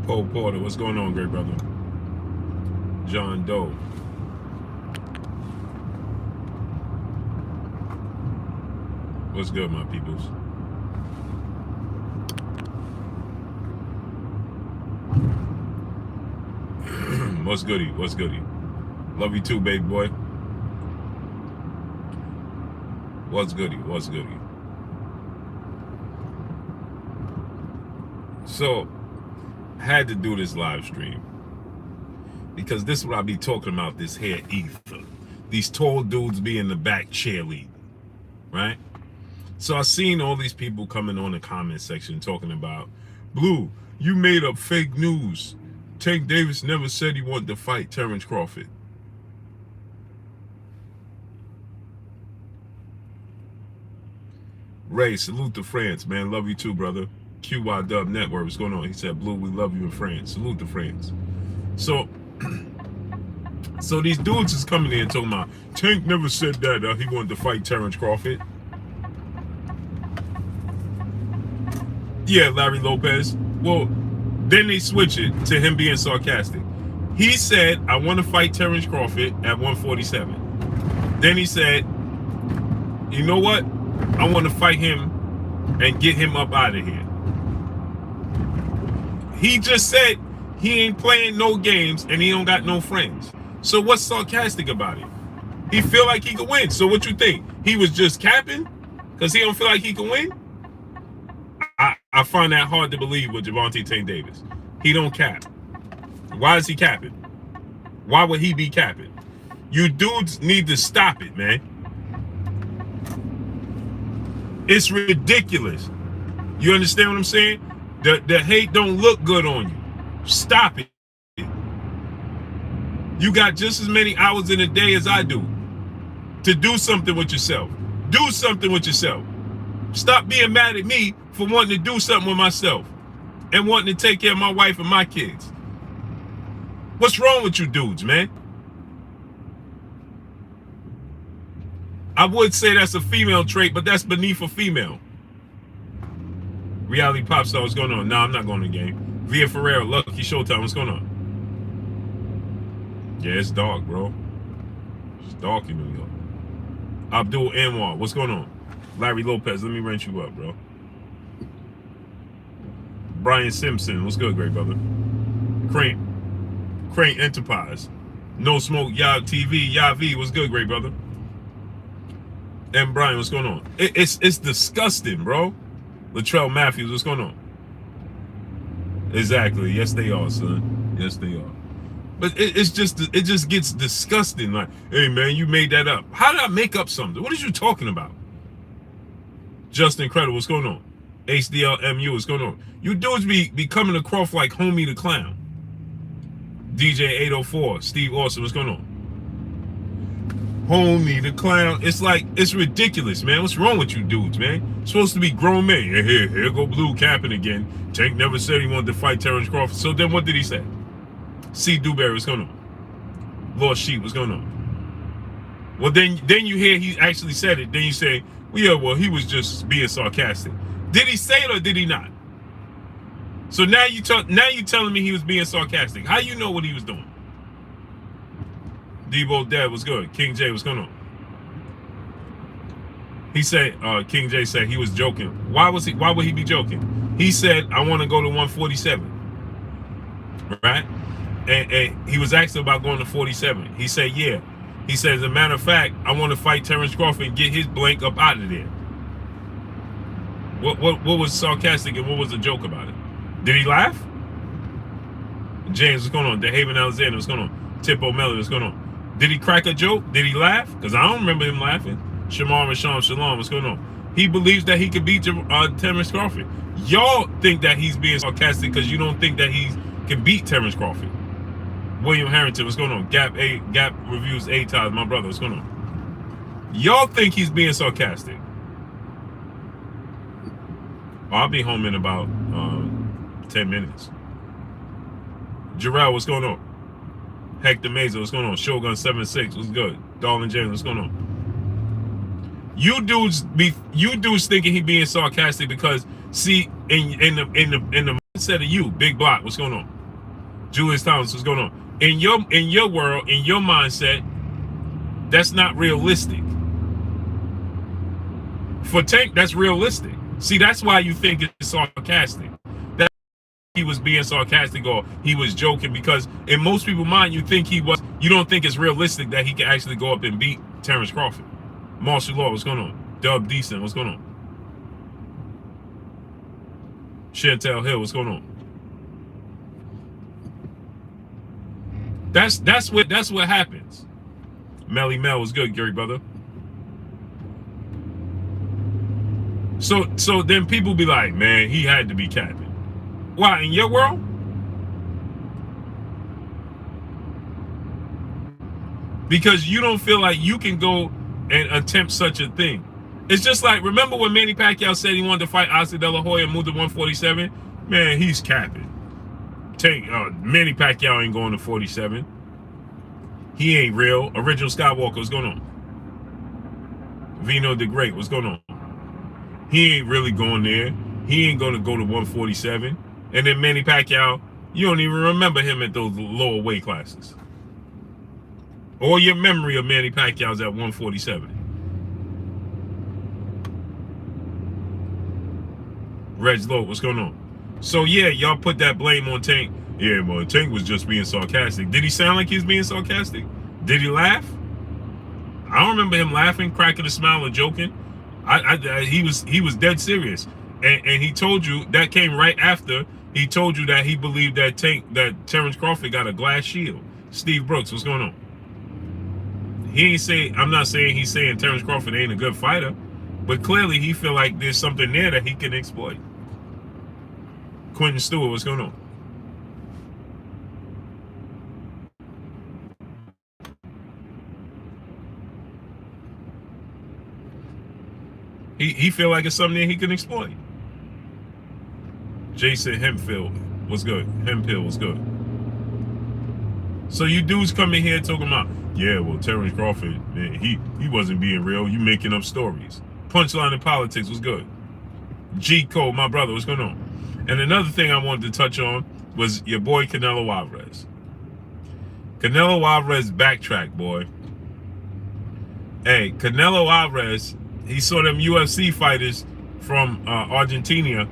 Paul Porter, what's going on, great brother? John Doe. What's good, my peoples? What's goody? What's goody? Love you too, baby boy. What's goody? What's goody? So, I had to do this live stream because this is what I be talking about, this here ether. These tall dudes be in the back cheerleading, right? So I seen all these people coming on the comment section talking about, Blue, you made up fake news. Tank Davis never said he wanted to fight Terrence Crawford. Ray, salute to France, man. Love you too, brother. QY Dub Network, what's going on? He said, Blue, we love you in France. Salute to France. So these dudes is coming in talking about, Tank never said that he wanted to fight Terrence Crawford. Yeah, Larry Lopez. Well, then they switch it to him being sarcastic. He said, I want to fight Terrence Crawford at 147. Then he said, you know what? I want to fight him and get him up out of here. He just said he ain't playing no games and he don't got no friends. So what's sarcastic about it? He feel like he could win. So what you think? He was just capping because he don't feel like he can win? I find that hard to believe with Gervonta Tank Davis. He don't cap. Why is he capping? Why would he be capping? You dudes need to stop it, man. It's ridiculous. You understand what I'm saying? The hate don't look good on you. Stop it. You got just as many hours in a day as I do to do something with yourself. Do something with yourself. Stop being mad at me for wanting to do something with myself and wanting to take care of my wife and my kids. What's wrong with you dudes, man? I would say that's a female trait, but that's beneath a female. Reality Pop Star, what's going on? Nah, I'm not going to the game. Via Ferreira, Lucky Showtime, what's going on? Yeah, it's dark, bro. It's dark in New York. Abdul Anwar, what's going on? Larry Lopez, let me rent you up, bro. Brian Simpson, what's good, great brother? Crane Enterprise. No Smoke, Yah TV, Yah V, what's good, great brother? And Brian, what's going on? It's disgusting, bro. Latrell Matthews, what's going on? Exactly. Yes, they are, son. Yes, they are. But it just gets disgusting. Like, hey, man, you made that up. How did I make up something? What are you talking about? Justin Credible, what's going on? HDLMU, what's going on? You dudes be coming across like Homie the Clown. DJ 804, Steve Austin, what's going on? Homie the Clown. It's like, it's ridiculous, man. What's wrong with you dudes, man? You're supposed to be grown men. Here go Blue capping again. Tank never said he wanted to fight Terrence Crawford. So then what did he say? C. Dewberry, what's going on? Lord Sheep, what's going on? Well, then you hear he actually said it. Then you say, well, yeah, well, he was just being sarcastic. Did he say it or did he not? So now you telling me he was being sarcastic. How you know what he was doing? Debo Dad, what's good? King J, what's going on? He said, King J said he was joking. Why would he be joking? He said, I want to go to 147. Right? And he was asked about going to 47. He said, yeah. He said, as a matter of fact, I want to fight Terrence Crawford and get his blank up out of there. What was sarcastic and what was the joke about it? Did he laugh? James, what's going on? DeHaven Alexander, what's going on? Tip O'Malley, what's going on? Did he crack a joke? Did he laugh? Because I don't remember him laughing. Shamar Rasham Shalom, what's going on? He believes that he could beat Terrence Crawford. Y'all think that he's being sarcastic because you don't think that he can beat Terrence Crawford. William Harrington, what's going on? Gap Reviews 8 times, my brother, what's going on? Y'all think he's being sarcastic. I'll be home in about 10 minutes. Jarrell, what's going on? Hector Meza, what's going on? Shogun 76, what's good? Darwin James, what's going on? You dudes thinking he being sarcastic because see in the said to you, Big Block, what's going on? Julius Thomas, what's going on? In your world, in your mindset, that's not realistic. For Tank, that's realistic. See, that's why you think it's sarcastic. That he was being sarcastic or he was joking, because in most people's mind, you don't think it's realistic that he can actually go up and beat Terrence Crawford. Martial Law, what's going on? Dub Decent, what's going on? Chantel Hill, what's going on? That's what happens. Melly Mel was good, Gary brother. So then people be like, man, he had to be capping. Why, in your world? Because you don't feel like you can go and attempt such a thing. It's just like, remember when Manny Pacquiao said he wanted to fight Oscar De La Hoya and move to 147? Man, he's capping. Manny Pacquiao ain't going to 47. He ain't real. Original Skywalker, what's going on? Vino the Great, what's going on? He ain't really going there. He ain't going to go to 147. And then Manny Pacquiao, you don't even remember him at those lower weight classes. Or your memory of Manny Pacquiao's at 147. Reg Lowe, what's going on? So yeah, y'all put that blame on Tank. Yeah, well, Tank was just being sarcastic. Did he sound like he was being sarcastic? Did he laugh? I don't remember him laughing, cracking a smile, or joking. He was dead serious, and he told you that came right after he told you that he believed that Terrence Crawford got a glass shield. Steve Brooks, what's going on? He ain't say. I'm not saying he's saying Terrence Crawford ain't a good fighter, but clearly he feel like there's something there that he can exploit. Quentin Stewart, what's going on? He feel like it's something that he can exploit. Jason Hemphill was good. Hemphill was good. So you dudes come in here talking about, yeah, well, Terrence Crawford, man, he wasn't being real. You making up stories. Punchline in Politics was good. G Code, my brother, what's going on? And another thing I wanted to touch on was your boy Canelo Alvarez. Canelo Alvarez backtrack, boy. Hey, Canelo Alvarez, he saw them UFC fighters from Argentina.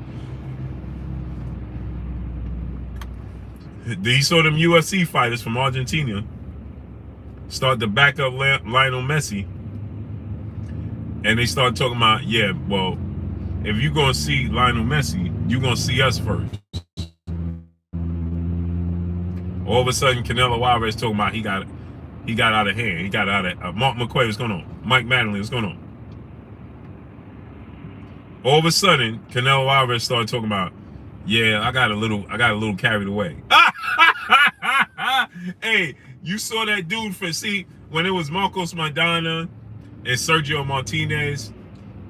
He saw them UFC fighters from Argentina start to back up Lionel Messi. And they started talking about, yeah, well, if you're going to see Lionel Messi, you're going to see us first. All of a sudden, Canelo Alvarez talking about he got out of hand. He got out of Mark McQuay, what's going on? Mike Madley, what's going on? All of a sudden, Canelo Alvarez started talking about, yeah, I got a little carried away. Hey, you saw that dude when it was Marcos Maidana and Sergio Martinez,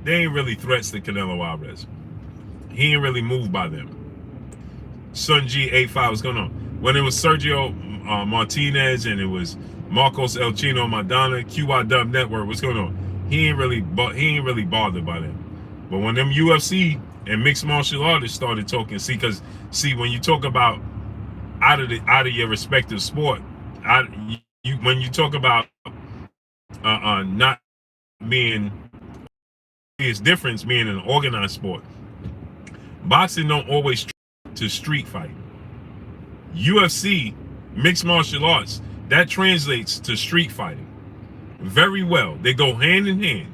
they ain't really threats to Canelo Alvarez. He ain't really moved by them. Sun G85, what's going on? When it was Sergio Martinez and it was Marcos El Chino Maidana, QIW Network, what's going on? He ain't really bothered by them. But when them UFC and mixed martial artists started talking, when you talk about out of your respective sport, when you talk about not being, its difference being an organized sport, boxing don't always to street fight. UFC, mixed martial arts, that translates to street fighting very well. They go hand in hand.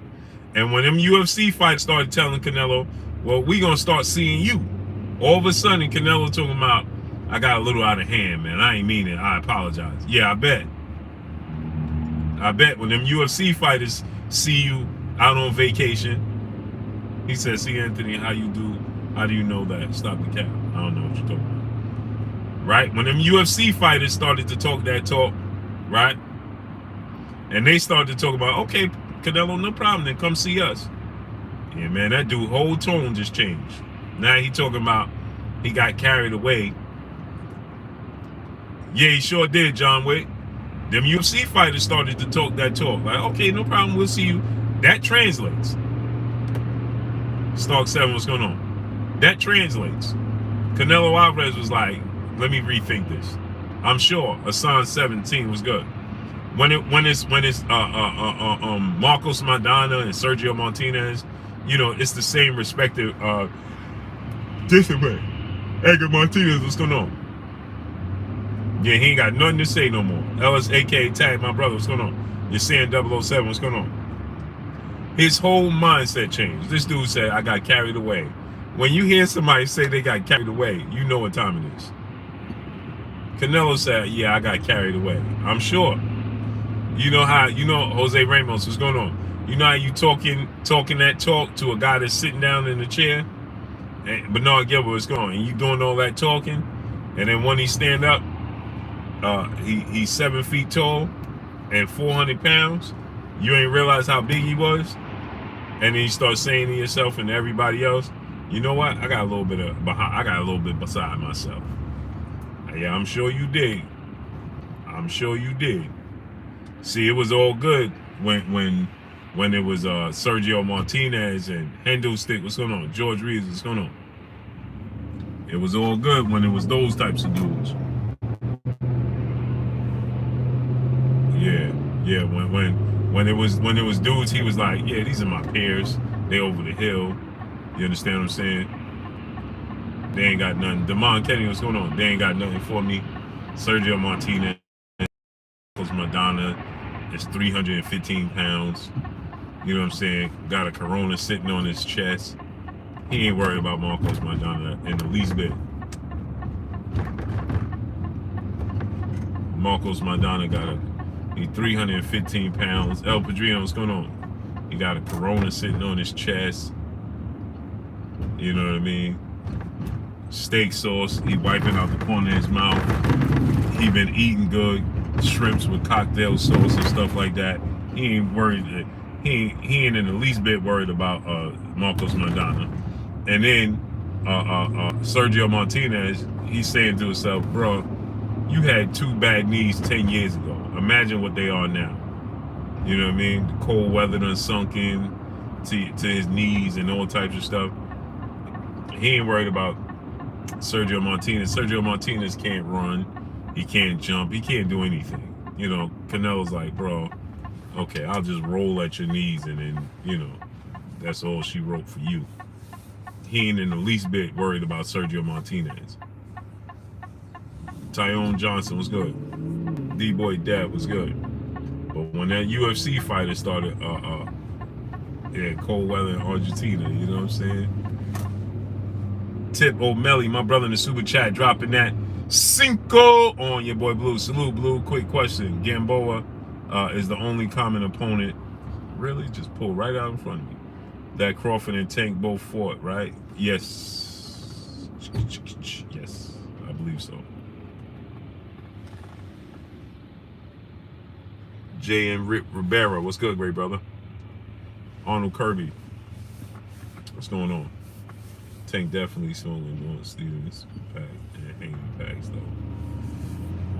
And when them UFC fights started telling Canelo, well, we gonna start seeing you, all of a sudden Canelo talking about, I got a little out of hand, man. I ain't mean it. I apologize. Yeah, I bet when them UFC fighters see you out on vacation, he said, see, Anthony, how do you know that? Stop the cap. I don't know what you're talking about. Right? When them UFC fighters started to talk that talk, right? And they started to talk about, okay, Canelo, no problem, then come see us. Yeah, man, that dude whole tone just changed. Now he talking about he got carried away. Yeah, he sure did, John Wick. Them UFC fighters started to talk that talk. Like, okay, no problem, we'll see you. That translates. Stark 7, what's going on? That translates. Canelo Alvarez was like, let me rethink this. I'm sure Hassan 17 was good. When it's Marcos Maidana and Sergio Martinez, you know, it's the same respective discipline. Edgar Martinez, what's going on? Yeah, he ain't got nothing to say no more. Ellis, aka Tag, my brother, what's going on? You're saying 007, what's going on? His whole mindset changed. This dude said, I got carried away. When you hear somebody say they got carried away, you know what time it is. Canelo said, yeah, I got carried away. I'm sure. You know how, Jose Ramos, what's going on? You know how you talking that talk to a guy that's sitting down in the chair? And Bernard Gilbert was going, and you doing all that talking, and then when he stand up, he's 7 feet tall and 400 pounds. You ain't realize how big he was, and then you start saying to yourself and to everybody else, you know what? I got a little bit beside myself. Yeah, I'm sure you did. I'm sure you did. See, it was all good when it was Sergio Martinez and Hendo Stick. What's going on? George Reeves, what's going on? It was all good when it was those types of dudes. Yeah. When it was dudes, he was like, yeah, these are my peers. They over the hill. You understand what I'm saying? They ain't got nothing. Damon Kennedy, what's going on? They ain't got nothing for me. Sergio Martinez, Madonna is 315 pounds. You know what I'm saying? Got a Corona sitting on his chest. He ain't worried about Marcos Maidana in the least bit. Marcos Maidana got he's 315 pounds. El Padrino, what's going on? He got a Corona sitting on his chest. You know what I mean? Steak sauce. He wiping out the corner of his mouth. He been eating good shrimps with cocktail sauce and stuff like that. He ain't worried. He ain't in the least bit worried about Marcos Maidana. And then Sergio Martinez, he's saying to himself, bro, you had 2 bad knees 10 years ago. Imagine what they are now. You know what I mean? The cold weather done sunk in to his knees and all types of stuff. He ain't worried about Sergio Martinez. Sergio Martinez can't run. He can't jump. He can't do anything. You know, Canelo's like, bro, okay, I'll just roll at your knees and then, that's all she wrote for you. He ain't in the least bit worried about Sergio Martinez. Tyone Johnson was good. D-Boy Dad was good. But when that UFC fighter started, cold weather in Argentina, you know what I'm saying? Tip O'Malley, my brother in the super chat, dropping that Cinco on your boy Blue. Salute, Blue. Quick question. Gamboa is the only common opponent. Really? Just pull right out in front of me. That Crawford and Tank both fought, right? Yes. Yes, I believe so. J.M. Rivera, what's good, great brother? Arnold Kirby, what's going on? Tank definitely smoking Wont Stevens pack and Haney packs, though.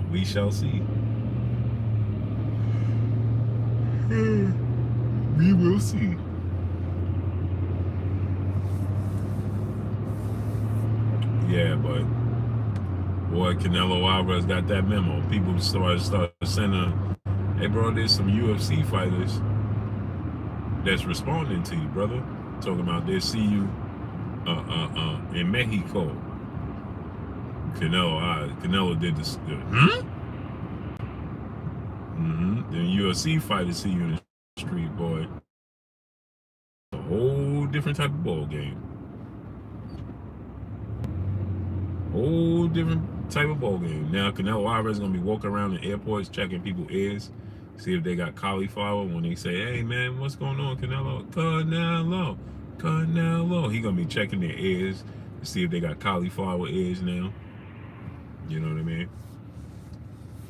We shall see. We will see. Yeah, but boy, Canelo Alvarez got that memo. People started sending, hey bro, there's some UFC fighters that's responding to you, brother. Talking about they see you in Mexico. Canelo did this. Then UFC fighters see you in the street, boy. A whole different type of ball game. Whole different type of ball game. Now Canelo Alvarez is gonna be walking around in airports checking people's ears, see if they got cauliflower when they say, "Hey man, what's going on, Canelo? Canelo." He gonna be checking their ears to see if they got cauliflower ears now. You know what I mean?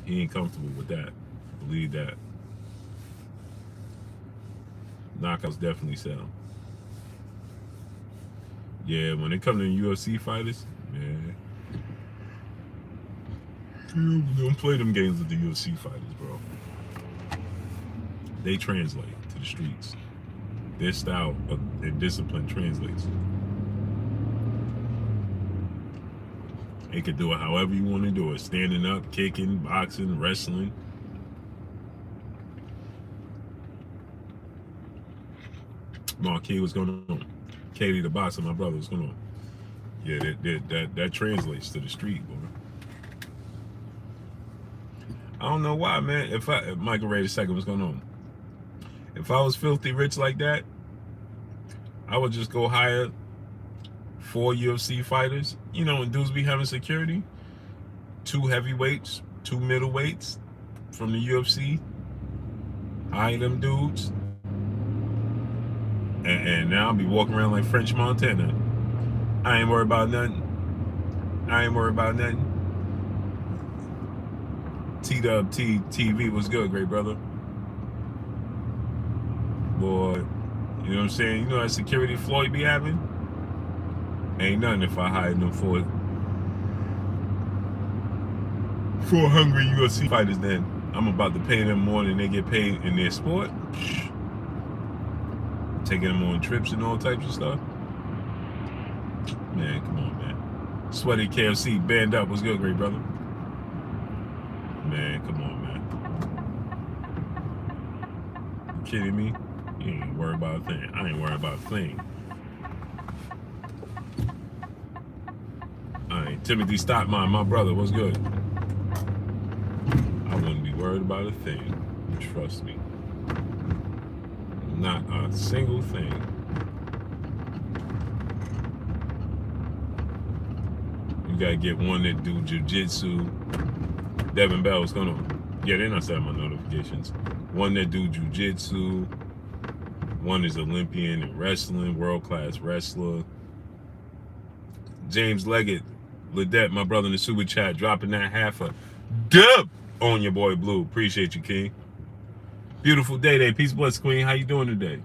He ain't comfortable with that. Believe that. Knockouts definitely sell. Yeah, when it comes to UFC fighters, man, don't play them games with the UFC fighters, bro. They translate to the streets. Their style and discipline translates. They could do it however you want to do it. Standing up, kicking, boxing, wrestling. Marquis, what's going on? Katie the boxer, my brother, what's going on? Yeah, that translates to the street, boy. I don't know why, man. If Michael Ray II, what's going on? If I was filthy rich like that, I would just go hire 4 UFC fighters. You know, when dudes be having security, 2 heavyweights, 2 middleweights from the UFC. Hire them dudes. And now I'll be walking around like French Montana. I ain't worried about nothing. T-Dub TV was good, great brother. Boy, you know what I'm saying? You know that security Floyd be having? Ain't nothing if I hired them for hungry UFC fighters. Then I'm about to pay them more than they get paid in their sport. Taking them on trips and all types of stuff. Man, come on, man. Sweaty KFC, band up. What's good, great brother? Man, come on, man. You kidding me? You ain't worried about a thing. I ain't worried about a thing. Alright, Timothy Stockmine, my brother, what's good? I wouldn't be worried about a thing. Trust me. Not a single thing. You gotta get one that do jiu-jitsu. Devin Bell, what's going on? Yeah, they're not setting my notifications. One that do jiu-jitsu. One is Olympian in wrestling, world-class wrestler. James Leggett, Ledette, my brother in the super chat, dropping that half a dub on your boy Blue. Appreciate you, King. Beautiful day. Peace, bless, Queen. How you doing today?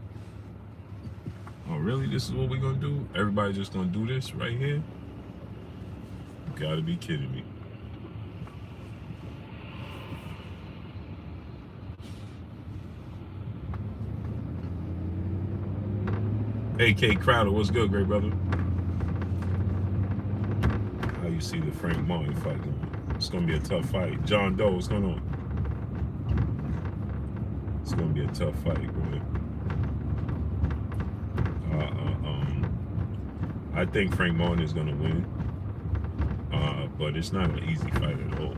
Oh, really? This is what we're gonna do? Everybody just gonna do this right here? You gotta be kidding me. AK Crowder, what's good, great brother? How you see the Frank Martin fight going? It's gonna be a tough fight. John Doe, what's going on? It's gonna be a tough fight, bro. I think Frank Martin is gonna win, but it's not an easy fight at all.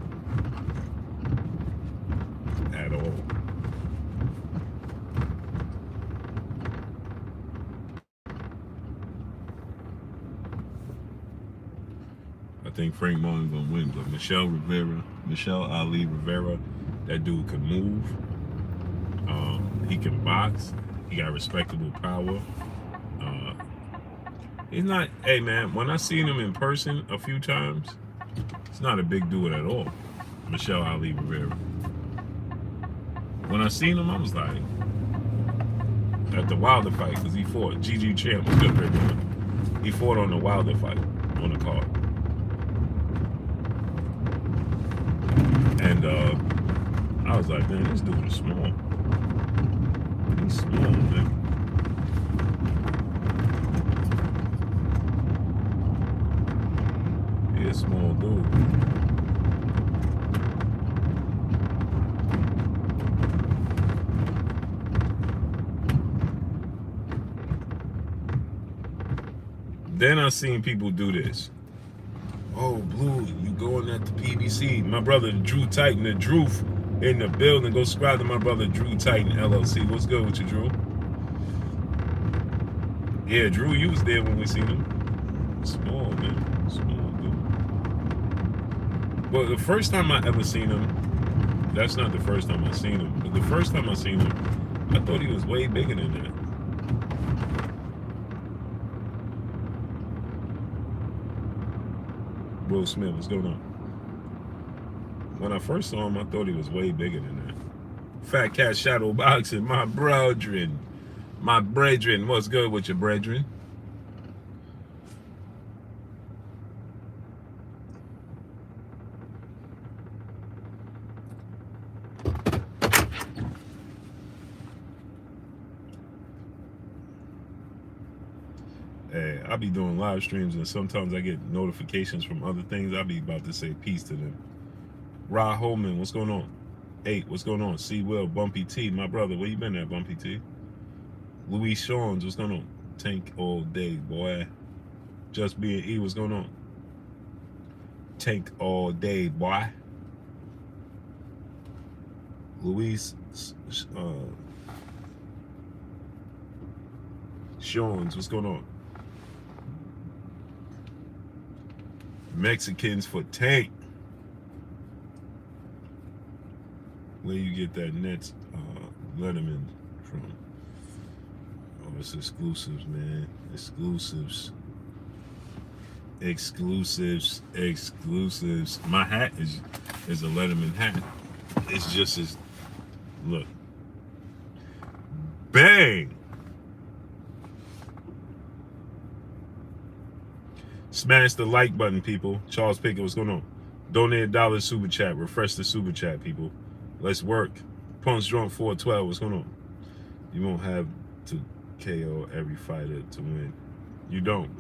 At all. I think Frank Martin's gonna win, but Michelle Ali Rivera, that dude can move. He can box. He got respectable power. He's not, hey man, when I seen him in person a few times, it's not a big dude at all. Michelle Ali Rivera. When I seen him, I was like, at the Wilder fight, because he fought, GG Champ was good, he fought on the Wilder fight, on the card. And I was like, man, this dude is small. He's small, man. He's a small dude. Then I seen people do this. Oh, Blue, you going at the PBC. My brother, Drew Titan, the Drew in the building. Go subscribe to my brother, Drew Titan, LLC. What's good with you, Drew? Yeah, Drew, you was there when we seen him. Small, man. Small, dude. Well, the first time I ever seen him, that's not the first time I seen him, but the first time I seen him, I thought he was way bigger than that. Will Smith, what's going on? When I first saw him, I thought he was way bigger than that. Fat Cat Shadow Boxing, my brethren. My brethren, what's good with your brethren? Hey, I be doing live streams, and sometimes I get notifications from other things. I be about to say peace to them. Rod Holman, what's going on? 8, what's going on? C. Will, Bumpy T, my brother, where you been at, Bumpy T? Louis Shawns, what's going on? Tank all day, boy. Just being E, what's going on? Tank all day, boy. Louis Shawns, what's going on? Mexicans for Tank. Where you get that Nets Letterman from? Oh, it's exclusives, man. Exclusives. My hat is a Letterman hat. It's just as, look. Bang! Smash the like button, people. Charles Pickett, what's going on? Donate $1 super chat. Refresh the super chat, people. Let's work. Punch Drunk 412, what's going on? You won't have to KO every fighter to win. You don't.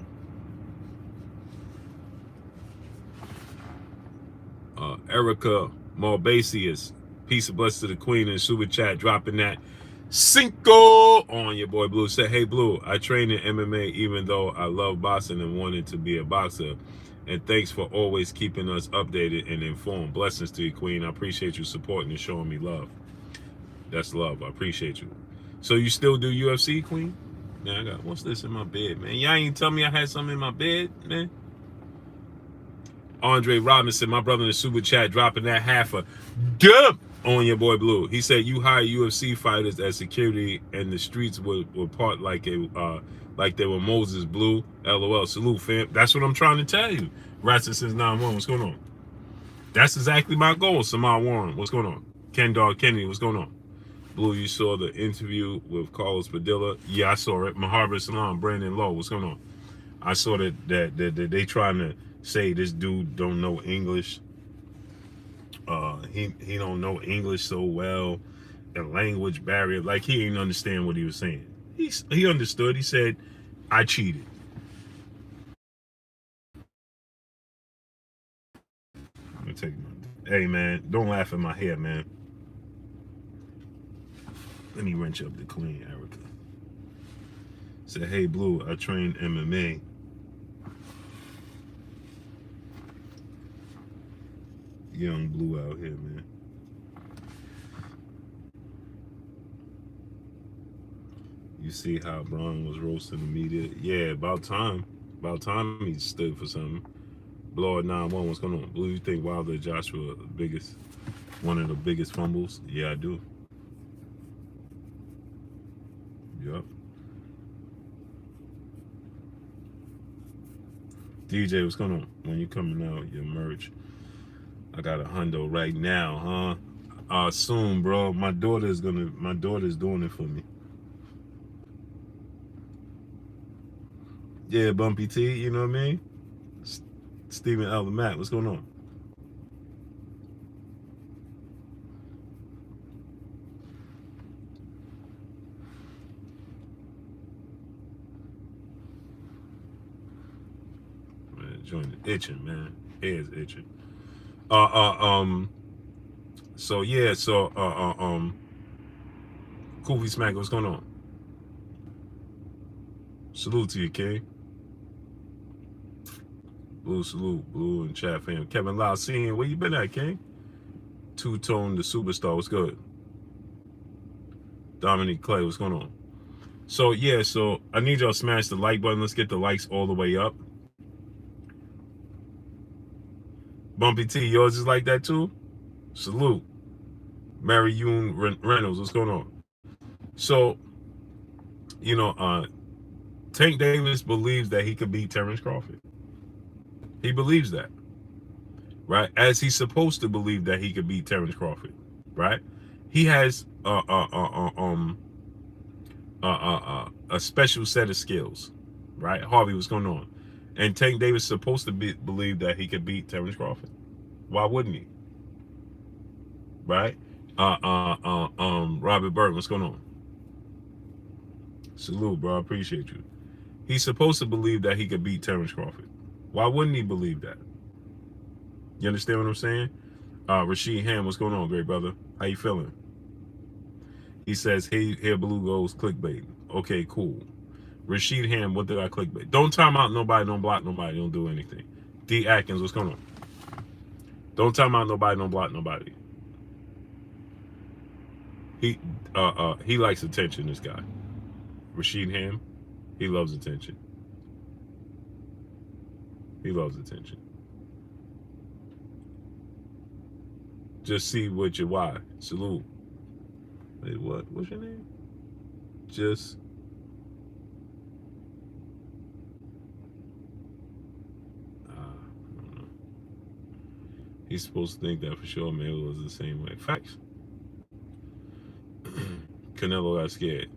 Erica Malbasius, peace and blessings to the queen in super chat, dropping that Cinco on your boy Blue. Said, hey Blue, I train in MMA even though I love boxing and wanted to be a boxer. And thanks for always keeping us updated and informed. Blessings to you, queen. I appreciate you supporting and showing me love. That's love. I appreciate you. So you still do UFC, queen? Man, I got, what's this in my bed, man? Y'all ain't tell me I had something in my bed, man. Andre Robinson, my brother in the super chat, dropping that half a dub on your boy Blue. He said you hire UFC fighters as security and the streets were part like they were Moses. Blue. LOL. Salute, fam. That's what I'm trying to tell you. Ratchet since 9-1. What's going on? That's exactly my goal. Samar Warren. What's going on? Ken Dog Kennedy. What's going on? Blue, you saw the interview with Carlos Padilla. Yeah, I saw it. Maharba Salam, Brandon Lowe. What's going on? I saw that they trying to say this dude don't know English. He don't know English so well, and language barrier. Like he ain't understand what he was saying. He understood. He said, "I cheated." I'm gonna take my. Hey man, don't laugh at my hair, man. Let me wrench up the queen, Erica. Said, hey Blue, I train MMA. Young Blue out here, man. You see how Braun was roasting the media? Yeah, about time. About time he stood for something. Blow at 9-1, what's going on? Blue, you think Wilder Joshua one of the biggest fumbles? Yeah, I do. Yup. DJ, what's going on? When you coming out, your merch. I got a hundo right now, huh? Soon, bro. My daughter's doing it for me. Yeah, Bumpy T, you know what I mean? Stephen L. Matt, what's going on? Man, joint itching, man. Head's itching. So yeah, Koofy Smack, what's going on? Salute to you, King. Blue, salute, Blue and chat fam. Kevin Lau, seeing where you been at, King? Two-Tone the Superstar, what's good? Dominique Clay, what's going on? So yeah, so I need y'all to smash the like button. Let's get the likes all the way up. Bumpy T, yours is like that too? Salute. Mary Yoon Reynolds, what's going on? So, you know, Tank Davis believes that he could beat Terrence Crawford. He believes that, right? As he's supposed to believe that he could beat Terrence Crawford, right? He has a special set of skills, right? Harvey, what's going on? And Tank Davis is supposed to believe that he could beat Terrence Crawford. Why wouldn't he? Right? Robert Burke, what's going on? Salute, bro. I appreciate you. He's supposed to believe that he could beat Terrence Crawford. Why wouldn't he believe that? You understand what I'm saying? Rashid Ham, what's going on, great brother? How you feeling? He says, hey, here Blue goes clickbait. Okay, cool. Rashid Ham, what did I clickbait? Don't time out nobody, don't block nobody, don't do anything. D Atkins, what's going on? Don't time out nobody, don't block nobody. He likes attention, this guy. Rashid Ham, he loves attention. He loves attention. Just see what your why. Salute. Wait, what? What's your name? Just. I don't know. He's supposed to think that for sure. Man, it was the same way. Facts. Canelo got scared.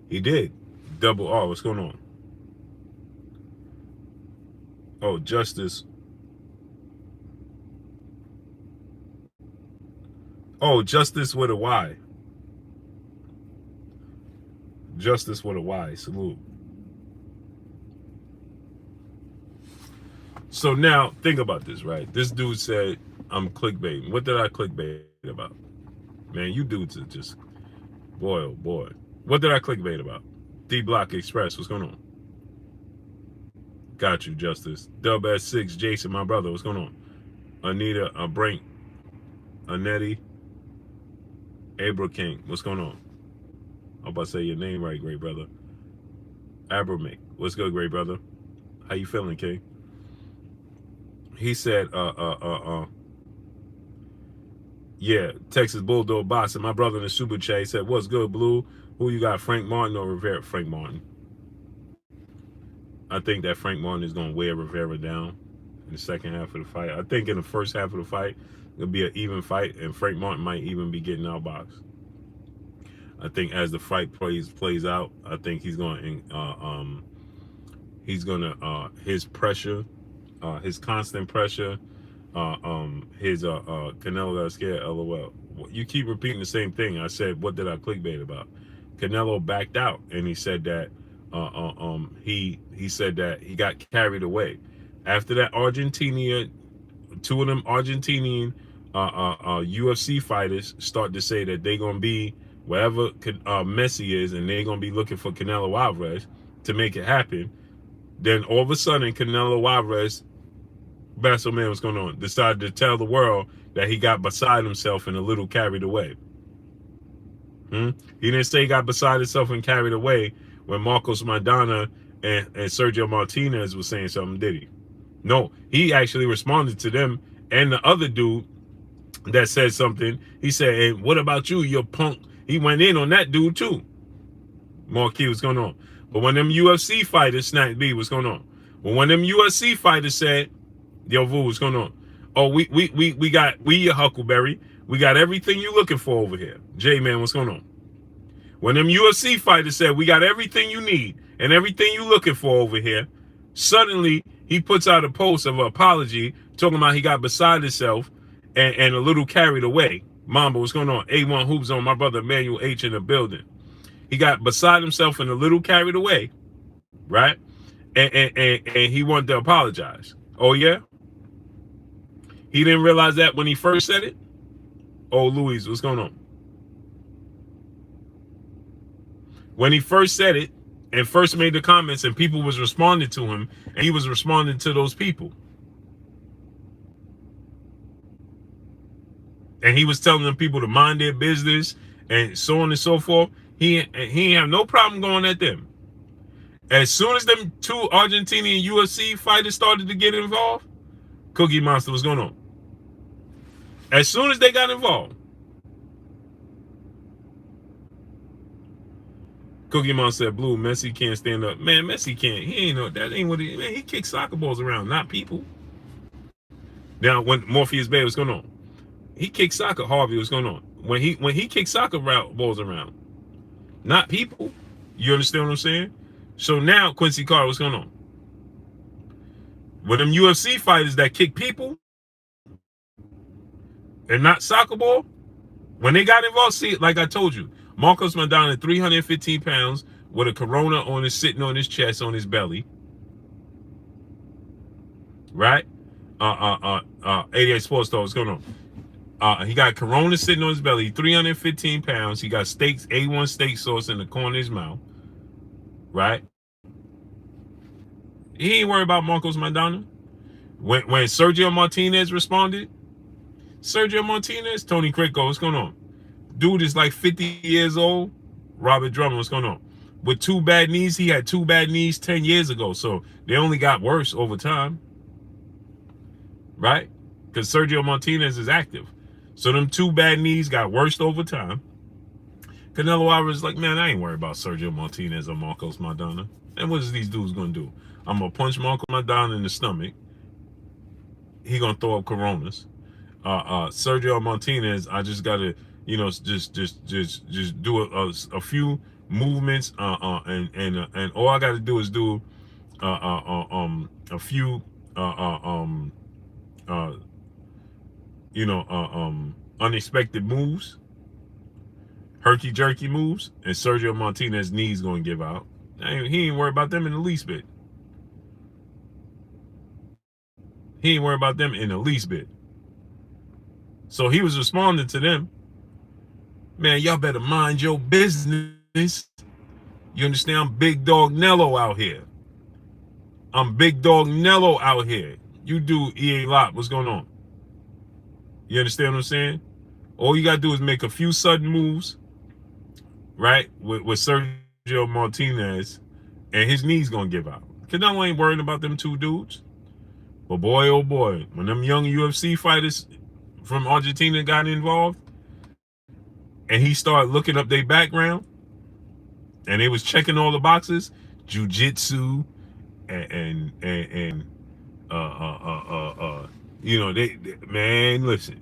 He did. Double R. What's going on? Oh, Justice. Oh, Justice with a Y. Justice with a Y. Salute. So now, think about this, right? This dude said, I'm clickbaiting. What did I clickbait about? Man, you dudes are just, boy, oh boy. What did I clickbait about? D-Block Express, what's going on? Got you, Justice. Dub S6, Jason, my brother, what's going on? Anita, Brink, Anetti, Abra King, what's going on? I'm about to say your name right, great brother. Abramick, what's good, great brother? How you feeling, King? He said, yeah, Texas Bulldog Boss, and my brother in the super chat, he said, what's good, Blue? Who you got, Frank Martin or Rivera? Frank Martin. I think that Frank Martin is going to wear Rivera down in the second half of the fight. I think in the first half of the fight, it'll be an even fight, and Frank Martin might even be getting outboxed. I think as the fight plays out, I think he's going to his pressure, his constant pressure, his Canelo got scared. LOL. You keep repeating the same thing. I said, what did I clickbait about? Canelo backed out, and he said that he said that he got carried away after that Argentina. Two of them Argentinian UFC fighters start to say that they're gonna be wherever Messi is, and they're gonna be looking for Canelo Alvarez to make it happen. Then all of a sudden, Canelo Alvarez, Basso man, what's going on? Decided to tell the world that he got beside himself and a little carried away. He didn't say he got beside himself and carried away when Marcos Maidana and Sergio Martinez was saying something, did he? No, he actually responded to them and the other dude that said something. He said, hey, what about you, you punk? He went in on that dude too. Marquis, what's going on? But when them UFC fighters, Snack B, what's going on? But when them UFC fighters said, yo, Vu, what's going on? Oh, we your Huckleberry. We got everything you looking for over here. J-Man, what's going on? When them UFC fighters said, we got everything you need and everything you looking for over here, suddenly he puts out a post of an apology talking about he got beside himself and a little carried away. Mamba, what's going on? A1 Hoops on, my brother Emmanuel H in the building. He got beside himself and a little carried away, right? And he wanted to apologize. Oh, yeah? He didn't realize that when he first said it? Oh, Louise, what's going on? When he first said it and first made the comments and people was responding to him and he was responding to those people. And he was telling them people to mind their business and so on and so forth. He ain't have no problem going at them. As soon as them two Argentinian UFC fighters started to get involved, Cookie Monster, what's going on? As soon as they got involved, Cookie Monster said, Blue, Messi can't stand up. Man, Messi can't. He ain't know that ain't what he, man, he kicks soccer balls around, not people. Now, when Morpheus Bay, what's going on? He kicks soccer, Harvey, what's going on? When he kicks soccer balls around, not people. You understand what I'm saying? So now, Quincy Carter, what's going on? With them UFC fighters that kick people and not soccer ball, when they got involved, see, like I told you, Marcos Maidana, 315 pounds, with a corona on his sitting on his chest, on his belly. Right? 88 Sports Talk, what's going on? He got corona sitting on his belly, 315 pounds. He got steaks, A1 steak sauce in the corner of his mouth. Right? He ain't worried about Marcos Maidana. When Sergio Martinez responded, Sergio Martinez, Tony Cricco, what's going on? Dude is like 50 years old. Robert Drummond, what's going on? With 2 bad knees, he had 2 bad knees 10 years ago. So they only got worse over time. Right? Because Sergio Martinez is active. So them 2 bad knees got worse over time. Canelo Alvarez is like, man, I ain't worried about Sergio Martinez or Marcos Maidana. And what is these dudes going to do? I'm going to punch Marcos Maidana in the stomach. He going to throw up coronas. Sergio Martinez, I just got to, just do a few movements. And all I got to do is do a few unexpected moves, herky-jerky moves, and Sergio Martinez's knees going to give out. He ain't worried about them in the least bit. He ain't worried about them in the least bit. So he was responding to them. Man, y'all better mind your business. You understand? I'm Big Dog Nello out here. I'm Big Dog Nello out here. You do EA Lot. What's going on? You understand what I'm saying? All you got to do is make a few sudden moves, right, with Sergio Martinez, and his knees going to give out. Canelo ain't worrying about them 2 dudes. But boy, oh boy, when them young UFC fighters from Argentina got involved, and he started looking up their background, and they was checking all the boxes, jiu-jitsu, and man, listen.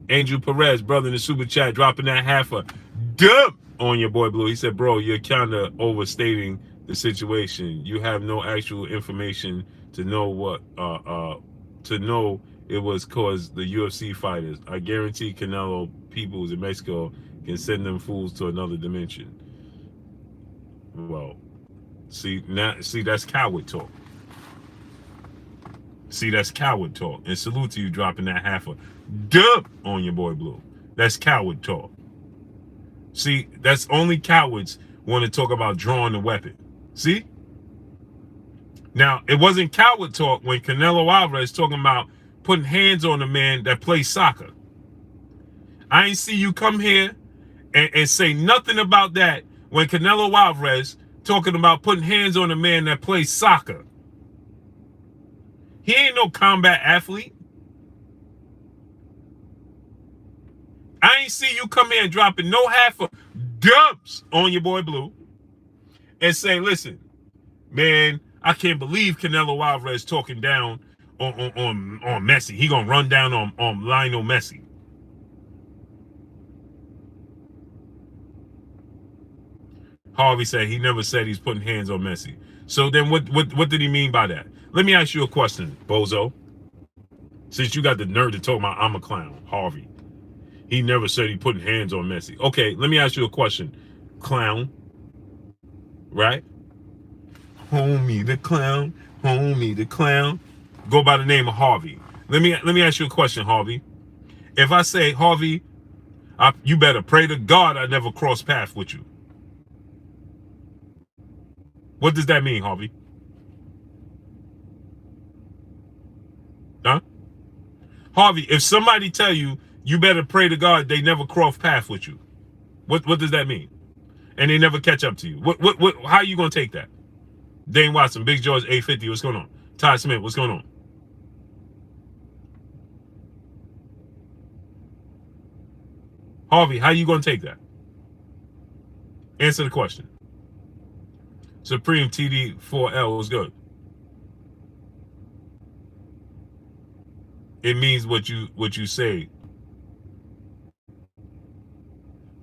Angel Perez, brother in the super chat, dropping that half a dub on your boy Blue. He said, bro, you're kind of overstating the situation. You have no actual information to know what, to know it was cause the UFC fighters. I guarantee Canelo people in Mexico can send them fools to another dimension. Well, see, that's coward talk. See, that's coward talk. And salute to you dropping that half a dub on your boy Blue. That's coward talk. See, that's only cowards want to talk about drawing the weapon. See? Now, it wasn't coward talk when Canelo Alvarez talking about putting hands on a man that plays soccer. I ain't see you come here and say nothing about that when Canelo Alvarez talking about putting hands on a man that plays soccer. He ain't no combat athlete. I ain't see you come here and dropping no half of dubs on your boy Blue and say, listen, man, I can't believe Canelo Alvarez talking down on Messi. He gonna run down on Lionel Messi. Harvey said he never said he's putting hands on Messi. So then what did he mean by that? Let me ask you a question, bozo. Since you got the nerve to talk about I'm a clown, Harvey. He never said he putting hands on Messi. Okay, let me ask you a question, clown. Right? Homie the clown, homie the clown. Go by the name of Harvey. Let me ask you a question, Harvey. If I say, Harvey, you better pray to God I never cross paths with you. What does that mean, Harvey? Huh? Harvey, if somebody tell you, you better pray to God they never cross paths with you. What does that mean? And they never catch up to you. How are you going to take that? Dane Watson, Big George, 850, what's going on? Todd Smith, what's going on? Harvey, how you going to take that? Answer the question. Supreme TD4L was good. It means what you say.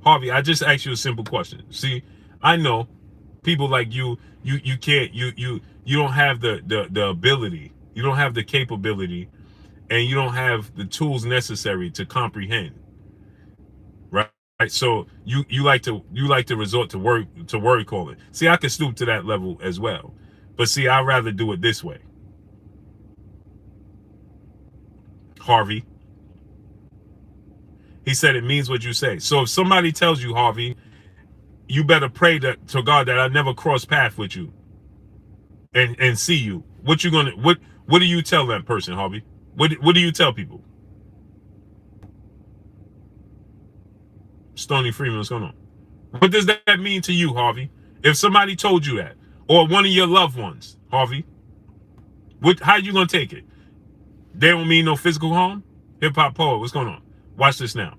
Harvey, I just asked you a simple question. See, I know people like you can't, you don't have the ability, you don't have the capability, and you don't have the tools necessary to comprehend. Right? Right? So you like to resort to word calling. See, I can stoop to that level as well. But see, I'd rather do it this way. Harvey. He said it means what you say. So if somebody tells you, Harvey, you better pray to God that I never cross path with you and see you. What do you tell that person, Harvey? What do you tell people? Stony Freeman, what's going on? What does that mean to you, Harvey? If somebody told you that, or one of your loved ones, Harvey, how you gonna take it? They don't mean no physical harm? Hip hop poet, what's going on? Watch this now.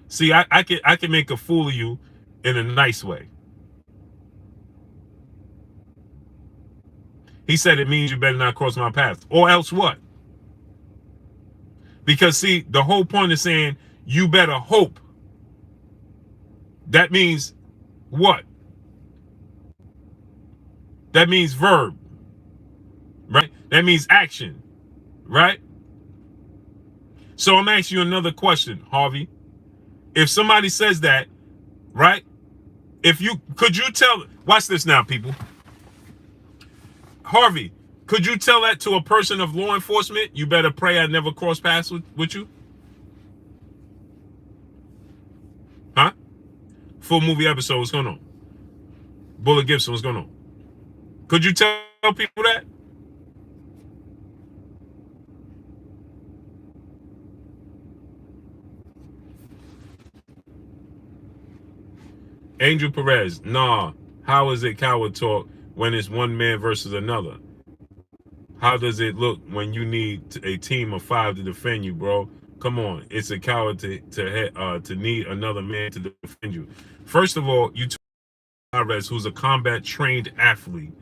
See, I can make a fool of you in a nice way. He said it means you better not cross my path. Or else what? Because see, the whole point is saying you better hope. That means what? That means verb. Right? That means action. Right? So I'm asking you another question, Harvey. If somebody says that, right? Could you tell, watch this now, people. Harvey, could you tell that to a person of law enforcement? You better pray I never cross paths with you? Huh? Full movie episode, what's going on? Bullet Gibson, what's going on? Could you tell people that? Angel Perez, nah. How is it coward talk when it's one man versus another? How does it look when you need a team of 5 to defend you, bro? Come on, it's a coward to need another man to defend you. First of all, you Perez, who's a combat trained athlete,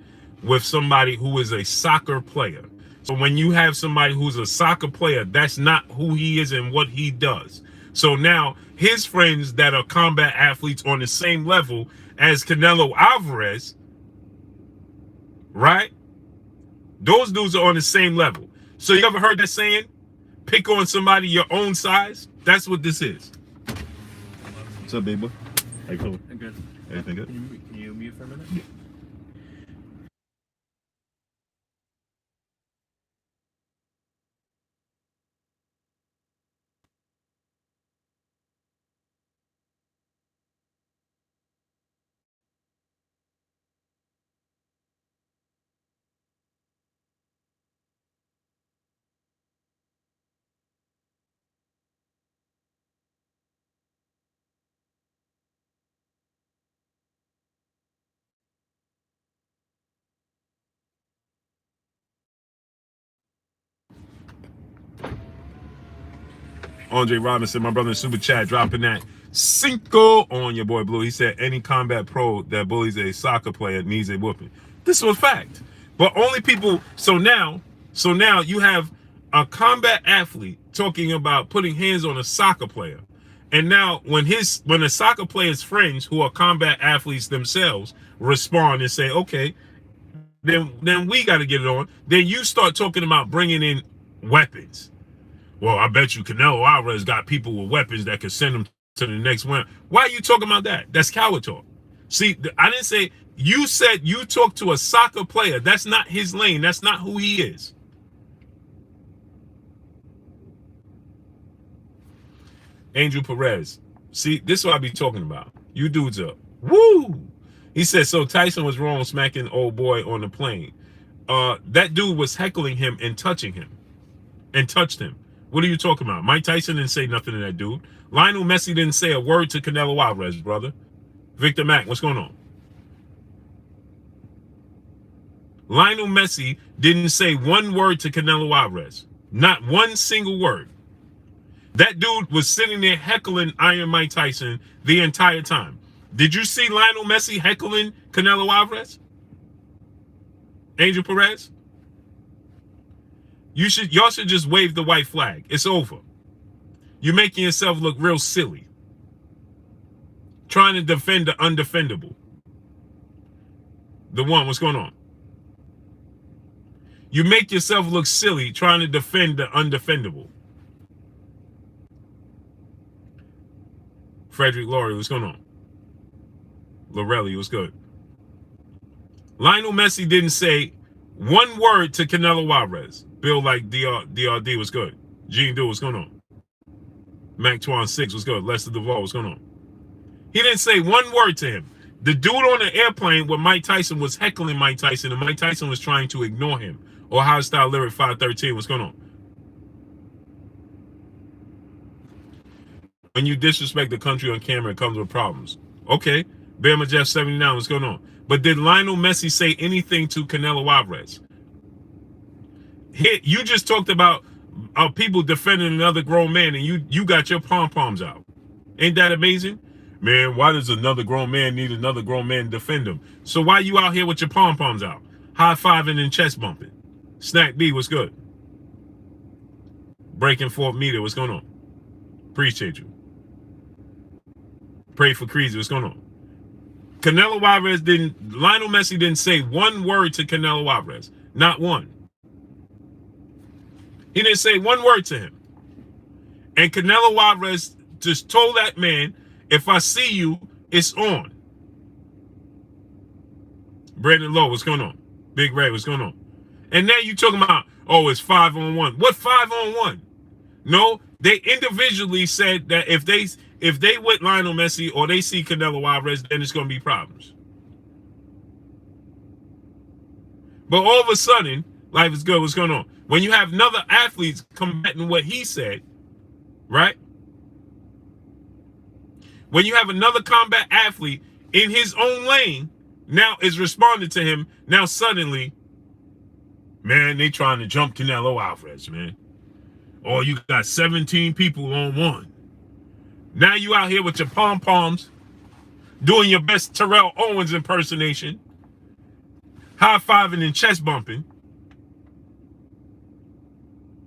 with somebody who is a soccer player. So when you have somebody who's a soccer player, that's not who he is and what he does. So now his friends that are combat athletes on the same level as Canelo Alvarez, right? Those dudes are on the same level. So you ever heard that saying? Pick on somebody your own size? That's what this is. What's up, baby boy? How you feeling? I'm good. Everything good? Can you mute for a minute? Yeah. Andre Robinson, my brother in Super Chat, dropping that Cinco on your boy Blue. He said any combat pro that bullies a soccer player needs a whooping. This was fact. But only people, so now you have a combat athlete talking about putting hands on a soccer player. And now when a soccer player's friends who are combat athletes themselves respond and say, okay, then we got to get it on. Then you start talking about bringing in weapons. Well, I bet you Canelo Alvarez got people with weapons that could send them to the next one. Why are you talking about that? That's coward talk. See, I didn't say, you said you talked to a soccer player. That's not his lane. That's not who he is. Angel Perez. See, this is what I be talking about. You dudes up. Woo! He said, so Tyson was wrong smacking old boy on the plane. That dude was heckling him and touching him. And touched him. What are you talking about? Mike Tyson didn't say nothing to that dude. Lionel Messi didn't say a word to Canelo Alvarez, brother. Victor Mack, what's going on? Lionel Messi didn't say one word to Canelo Alvarez. Not one single word. That dude was sitting there heckling Iron Mike Tyson the entire time. Did you see Lionel Messi heckling Canelo Alvarez? Angel Perez? Y'all should just wave the white flag. It's over. You're making yourself look real silly. Trying to defend the undefendable. The one, what's going on? You make yourself look silly trying to defend the undefendable. Frederick Laurie, what's going on? Lorelli, what's good? Lionel Messi didn't say one word to Canelo Alvarez. Bill like DRD, what's good? Gene Do, what's going on? Mac Twan 6, what's good? Lester Duvall, what's going on? He didn't say one word to him. The dude on the airplane with Mike Tyson was heckling Mike Tyson, and Mike Tyson was trying to ignore him. Ohio Style Lyric 513, what's going on? When you disrespect the country on camera, it comes with problems. Okay. Bama Jeff 79, what's going on? But did Lionel Messi say anything to Canelo Alvarez? You just talked about people defending another grown man, and you got your pom-poms out. Ain't that amazing? Man, why does another grown man need another grown man to defend him? So why you out here with your pom-poms out? High-fiving and chest bumping. Snack B, what's good? Breaking 4th meter, what's going on? Appreciate you. Pray for Creasy, what's going on? Canelo Alvarez Lionel Messi didn't say one word to Canelo Alvarez. Not one. He didn't say one word to him. And Canelo Alvarez just told that man, if I see you, it's on. Brandon Lowe, what's going on? Big Ray, what's going on? And now you talking about, oh, it's 5-on-1. What 5-on-1? No, they individually said that if they with Lionel Messi or they see Canelo Alvarez, then it's going to be problems. But all of a sudden, life is good. What's going on? When you have another athlete combating what he said, right? When you have another combat athlete in his own lane, now is responding to him, now suddenly, man, they trying to jump Canelo Alvarez, man. Or you got 17 people on one. Now you out here with your pom-poms, doing your best Terrell Owens impersonation, high-fiving and chest bumping.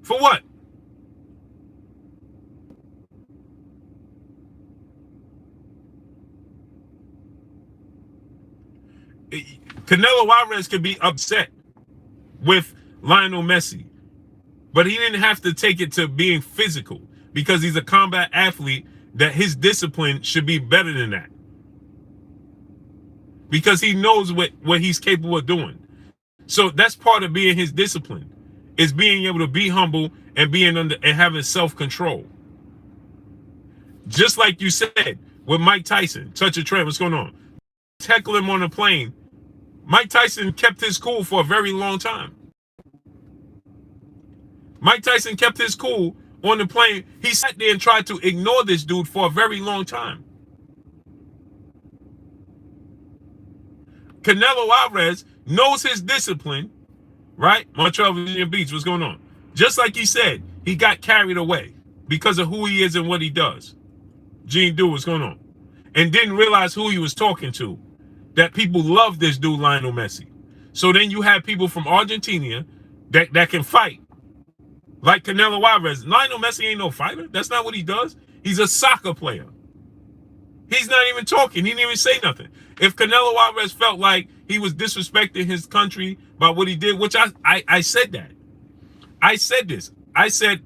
For what? Canelo Alvarez could be upset with Lionel Messi, but he didn't have to take it to being physical because he's a combat athlete, that his discipline should be better than that. Because he knows what he's capable of doing. So that's part of being his discipline, is being able to be humble and being and having self-control. Just like you said with Mike Tyson, touch a trend, what's going on? Tackle him on a plane. Mike Tyson kept his cool for a very long time. Mike Tyson kept his cool on the plane. He sat there and tried to ignore this dude for a very long time. Canelo Alvarez knows his discipline, right? Montreal, Virginia Beach, what's going on? Just like he said, he got carried away because of who he is and what he does. Gene Do, what's going on? And didn't realize who he was talking to. That people love this dude, Lionel Messi. So then you have people from Argentina that can fight. Like Canelo Alvarez. Lionel Messi ain't no fighter. That's not what he does. He's a soccer player. He's not even talking. He didn't even say nothing. If Canelo Alvarez felt like he was disrespecting his country by what he did, which I said that. I said this. I said,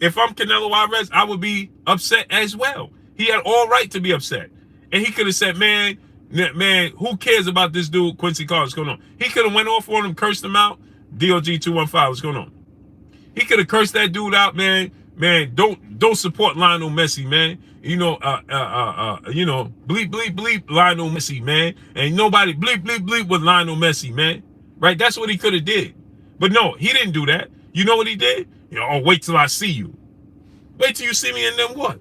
if I'm Canelo Alvarez, I would be upset as well. He had all right to be upset. And he could have said, man, who cares about this dude, Quincy Carter? What's going on? He could have went off on him, cursed him out. DOG215, what's going on? He could have cursed that dude out, man. Man, don't support Lionel Messi, man. You know, bleep, bleep, bleep Lionel Messi, man. And nobody bleep, bleep, bleep with Lionel Messi, man. Right? That's what he could have did. But no, he didn't do that. You know what he did? You know, oh, wait till I see you. Wait till you see me and then what?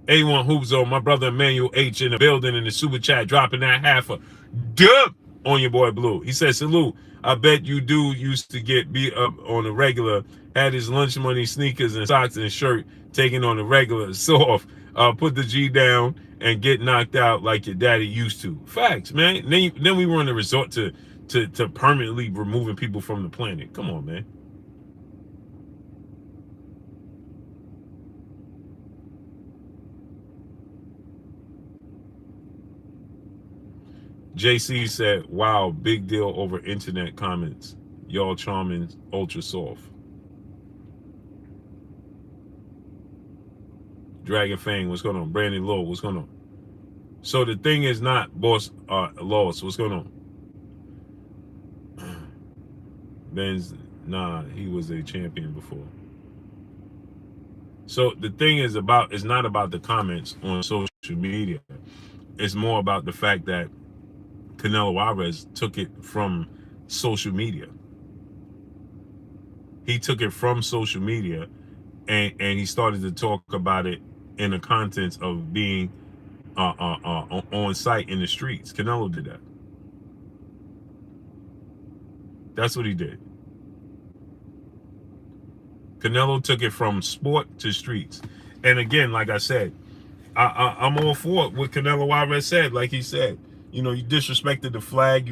A1 Hoop Zone, my brother Emmanuel H in the building in the super chat, dropping that half a dub on your boy Blue. He said, salute. I bet you do used to get beat up on the regular, had his lunch money, sneakers and socks and shirt taken on the regular, soft, put the G down and get knocked out like your daddy used to. Facts, man. Then we were in the resort to permanently removing people from the planet. Come on, man. JC said, wow, big deal over internet comments. Y'all charming, ultra soft. Dragon Fang, what's going on? Brandon Lowe, what's going on? So the thing is not Boss Loss, what's going on? Ben's, nah, he was a champion before. So the thing is it's not about the comments on social media. It's more about the fact that Canelo Alvarez took it from social media. He took it from social media and he started to talk about it in the contents of being on site in the streets. Canelo did that. That's what he did. Canelo took it from sport to streets. And again, like I said, I'm all for what Canelo Alvarez said. Like he said, you disrespected the flag.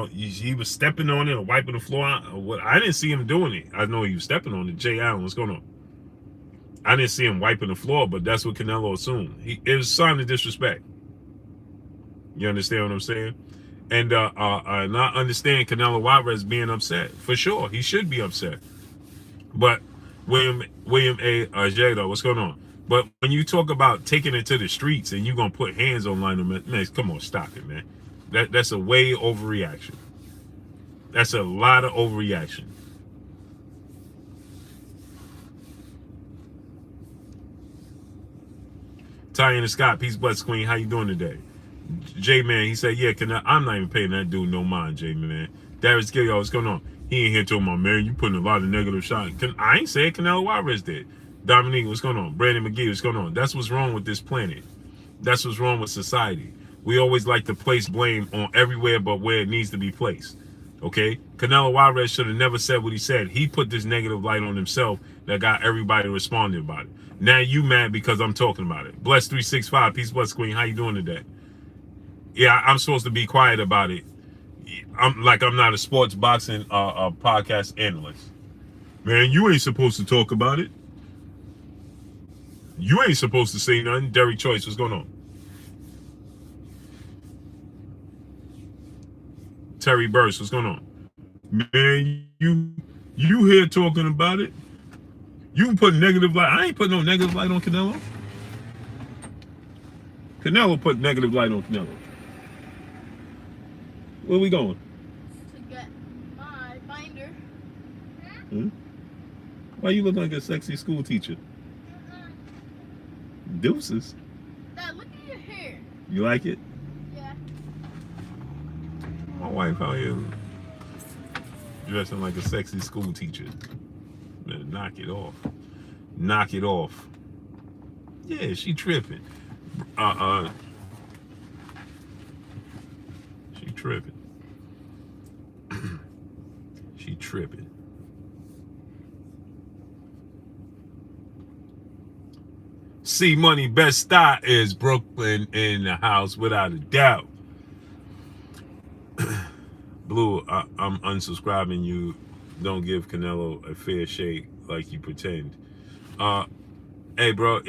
He was stepping on it or wiping the floor. I didn't see him doing it. I know he was stepping on it. Jay Allen, what's going on? I didn't see him wiping the floor, but that's what Canelo assumed. It was a sign of disrespect. You understand what I'm saying? And I understand Canelo Alvarez being upset. For sure, he should be upset. But William A. Jada, what's going on? But when you talk about taking it to the streets and you're going to put hands on Lionel Messi, man, come on, stop it, man. That's a way overreaction. That's a lot of overreaction. Tyanna Scott, peace, bless, queen. How you doing today? J-Man, he said, yeah, I'm not even paying that dude no mind, J-Man. Darius Gill, what's going on? He ain't here talking about, man, you putting a lot of negative shots. I ain't saying Canelo Alvarez did. Dominique, what's going on? Brandon McGee, what's going on? That's what's wrong with this planet. That's what's wrong with society. We always like to place blame on everywhere but where it needs to be placed. Okay? Canelo Alvarez should have never said what he said. He put this negative light on himself that got everybody responding about it. Now you mad because I'm talking about it. Bless 365, peace, bless, queen. How you doing today? Yeah, I'm supposed to be quiet about it. I'm not a sports boxing podcast analyst. Man, you ain't supposed to talk about it. You ain't supposed to say nothing. Derek Choice, what's going on? Terry Burst, what's going on? Man, you here talking about it? You put negative light. I ain't putting no negative light on Canelo. Canelo put negative light on Canelo. Where we going? To get my binder. Hmm? Why you look like a sexy school teacher? Deuces. Dad, look at your hair. You like it? Yeah. My wife out here dressing like a sexy school teacher. Man, knock it off. Knock it off. Yeah, she tripping. She tripping. She tripping. C Money best style is Brooklyn in the house without a doubt. Blue, I'm unsubscribing you. Don't give Canelo a fair shake like you pretend. Hey bro,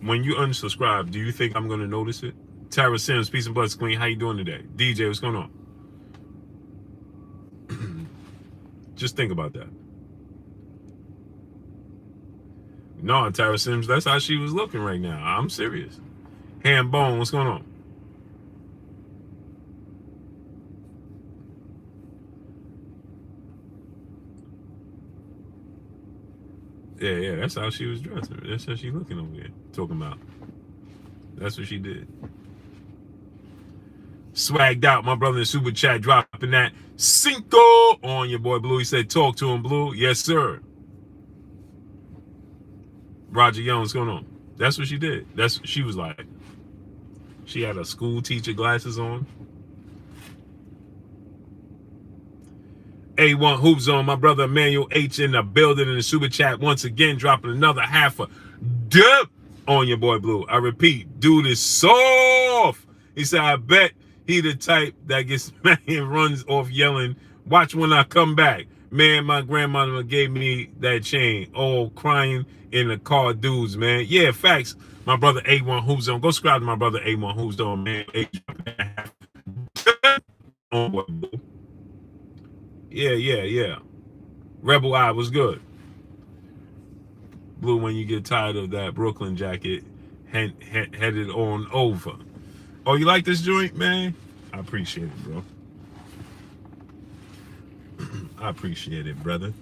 when you unsubscribe, do you think I'm gonna notice it? Tara Sims, peace and blessings, queen. How you doing today? DJ, what's going on? Just think about that. No, Tara Sims, that's how she was looking right now. I'm serious. Ham Bone, what's going on? Yeah, that's how she was dressing. That's how she looking over there. Talking about. That's what she did. Swagged out, my brother in the super chat dropping that Cinco on your boy Blue. He said, talk to him, Blue. Yes, sir. Roger Young, what's going on? That's what she did. That's what she was like. She had her school teacher glasses on. A1 Hoop Zone, my brother Emmanuel H in the building in the super chat once again, dropping another half a dip on your boy Blue. I repeat, dude is soft. He said, I bet he the type that gets mad and runs off yelling, watch when I come back. Man, my grandmother gave me that chain. Oh, crying in the car dudes, man. Yeah, facts. My brother A1 Hoop Zone. Go subscribe to my brother A1 Hoop Zone, man. Oh, boy, Blue. Yeah. Rebel Eye was good. Blue, when you get tired of that Brooklyn jacket, headed on over. Oh, you like this joint, man? I appreciate it, bro. I appreciate it, brother.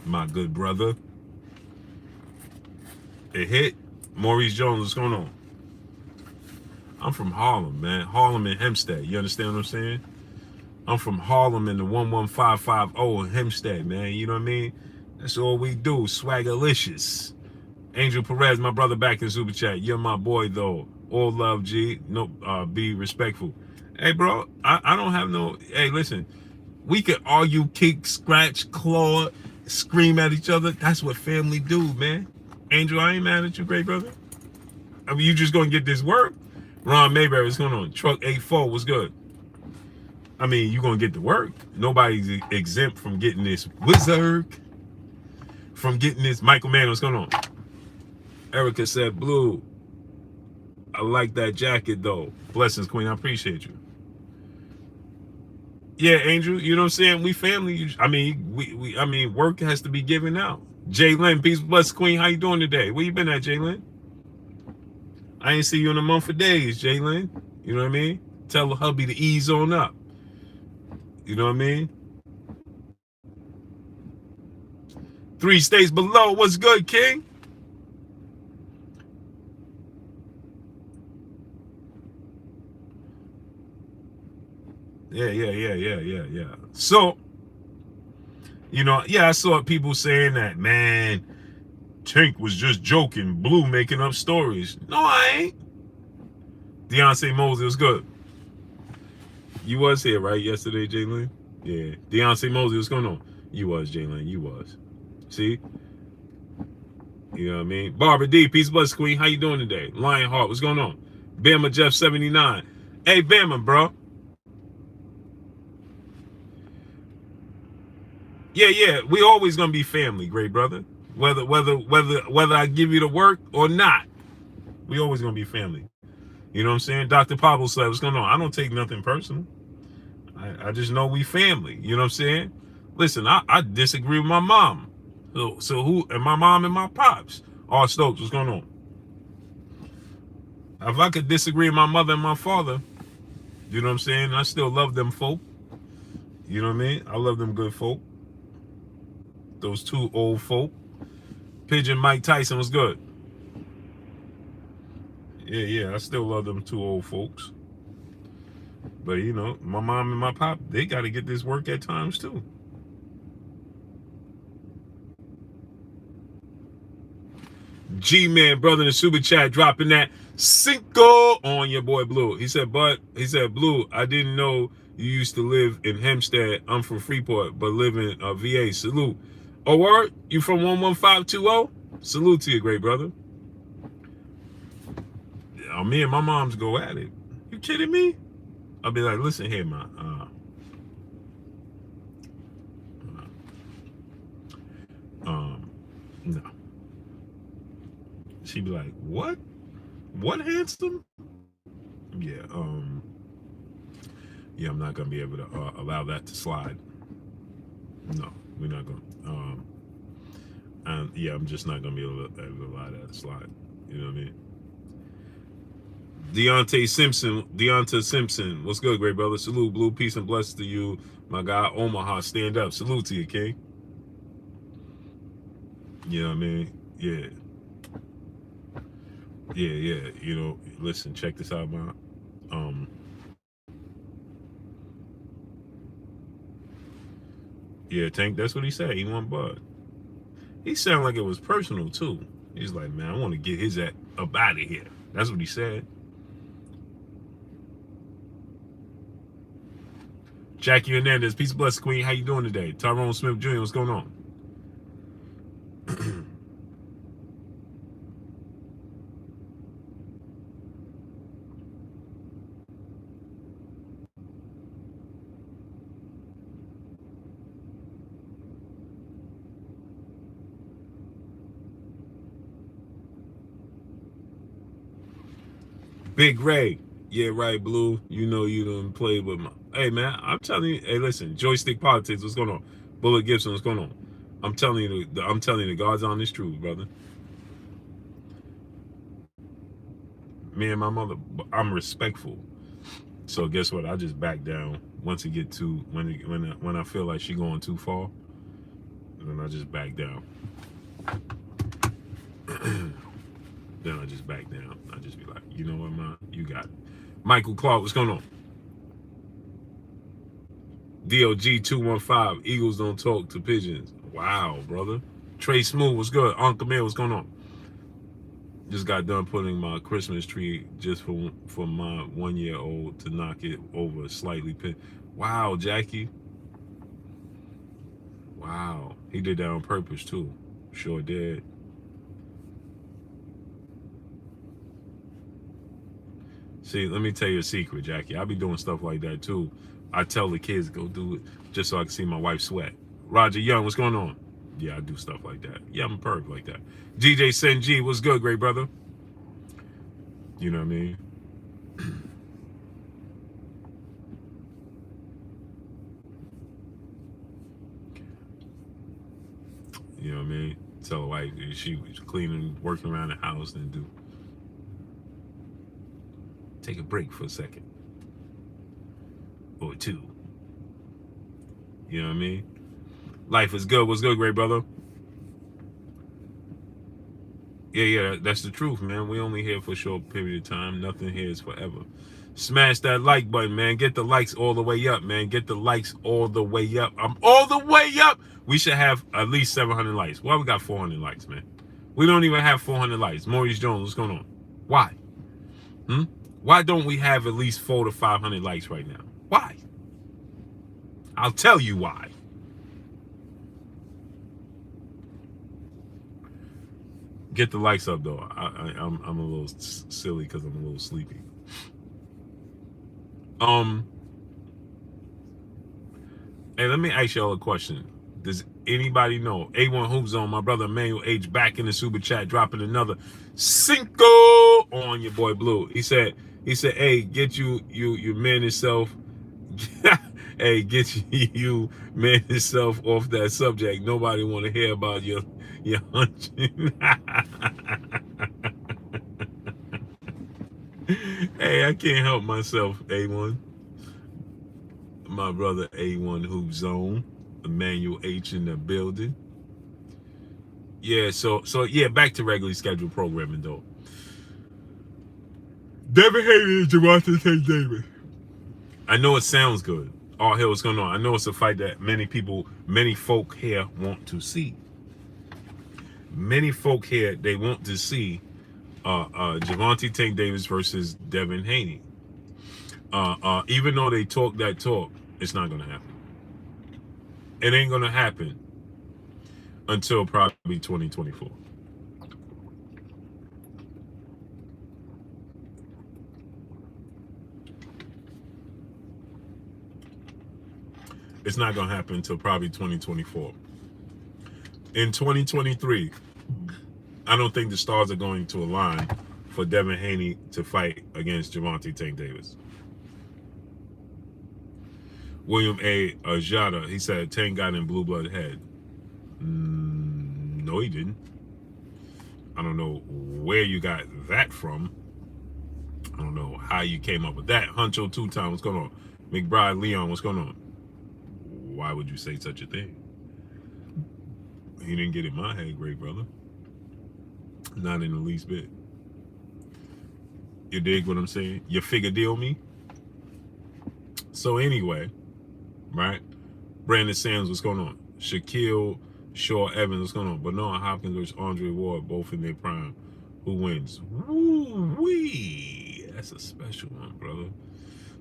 My good brother. It hit. Maurice Jones, what's going on? I'm from Harlem, man. Harlem and Hempstead. You understand what I'm saying? I'm from Harlem in the 11550 in Hempstead, man. You know what I mean? That's all we do. Swaggerlicious. Angel Perez, my brother, back in Super Chat. You're my boy, though. All love, G. No, be respectful. Hey, bro, I don't have no... Hey, listen. We could argue, kick, scratch, claw, scream at each other. That's what family do, man. Angel, I ain't mad at you, great brother. I mean, you just gonna get this work? Ron Mayberry, what's going on? Truck 84, what's good? I mean, you gonna get the work. Nobody's exempt from getting this wizard. From getting this Michael Mann, what's going on? Erica said, Blue, I like that jacket, though. Blessings, Queen, I appreciate you. Yeah, Angel, you know what I'm saying? We family. I mean, I mean, work has to be given out. Jalen, peace, bless, Queen. How you doing today? Where you been at, Jalen? I ain't see you in a month for days, Jalen. You know what I mean? Tell the hubby to ease on up. You know what I mean? 3 states below. What's good, King? Yeah. So, you know, yeah, I saw people saying that, man, Tank was just joking, Blue making up stories. No, I ain't. Deontay Mosley was good. You was here, right, yesterday, Jalen? Yeah. Deontay Mosley, what's going on? You was, Jalen, you was. See? You know what I mean? Barbara D, peace, bless, Queen. How you doing today? Lionheart, what's going on? Bama Jeff 79. Hey, Bama, bro. Yeah, we always gonna be family, great brother. Whether I give you the work or not, we always gonna be family. You know what I'm saying? Dr. Pablo said, what's going on? I don't take nothing personal. I just know we family. You know what I'm saying? Listen, I disagree with my mom. So who? And my mom and my pops. R. Stokes, what's going on? If I could disagree with my mother and my father, you know what I'm saying? I still love them folk. You know what I mean? I love them good folk. Those two old folk. Pigeon Mike Tyson was good. Yeah, I still love them two old folks. But, you know, my mom and my pop, they got to get this work at times, too. G-Man, brother in the super chat, dropping that Cinco on your boy Blue. He said, Blue, I didn't know you used to live in Hempstead. I'm from Freeport, but live in VA. Salute. Oh, word? You from 11520? Salute to you, great brother. Me and my moms go at it. You kidding me? I'll be like, listen here, man. No. She'd be like, what? What, handsome? Yeah, yeah, I'm not gonna be able to allow that to slide. No, we're not gonna. Yeah, I'm just not gonna be able to allow that to slide. You know what I mean? Deontay Simpson, what's good, great brother? Salute, Blue, peace and blessings to you, my guy. Omaha, stand up. Salute to you, King. You know what I mean? Yeah. You know, listen, check this out, man. Yeah, Tank, that's what he said. He want Bud. He sounded like it was personal, too. He's like, man, I want to get his ass up out of here. That's what he said. Jackie Hernandez, peace and blessings, Queen. How you doing today? Tyrone Smith Jr., what's going on? Big Ray. Yeah, right, Blue. You know you done played with my... Hey, man, I'm telling you... Hey, listen. Joystick Politics, what's going on? Bullet Gibson, what's going on? I'm telling you, the God's honest truth, brother. me and my mother. I'm respectful. So guess what? I just back down once it get too when I feel like she going too far, then I just back down. Then I just back down. I just be like, you know what, man, you got it. Michael Clark, what's going on? DOG 215, Eagles don't talk to pigeons. Wow, brother. Trey Smooth, what's good? Uncle Camille, what's going on? Just got done putting my Christmas tree just for my 1-year-old to knock it over slightly. Wow, Jackie. Wow, he did that on purpose too. Sure did. See, let me tell you a secret, Jackie. I be doing stuff like that too. I tell the kids go do it just so I can see my wife sweat. Roger Young, what's going on? Yeah, I do stuff like that. Yeah, I'm a perv like that. GJ Senji, what's good, great brother? You know what I mean? You know what I mean? Tell the wife she was cleaning, working around the house, and do. Take a break for a second. Or two. You know what I mean? Life is good. What's good, great brother? Yeah, that's the truth, man. We only here for a short period of time. Nothing here is forever. Smash that like button, man. Get the likes all the way up, man. Get the likes all the way up. I'm all the way up. We should have at least 700 likes. Why we got 400 likes, man? We don't even have 400 likes. Maurice Jones, what's going on? Why? Why don't we have at least 400 to 500 likes right now? Why? I'll tell you why. Get the likes up though. I'm a little silly because I'm a little sleepy. Hey, let me ask y'all a question. Does anybody know? A1 Hoop Zone, my brother Emmanuel H back in the super chat, dropping another cinco on your boy Blue. He said, hey, get you man yourself. Hey, get you man yourself off that subject. Nobody want to hear about your hunching. Hey, I can't help myself, A1. My brother A1 Hoop Zone, Emmanuel H in the building. Yeah, so yeah, back to regularly scheduled programming though. Devin Haney and Gervonta Davis. I know it sounds good. Oh hell, what's going on? I know it's a fight that many folk here want to see. Many folk here, they want to see Gervonta Tank Davis versus Devin Haney. Even though they talk that talk, it's not gonna happen. It ain't gonna happen until probably 2024. It's not gonna happen until probably 2024. In 2023, I don't think the stars are going to align for Devin Haney to fight against Gervonta Tank Davis. William A. Ajada, he said Tank got in blue blood head. No, he didn't. I don't know where you got that from. I don't know how you came up with that. Huncho 2-time, what's going on? McBride Leon, what's going on? Why would you say such a thing? He didn't get in my head, great brother. Not in the least bit. You dig what I'm saying? You figure deal me? So anyway, right? Brandon Sams, what's going on? Shaquille Shaw Evans, what's going on? Bernard Hopkins versus Andre Ward, both in their prime. Who wins? Woo-wee! That's a special one, brother.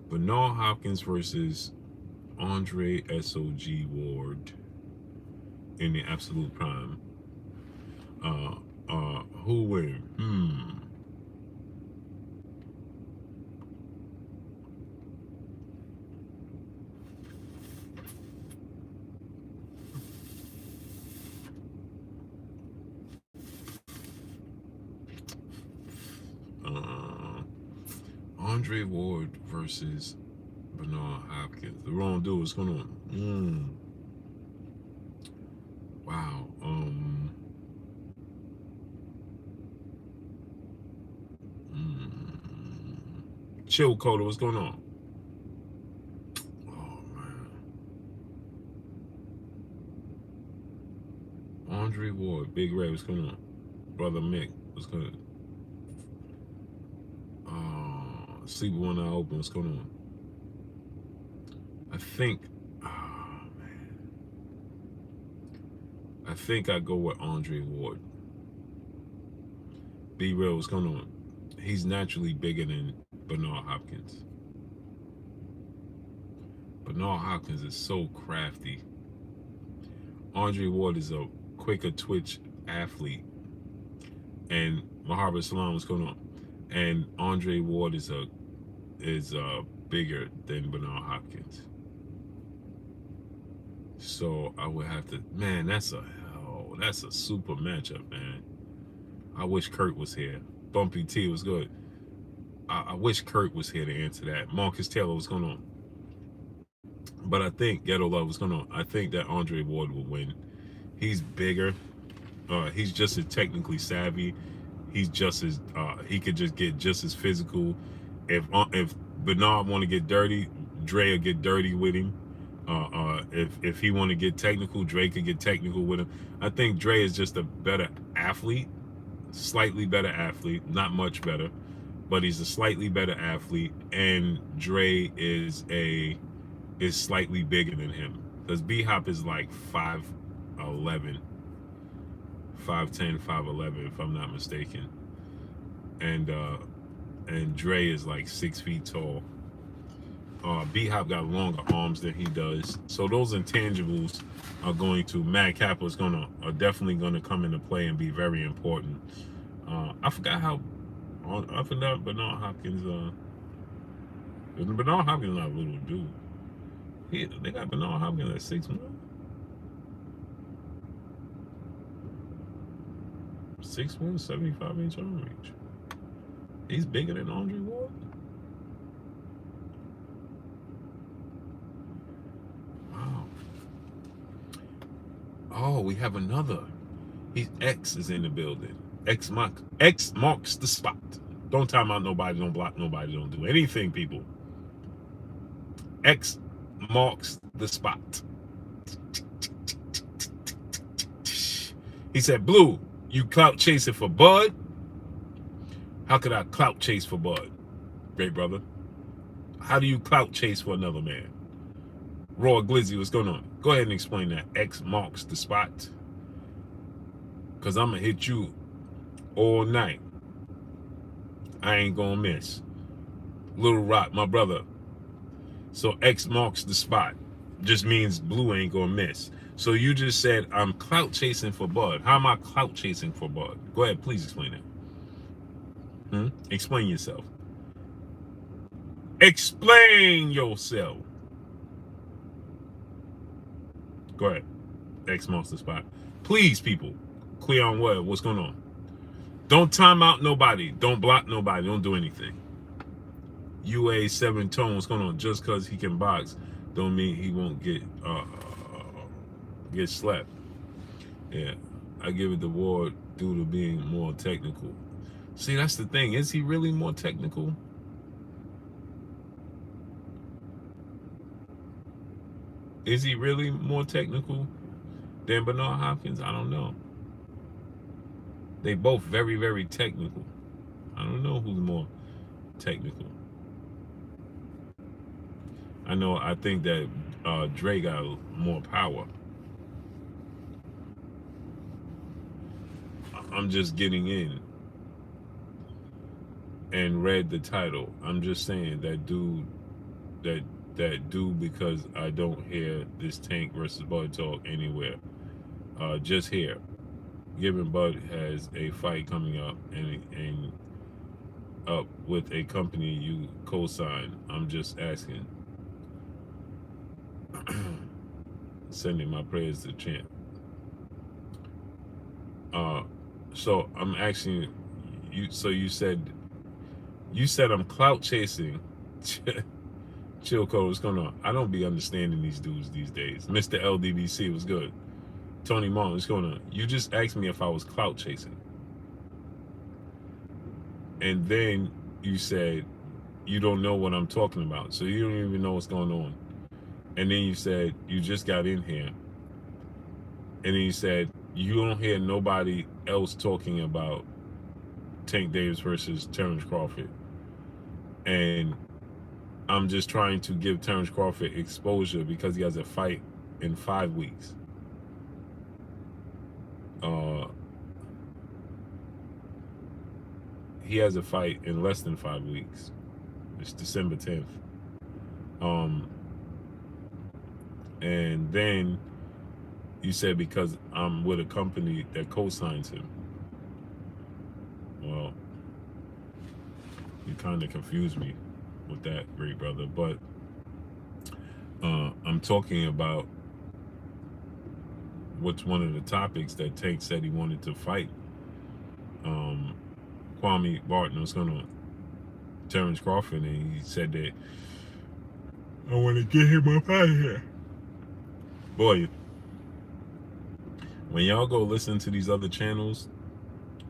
Bernard Hopkins versus Andre S.O.G. Ward in the absolute prime. Who win? Andre Ward versus Bernard Hopkins. The wrong dude. What's going on? Wow. Chill Coda, what's going on? Oh man. Andre Ward, Big Ray, what's going on? Brother Mick, what's good? Sleep one eye open, what's going on? I think, man. I think I go with Andre Ward. Be real, what's going on? He's naturally bigger than Bernard Hopkins. Bernard Hopkins is so crafty. Andre Ward is a quicker twitch athlete. And Muhammad Salam, what's going on? And Andre Ward is bigger than Bernard Hopkins. So I would have to, man, that's a super matchup, man. I wish Kurt was here. Bumpy T was good. I wish Kurt was here to answer that. Marcus Taylor, what's going on? But I think Ghetto Love, what's going on? I think that Andre Ward will win. He's bigger. He's just as technically savvy. He's just as he could just get just as physical. If Bernard want to get dirty, Dre will get dirty with him. If he want to get technical, Dre could get technical with him. I think Dre is just a better athlete, slightly better athlete, not much better, but he's a slightly better athlete. And Dre is slightly bigger than him, because B Hop is like 5'11", 5'10", 5'11", if I'm not mistaken, and Dre is like 6 feet tall. B Hop got longer arms than he does, so those intangibles are going to are definitely gonna come into play and be very important. I forgot Bernard Hopkins. Bernard Hopkins is not a little dude. They got Bernard Hopkins at 6'1". 6'1", 75-inch arm reach. He's bigger than Andre Ward. Wow. Oh, we have another. X is in the building. X marks the spot. Don't time out nobody. Don't block nobody. Don't do anything, people. X marks the spot. He said, Blue, you clout chasing for Bud? How could I clout chase for Bud? Great brother. How do you clout chase for another man? Raw Glizzy, what's going on? Go ahead and explain that. X marks the spot. Because I'm going to hit you all night. I ain't going to miss. Little Rock, my brother. So X marks the spot. Just means Blue ain't going to miss. So you just said, I'm clout chasing for Bud. How am I clout chasing for Bud? Go ahead, please explain it. Explain yourself. Explain yourself. Go ahead. X marks the spot. Please, people. Clear on what's going on. Don't time out nobody. Don't block nobody. Don't do anything. UA 7 Tone, what's going on? Just because he can box don't mean he won't get slapped. Yeah, I give it the Ward due to being more technical. See, that's the thing. Is he really more technical? Is he really more technical than Bernard Hopkins? I don't know. They both very, very technical. I don't know who's more technical. I think that Dre got more power. I'm just getting in and read the title. I'm just saying that dude because I don't hear this Tank versus Bud talk anywhere. Just here. Given Bud has a fight coming up and up with a company you co-sign, I'm just asking. Sending my prayers to Champ. So I'm asking you. So you said I'm clout chasing. Chill Code, what's going on? I don't be understanding these dudes these days. Mr. LDBC was good. Tony Martin, what's going on? You just asked me if I was clout chasing. And then you said you don't know what I'm talking about, so you don't even know what's going on. And then you said you just got in here, and then you said you don't hear nobody else talking about Tank Davis versus Terrence Crawford, and I'm just trying to give Terrence Crawford exposure because he has a fight in 5 weeks. He has a fight in less than 5 weeks. It's December 10th. And then you said because I'm with a company that co-signs him. Well, you kind of confused me with that, great brother. But I'm talking about what's one of the topics that Tank said he wanted to fight. Kwame Barton was going to Terrence Crawford, and he said that I want to get him up out of here. Boy, when y'all go listen to these other channels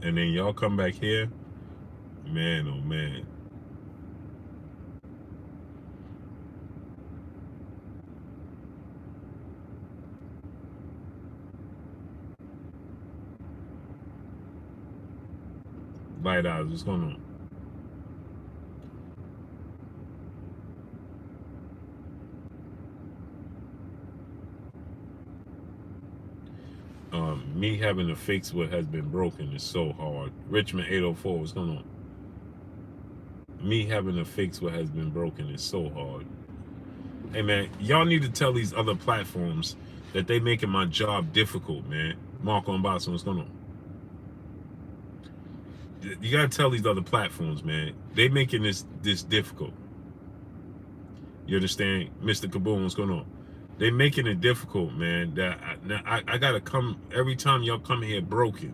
and then y'all come back here, man, oh man. Light eyes, what's going on? Me having to fix what has been broken is so hard. Richmond 804, what's going on? Me having to fix what has been broken is so hard. Hey man, y'all need to tell these other platforms that they making my job difficult, man. Mark on Boston, what's going on? You gotta tell these other platforms, man. They making this difficult. You understand, Mr. Kaboom? What's going on? They making it difficult, man. That I gotta come every time y'all come here broken.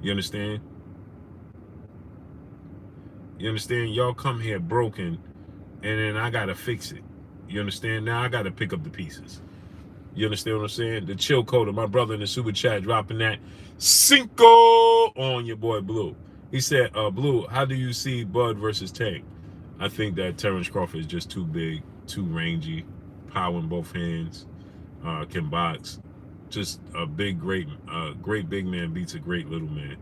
You understand? You understand? Y'all come here broken, and then I gotta fix it. You understand? Now I gotta pick up the pieces. You understand what I'm saying? The chill coder, my brother in the super chat, dropping that Cinco on your boy Blue. He said, Blue, how do you see Bud versus Tank? I think that Terrence Crawford is just too big, too rangy, power in both hands, can box. Just a big, great big man beats a great little man.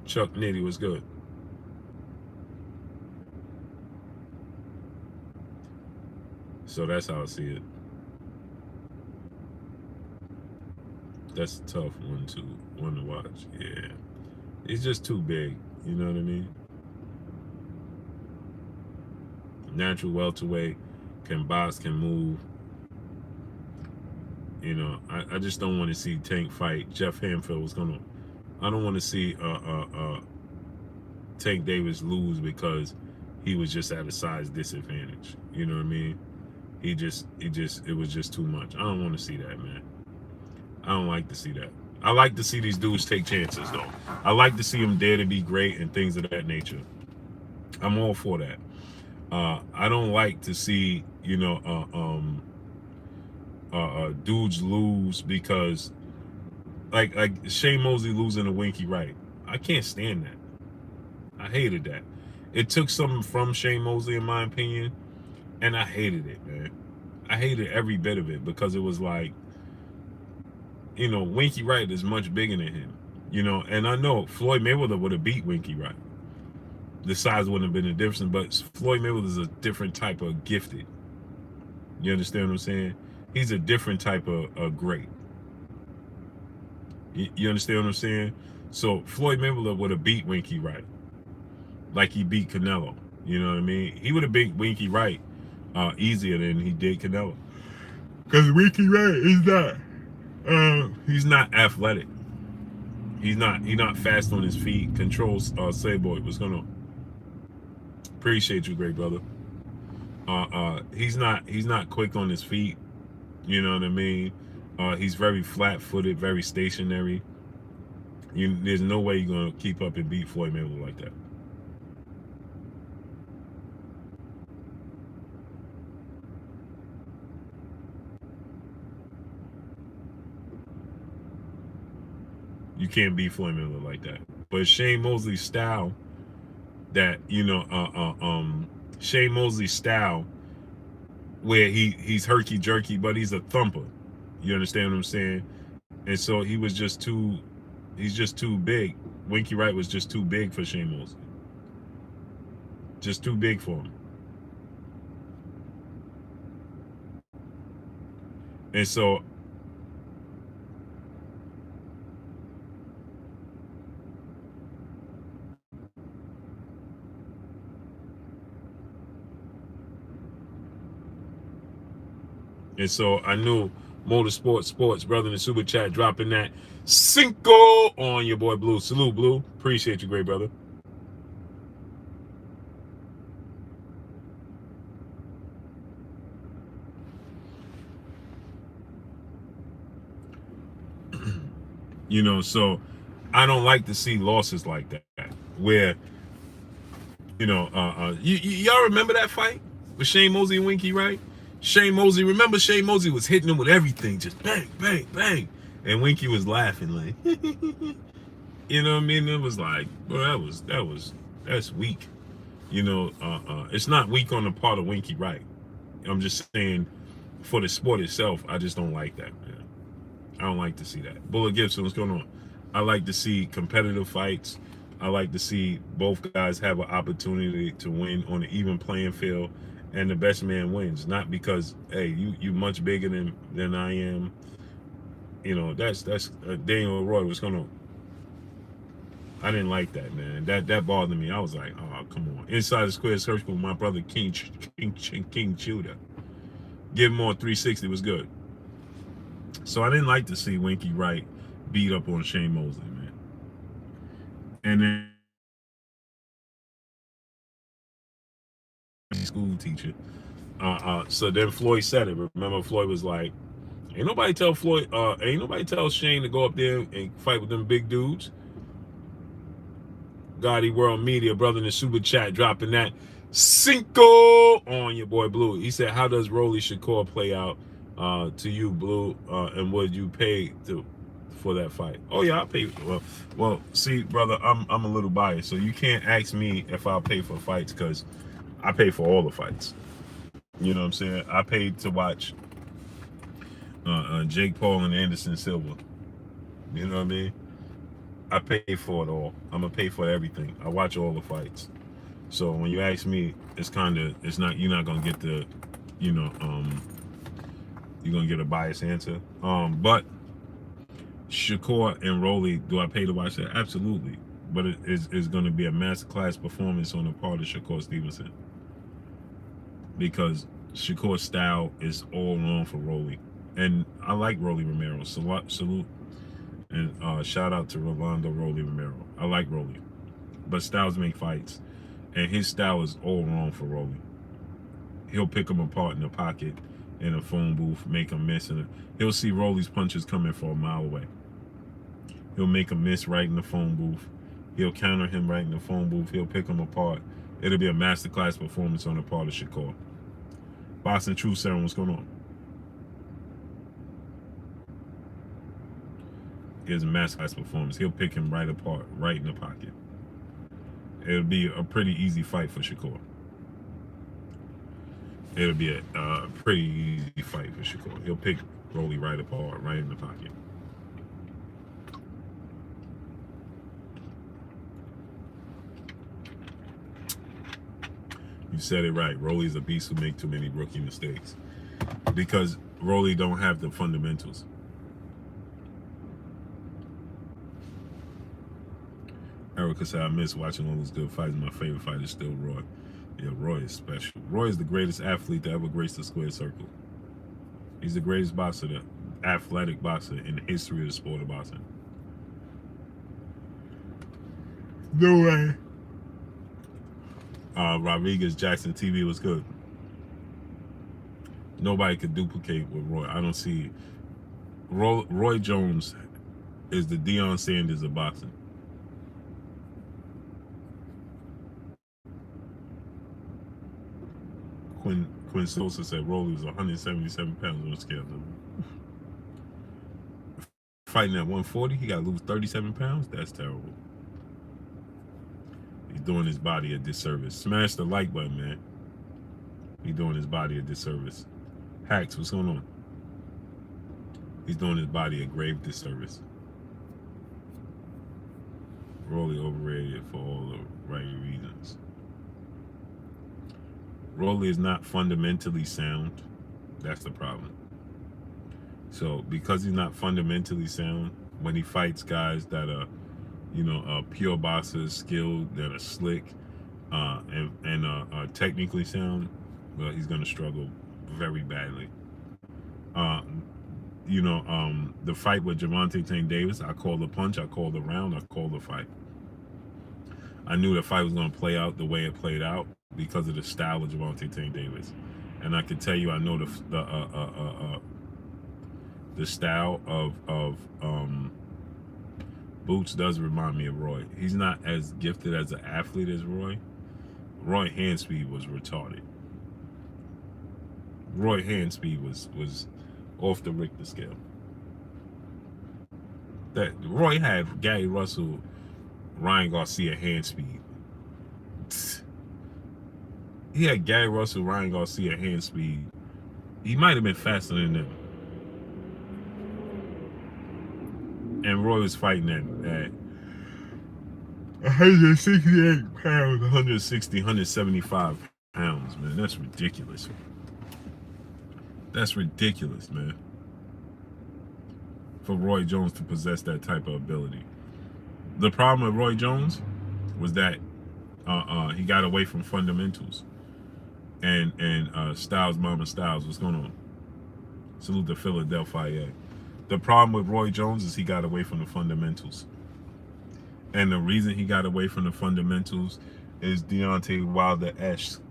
Chuck Nitty was good. So that's how I see it. That's a tough one to watch. Yeah, it's just too big. You know what I mean? Natural welterweight, can box, can move. You know, I just don't want to see Tank fight Jeff Hanfield. Was gonna. I don't want to see Tank Davis lose because he was just at a size disadvantage. You know what I mean? It was just too much. I don't want to see that, man. I don't like to see that. I like to see these dudes take chances, though. I like to see them dare to be great and things of that nature. I'm all for that. I don't like to see, you know, dudes lose because, like Shane Mosley losing to Winky Wright. I can't stand that. I hated that. It took something from Shane Mosley, in my opinion, and I hated it, man. I hated every bit of it because it was like, you know, Winky Wright is much bigger than him, you know, and I know Floyd Mayweather would have beat Winky Wright. The size wouldn't have been a difference, but Floyd Mayweather is a different type of gifted. You understand what I'm saying? He's a different type of great. You understand what I'm saying? So Floyd Mayweather would have beat Winky Wright like he beat Canelo. You know what I mean? He would have beat Winky Wright easier than he did Canelo. Because Winky Wright is he's not athletic. He's not fast on his feet. Controls Sayboy. What's going on? Appreciate you, great brother. He's not quick on his feet. You know what I mean? He's very flat-footed, very stationary. There's no way you're gonna keep up and beat Floyd Mayweather like that. You can't beat Floyd Mayweather like that. But Shane Mosley's style, that Shane Mosley's style, where he's herky jerky, but he's a thumper. You understand what I'm saying? And so he's just too big. Winky Wright was just too big for Shane Mosley. Just too big for him. And so I knew Motorsport Sports, brother in the super chat, dropping that Cinco on your boy Blue. Salute, Blue. Appreciate you, great brother. So I don't like to see losses like that, where, y'all remember that fight with Shane Mosley and Winky Wright? Shane Mosley was hitting him with everything, just bang, bang, bang. And Winky was laughing like, you know what I mean? It was like, bro, that's weak. It's not weak on the part of Winky Wright. I'm just saying, for the sport itself, I just don't like that, man. I don't like to see that. Bullet Gibson, what's going on? I like to see competitive fights. I like to see both guys have an opportunity to win on an even playing field, and the best man wins. Not because, hey, you much bigger than I am. That's Daniel Roy. What's going on? I didn't like that, man. That bothered me. I was like, oh, come on. Inside the square circle, my brother King Chuda. Give him on 360 was good. So I didn't like to see Winky Wright beat up on Shane Mosley, man. And then school teacher. So then Floyd said it. Remember, Floyd was like, ain't nobody tell Shane to go up there and fight with them big dudes. Gotti World Media, brother in the super chat, dropping that Cinco on your boy Blue. He said, how does Rolly Shakur play out to you, Blue? And would you pay for that fight? Oh yeah, I'll pay. Well, see, brother, I'm a little biased, so you can't ask me if I'll pay for fights, because I pay for all the fights. You know what I'm saying? I paid to watch Jake Paul and Anderson Silva. You know what I mean? I pay for it all. I'm gonna pay for everything. I watch all the fights. So when you ask me, you're not gonna get the, you're gonna get a biased answer. But Shakur and Rolly, do I pay to watch that? Absolutely. But it's gonna be a masterclass performance on the part of Shakur Stevenson, because Shakur's style is all wrong for Rolly, and I like Rolly Romero. Salute. And shout out to Rolando Rolly Romero. I like Rolly, but styles make fights, and his style is all wrong for Rolly. He'll pick him apart in the pocket, in a phone booth, make him miss, and he'll see Rolly's punches coming from a mile away. He'll make him miss right in the phone booth. He'll counter him right in the phone booth. He'll pick him apart. It'll be a masterclass performance on the part of Shakur. Boston Truth Serum, what's going on? Is a masterclass performance. He'll pick him right apart, right in the pocket. It'll be a pretty easy fight for Shakur. It'll be a pretty easy fight for Shakur. He'll pick Rolly right apart, right in the pocket. You said it right. Rolly's a beast who make too many rookie mistakes, because Rolly don't have the fundamentals. Erica said, I miss watching all those good fights. My favorite fighter is still Roy. Yeah, Roy is special. Roy is the greatest athlete to ever grace the square circle. He's the greatest boxer, the athletic boxer in the history of the sport of boxing. No way. Rodriguez Jackson TV was good. Nobody could duplicate with Roy. I don't see. Roy Jones is the Deion Sanders of boxing. Quinn Sosa said Rolly was 177 pounds on the scale. fighting at 140. He got to lose 37 pounds. That's terrible. He's doing his body a disservice. Smash the like button, man. He's doing his body a disservice. Hacks, what's going on? He's doing his body a grave disservice. Rolly overrated for all the right reasons. Rolly is not fundamentally sound. That's the problem. So because he's not fundamentally sound, when he fights guys that are, pure boxers, skilled, that are slick, and technically sound, well, he's gonna struggle very badly. The fight with Gervonta Tank Davis, I called the punch, I called the round, I called the fight. I knew the fight was going to play out the way it played out because of the style of Gervonta Tank Davis, and I can tell you, I know the style of Boots does remind me of Roy. He's not as gifted as an athlete as Roy. Roy hand speed was retarded. Roy hand speed was off the Richter scale. That Roy had Gary Russell, Ryan Garcia hand speed. He had Gary Russell, Ryan Garcia hand speed. He might have been faster than them. And Roy was fighting at 168 pounds, 160, 175 pounds, man. That's ridiculous. That's ridiculous, man. For Roy Jones to possess that type of ability. The problem with Roy Jones was that he got away from fundamentals. And Styles, Mama Styles, what's going on? Salute to Philadelphia. The problem with Roy Jones is he got away from the fundamentals. And the reason he got away from the fundamentals is Deontay Wilder-esque.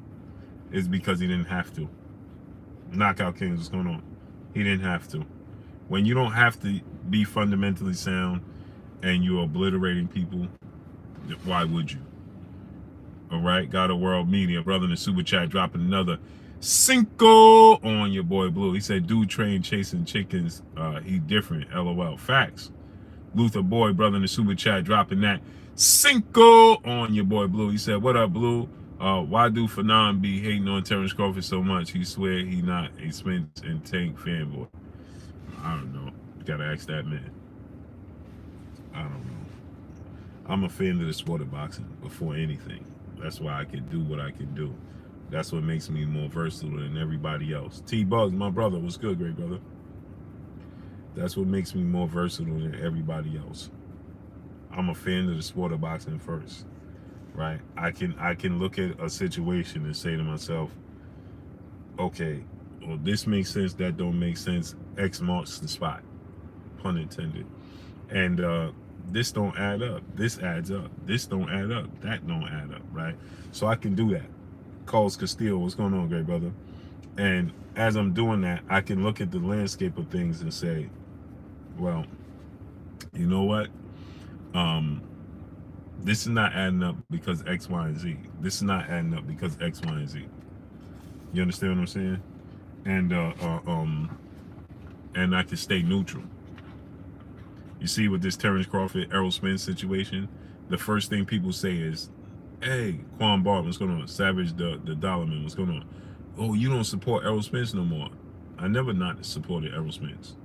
Is because he didn't have to. Knockout Kings, what's going on? He didn't have to. When you don't have to be fundamentally sound and you're obliterating people, why would you? All right, God of World Media, brother in the super chat, dropping another Cinco on your boy Blue. He said, dude train chasing chickens. He different. LOL. Facts. Luther Boy, brother in the super chat, dropping that Cinco on your boy Blue. He said, what up, Blue? Why do Fanon be hating on Terrence Crawford so much? He swear he not a Spence and Tank fanboy. I don't know. You gotta ask that man. I don't know. I'm a fan of the sport of boxing before anything. That's why I can do what I can do. That's what makes me more versatile than everybody else. T-Bugs, my brother, what's good, great brother? That's what makes me more versatile than everybody else. I'm a fan of the sport of boxing first, right? I can look at a situation and say to myself, okay, well, this makes sense, that don't make sense. X marks the spot, pun intended. And this don't add up. This adds up. This don't add up. That don't add up, right? So I can do that. Calls Castile, what's going on, great brother? And as I'm doing that, I can look at the landscape of things and say, well, you know what? This is not adding up because X, Y, and Z. This is not adding up because X, Y, and Z. You understand what I'm saying? And I can stay neutral. You see, with this Terrence Crawford, Errol Spence situation, the first thing people say is, hey, Quan Barr, what's going on? Savage the Dollarman, what's going on? Oh, you don't support Errol Spence no more. I never not supported Errol Spence.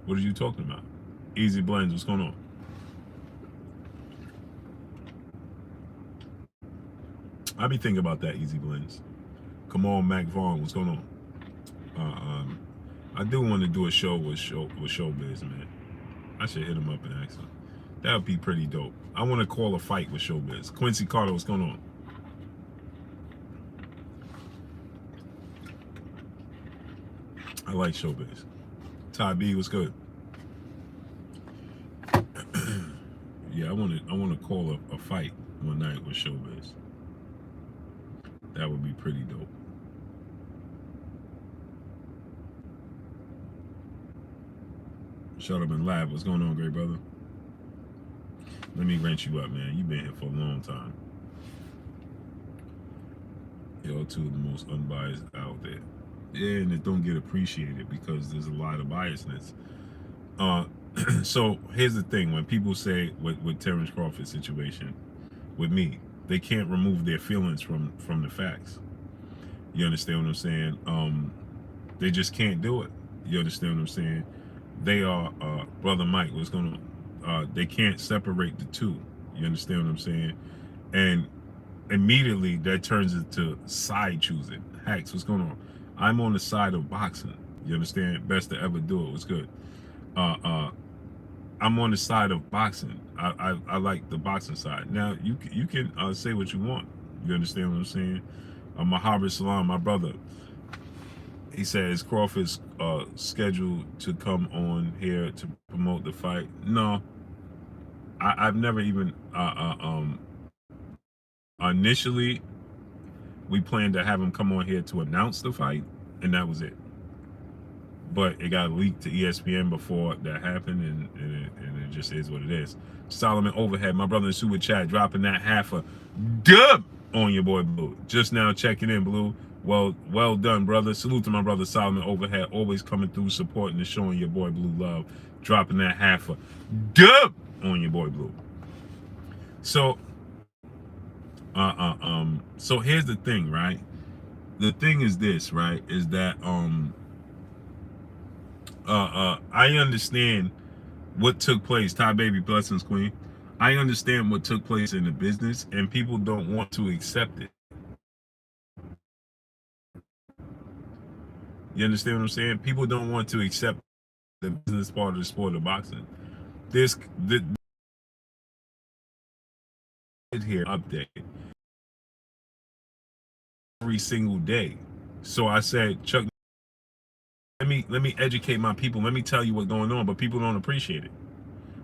What are you talking about? Easy Blends, what's going on? I be thinking about that, Easy Blends. Kamal Mac Vaughn, what's going on? I do want to do a show with Showbiz, man. I should hit him up and ask him. That would be pretty dope. I want to call a fight with Showbiz. Quincy Carter, what's going on? I like Showbiz. Ty B, what's good? Yeah, I want to call a fight one night with Showbiz. That would be pretty dope. Shut up and laugh. What's going on, great brother? Let me rent you up, man. You've been here for a long time. Y'all two of the most unbiased out there. Yeah, and it don't get appreciated because there's a lot of biasness. So here's the thing: when people say with Terrence Crawford situation, with me, they can't remove their feelings from the facts. You understand what I'm saying? They just can't do it. You understand what I'm saying? They are brother Mike. What's going on? They can't separate the two. You understand what I'm saying? And immediately that turns into side choosing. Hacks, what's going on? I'm on the side of boxing. You understand? Best to ever do it. What's good? I'm on the side of boxing. I like the boxing side. Now you can say what you want. You understand what I'm saying? Mahabir Salam, my brother. He says Crawford's scheduled to come on here to promote the fight. No, I've never even. Initially, we planned to have him come on here to announce the fight, and that was it. But it got leaked to ESPN before that happened, and it just is what it is. Solomon Overhead, my brother in Super Chat, dropping that half a dub on your boy Blue. Just now checking in, Blue. Well done, brother. Salute to my brother Solomon Overhead, always coming through, supporting and showing your boy Blue love. Dropping that half a dub on your boy Blue. So, so here's the thing, right? The thing is this, right? Is that I understand what took place. Ty Baby, blessings, Queen. I understand what took place in the business, and people don't want to accept it. You understand what I'm saying? People don't want to accept the business part of the sport of boxing. This here update every single day. So I said, Chuck, let me educate my people. Let me tell you what's going on, but people don't appreciate it.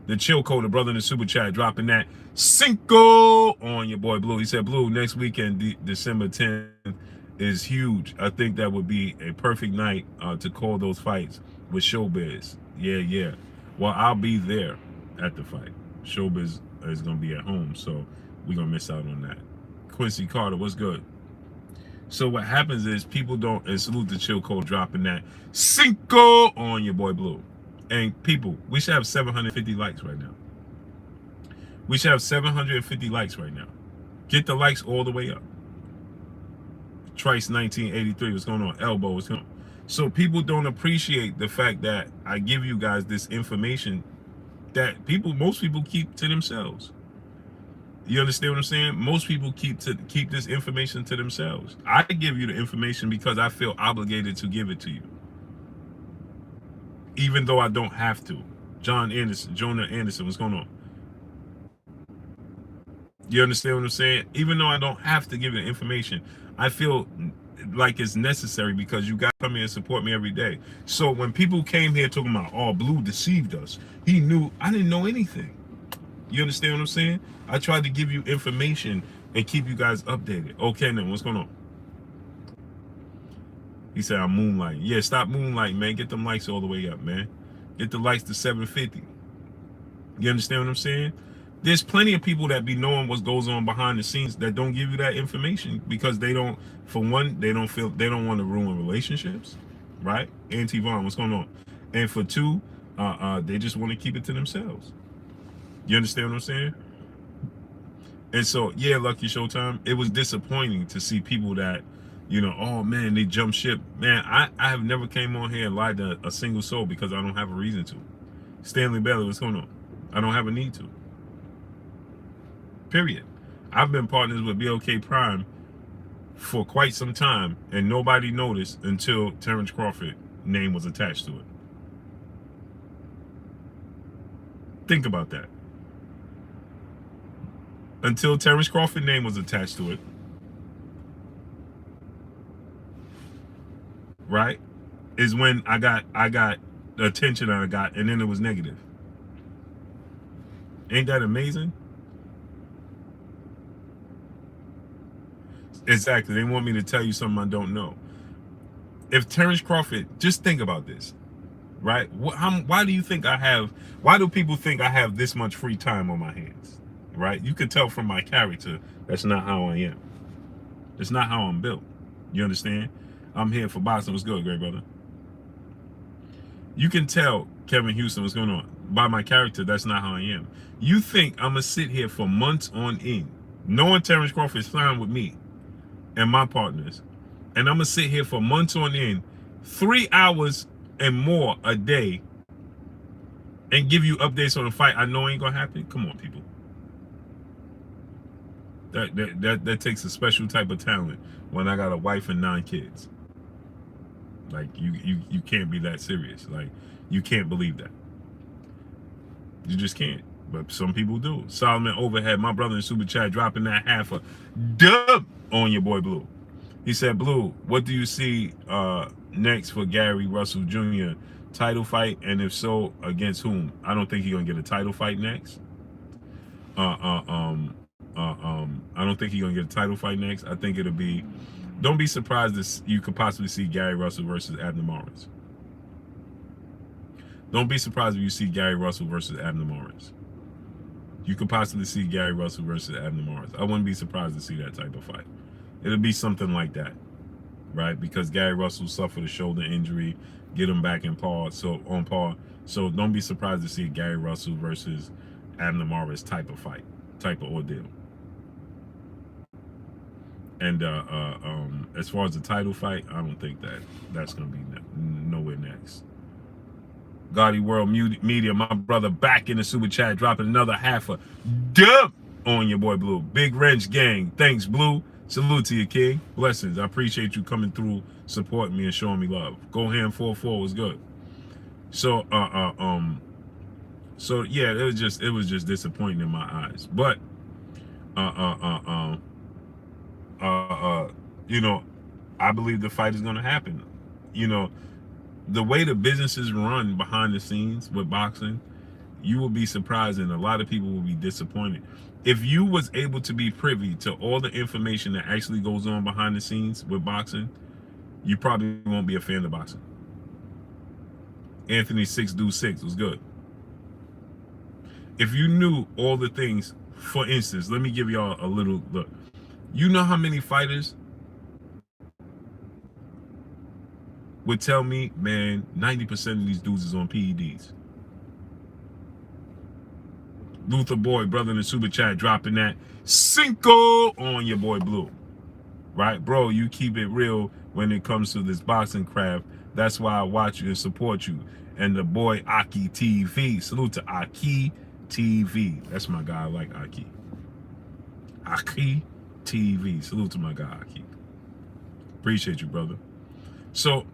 The chill code, the brother in the super chat, dropping that Cinco on your boy Blue. He said, Blue, next weekend, December 10th, is huge. I think that would be a perfect night to call those fights with Showbiz. Yeah. Well, I'll be there at the fight. Showbiz is going to be at home, so we're going to miss out on that. Quincy Carter, what's good? So what happens is people don't, and salute the chill code, dropping that Cinco on your boy Blue. And people, we should have 750 likes right now. We should have 750 likes right now. Get the likes all the way up. Trice 1983, what's going on? Elbow, what's going on? So people don't appreciate the fact that I give you guys this information that most people keep to themselves. You understand what I'm saying? Most people keep this information to themselves. I give you the information because I feel obligated to give it to you, even though I don't have to. Jonah Anderson, what's going on? You understand what I'm saying? Even though I don't have to give you the information, I feel like it's necessary because you guys come here and support me every day. So when people came here talking about, oh, Blue deceived us, he knew, I didn't know anything. You understand what I'm saying? I tried to give you information and keep you guys updated. Okay, then what's going on? He said, I'm moonlighting. Yeah, stop moonlighting, man. Get them likes all the way up, man. Get the likes to 750. You understand what I'm saying? There's plenty of people that be knowing what goes on behind the scenes that don't give you that information because they don't, for one, they don't want to ruin relationships, right? Auntie Vaughn, what's going on? And for two, they just want to keep it to themselves. You understand what I'm saying? And so, yeah, Lucky Showtime, it was disappointing to see people that, you know, oh man, they jump ship. Man, I have never came on here and lied to a single soul because I don't have a reason to. Stanley Bailey, what's going on? I don't have a need to. Period. I've been partners with BLK Prime for quite some time, and nobody noticed until Terrence Crawford name was attached to it. Think about that. Until Terrence Crawford name was attached to it, right, is when I got the attention I got, and then it was negative. Ain't that amazing? Exactly. They want me to tell you something I don't know. If Terrence Crawford, just think about this, right? Why do you think why do people think I have this much free time on my hands, right? You can tell from my character, that's not how I am. It's not how I'm built. You understand? I'm here for boxing. What's good, great brother? You can tell, Kevin Houston, what's going on? by my character, that's not how I am. You think I'm gonna sit here for months on end, knowing Terrence Crawford is fine with me and my partners, and I'm gonna sit here for months on end, 3 hours and more a day, and give you updates on a fight I know ain't gonna happen? Come on, people. That takes a special type of talent when I got a wife and 9 kids. Like, you can't be that serious. Like, you can't believe that. You just can't. But some people do. Solomon Overhead, my brother in Super Chat, dropping that half a dub on your boy Blue. He said, Blue, what do you see next for Gary Russell Jr. title fight? And if so, against whom? I don't think he's gonna get a title fight next. I don't think he's gonna get a title fight next. I think it'll be. Don't be surprised that you could possibly see Gary Russell versus Abner Morris. Don't be surprised if you see Gary Russell versus Abner Morris. You could possibly see Gary Russell versus Abner Morris. I wouldn't be surprised to see that type of fight. It'll be something like that, right? Because Gary Russell suffered a shoulder injury, get him back in par, so on par. So don't be surprised to see Gary Russell versus Abner Morris type of fight, type of ordeal. And as far as the title fight, I don't think that's going to be nowhere next. Gotti World Media, my brother, back in the Super Chat, dropping another half a dub on your boy Blue. Big Wrench Gang. Thanks, Blue. Salute to you, King. Blessings. I appreciate you coming through, supporting me, and showing me love. Go Ham 44 was good. So, so yeah, it was just disappointing in my eyes. But, you know, I believe the fight is going to happen. You know, the way the business is run behind the scenes with boxing, you will be surprised, and a lot of people will be disappointed. If you was able to be privy to all the information that actually goes on behind the scenes with boxing, you probably won't be a fan of boxing. Anthony 6 was good. If you knew all the things, for instance, let me give y'all a little look. You know how many fighters would tell me, man, 90% of these dudes is on PEDs. Luther Boy, brother in the Super Chat, dropping that Cinco on your boy Blue. Right, bro, you keep it real when it comes to this boxing craft. That's why I watch you and support you. And the boy Aki TV. Salute to Aki TV. That's my guy. I like Aki. Aki TV. Salute to my guy Aki. Appreciate you, brother. So,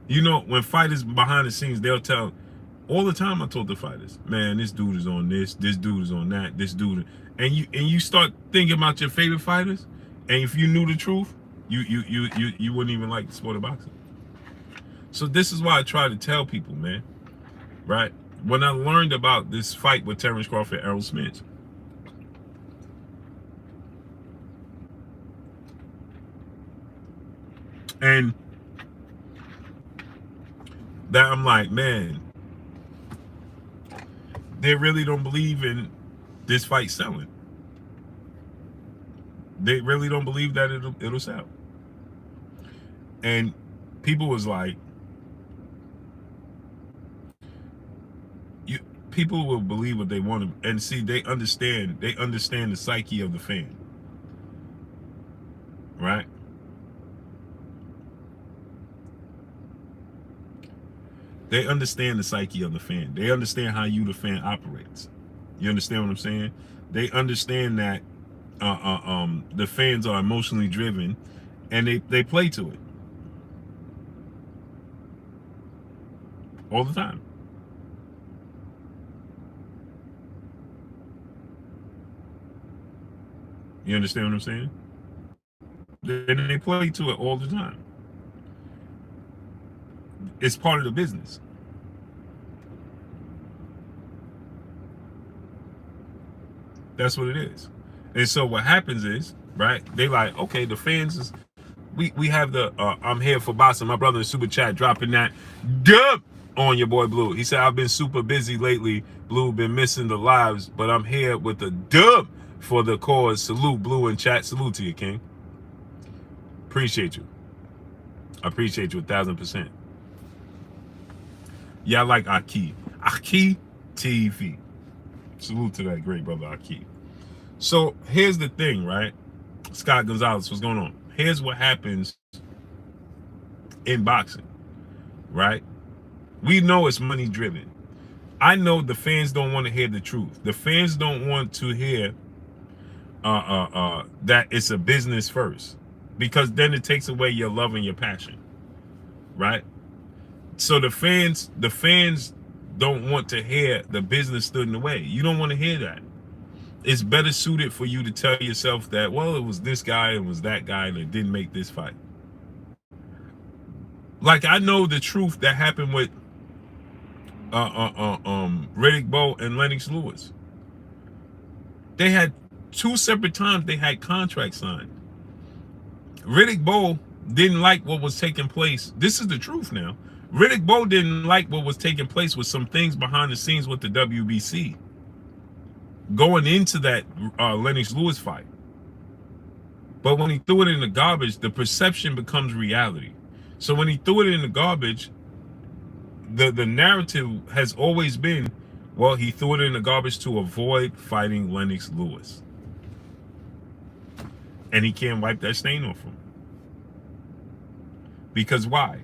you know, when fighters behind the scenes, they'll tell, all the time I told the fighters, man, this dude is on this dude is on that, this dude, and you start thinking about your favorite fighters, and if you knew the truth, you wouldn't even like the sport of boxing. So this is why I try to tell people, man, right? When I learned about this fight with Terrence Crawford and Errol Spence, and that I'm like, man, they really don't believe in this fight selling. They really don't believe that it'll sell. And people was like, people will believe what they want to, and see, they understand the psyche of the fan, right? They understand the psyche of the fan. They understand how you, the fan, operates. You understand what I'm saying? They understand that the fans are emotionally driven, and they play to it all the time. You understand what I'm saying? They play to it all the time. It's part of the business. That's what it is. And so what happens is, right, they like, okay, the fans is, we have the I'm here for boxing. My brother in Super Chat dropping that dub on your boy Blue. He said, I've been super busy lately. Blue, been missing the lives, but I'm here with the dub for the cause. Salute, Blue, in chat. Salute to you, King. Appreciate you. I appreciate you 1,000%. Yeah, I like Aki. Aki TV. Salute to that great brother Aki. So here's the thing, right? Scott Gonzalez, what's going on? Here's what happens in boxing, right? We know it's money driven. I know the fans don't want to hear the truth. The fans don't want to hear that it's a business first, because then it takes away your love and your passion, right? So the fans don't want to hear the business stood in the way. You don't want to hear that. It's better suited for you to tell yourself that, well, it was this guy, it was that guy that didn't make this fight. Like, I know the truth that happened with Riddick Bowe and Lennox Lewis. They had 2 separate times they had contracts signed. Riddick Bowe didn't like what was taking place. This is the truth now. Riddick Bowe didn't like what was taking place with some things behind the scenes with the WBC. Going into that Lennox Lewis fight. But when he threw it in the garbage, the perception becomes reality. So when he threw it in the garbage, the narrative has always been, well, he threw it in the garbage to avoid fighting Lennox Lewis. And he can't wipe that stain off him. Because why?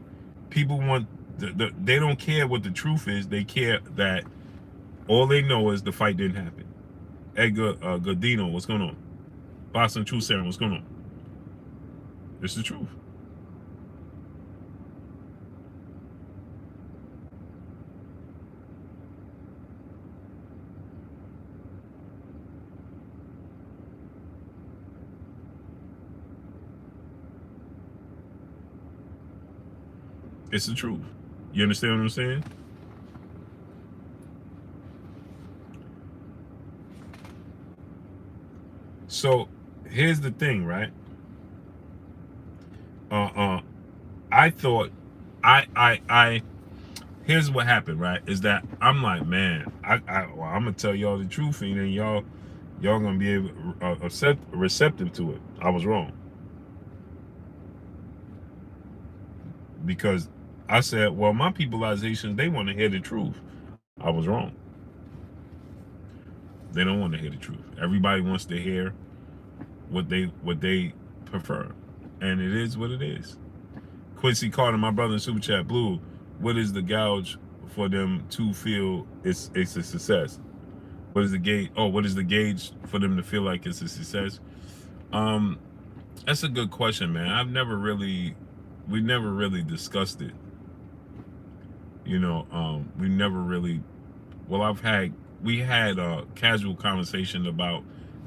People want, they don't care what the truth is. They care that all they know is the fight didn't happen. Edgar Godino, what's going on? Boston True Serum, what's going on? It's the truth. It's the truth. You understand what I'm saying? So here's the thing, right? I thought here's what happened, right? Is that I'm like, man, I'm gonna tell y'all the truth, and then y'all gonna be able receptive to it. I was wrong. Because I said, well, my peopleizations, they want to hear the truth. I was wrong. They don't want to hear the truth. Everybody wants to hear what they prefer. And it is what it is. Quincy Carter, my brother in Super Chat, Blue, what is the gauge for them to feel it's a success? What is the gauge? Oh, what is the gauge for them to feel like it's a success? That's a good question, man. We never really discussed it. You know, we never really, well, we had a casual conversation about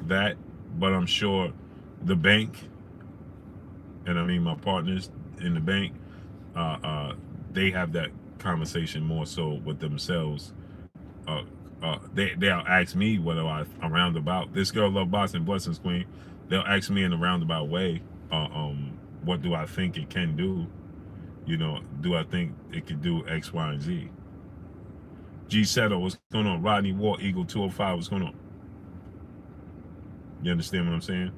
that, but I'm sure the bank, and I mean my partners in the bank, they have that conversation more so with themselves. They'll ask me whether I'm roundabout. This girl love boxing, blessings queen. They'll ask me in a roundabout way, what do I think it can do? You know, do I think it could do X, Y, and Z? G Settle, what's going on? Rodney War Eagle 205, what's going on? You understand what I'm saying?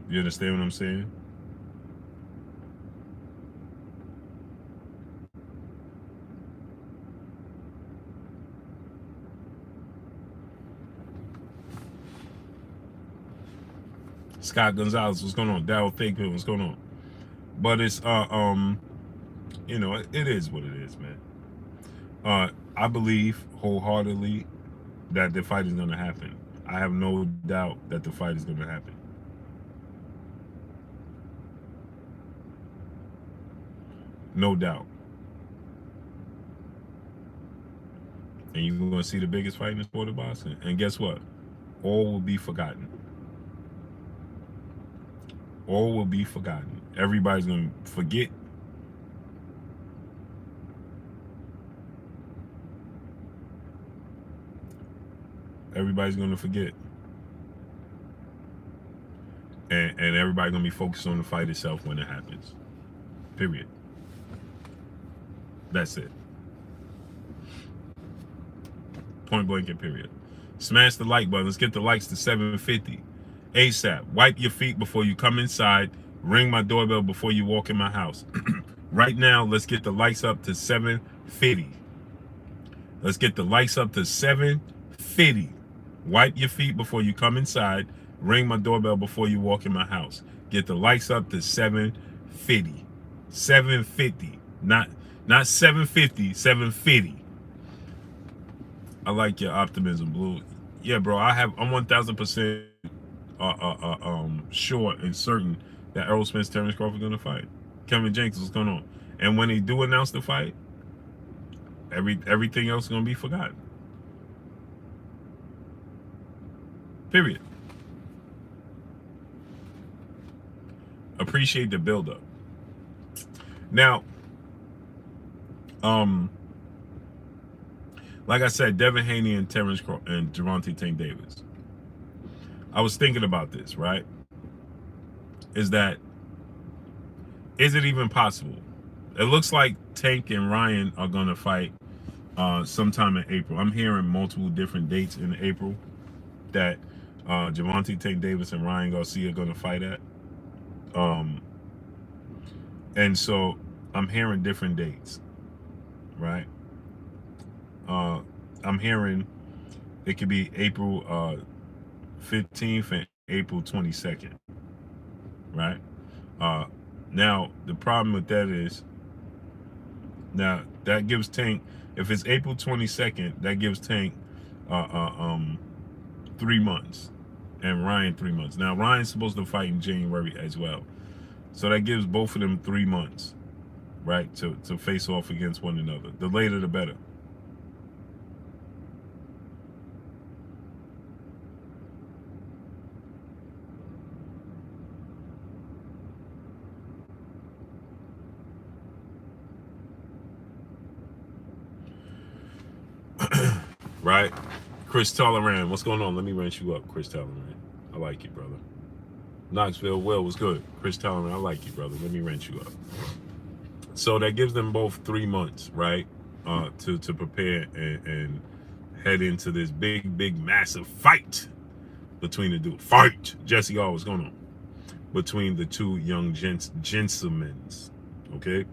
You understand what I'm saying? Scott Gonzalez, what's going on? Darryl Fakeman, what's going on? But it's you know, it is what it is, man. I believe wholeheartedly that the fight is gonna happen. I have no doubt that the fight is gonna happen. No doubt. And you're gonna see the biggest fight in the sport of boxing. And guess what? All will be forgotten. All will be forgotten. Everybody's gonna forget. Everybody's gonna forget. And everybody's gonna be focused on the fight itself when it happens. Period. That's it. Point blank and period. Smash the like button. Let's get the likes to 750. ASAP. Wipe your feet before you come inside. Ring my doorbell before you walk in my house. Right now, let's get the likes up to 750. Let's get the likes up to 750. Wipe your feet before you come inside. Ring my doorbell before you walk in my house. Get the likes up to 750. 750. Not 750, 750. I like your optimism, Blue. Yeah, bro, I'm 1000% sure and certain that Errol Spence, Terrence Crawford gonna fight. Kevin Jenkins, what's going on? And when they do announce the fight, everything else is gonna be forgotten. Period. Appreciate the build-up. Now, like I said, Devin Haney and Gervonta Tank Davis. I was thinking about this, right? Is it even possible? It looks like Tank and Ryan are gonna fight sometime in April. I'm hearing multiple different dates in April that Gervonta Tank Davis and Ryan Garcia are gonna fight at. And so I'm hearing different dates, right? I'm hearing it could be April 15th and April 22nd, right? Now the problem with that is, now that gives Tank, if it's April 22nd, that gives Tank 3 months, and Ryan 3 months. Now Ryan's supposed to fight in January as well, so that gives both of them 3 months, right, to face off against one another. The later the better. Right? Chris Tolerant, what's going on? Let me rank you up, Chris Tolerant. I like you, brother. Knoxville, Will, what's good? Chris Tolerant, I like you, brother. Let me rank you up. So that gives them both 3 months, right? To prepare and head into this big, massive fight between the two. Fight! Jesse, what's going on? Between the two young gentlemen, okay?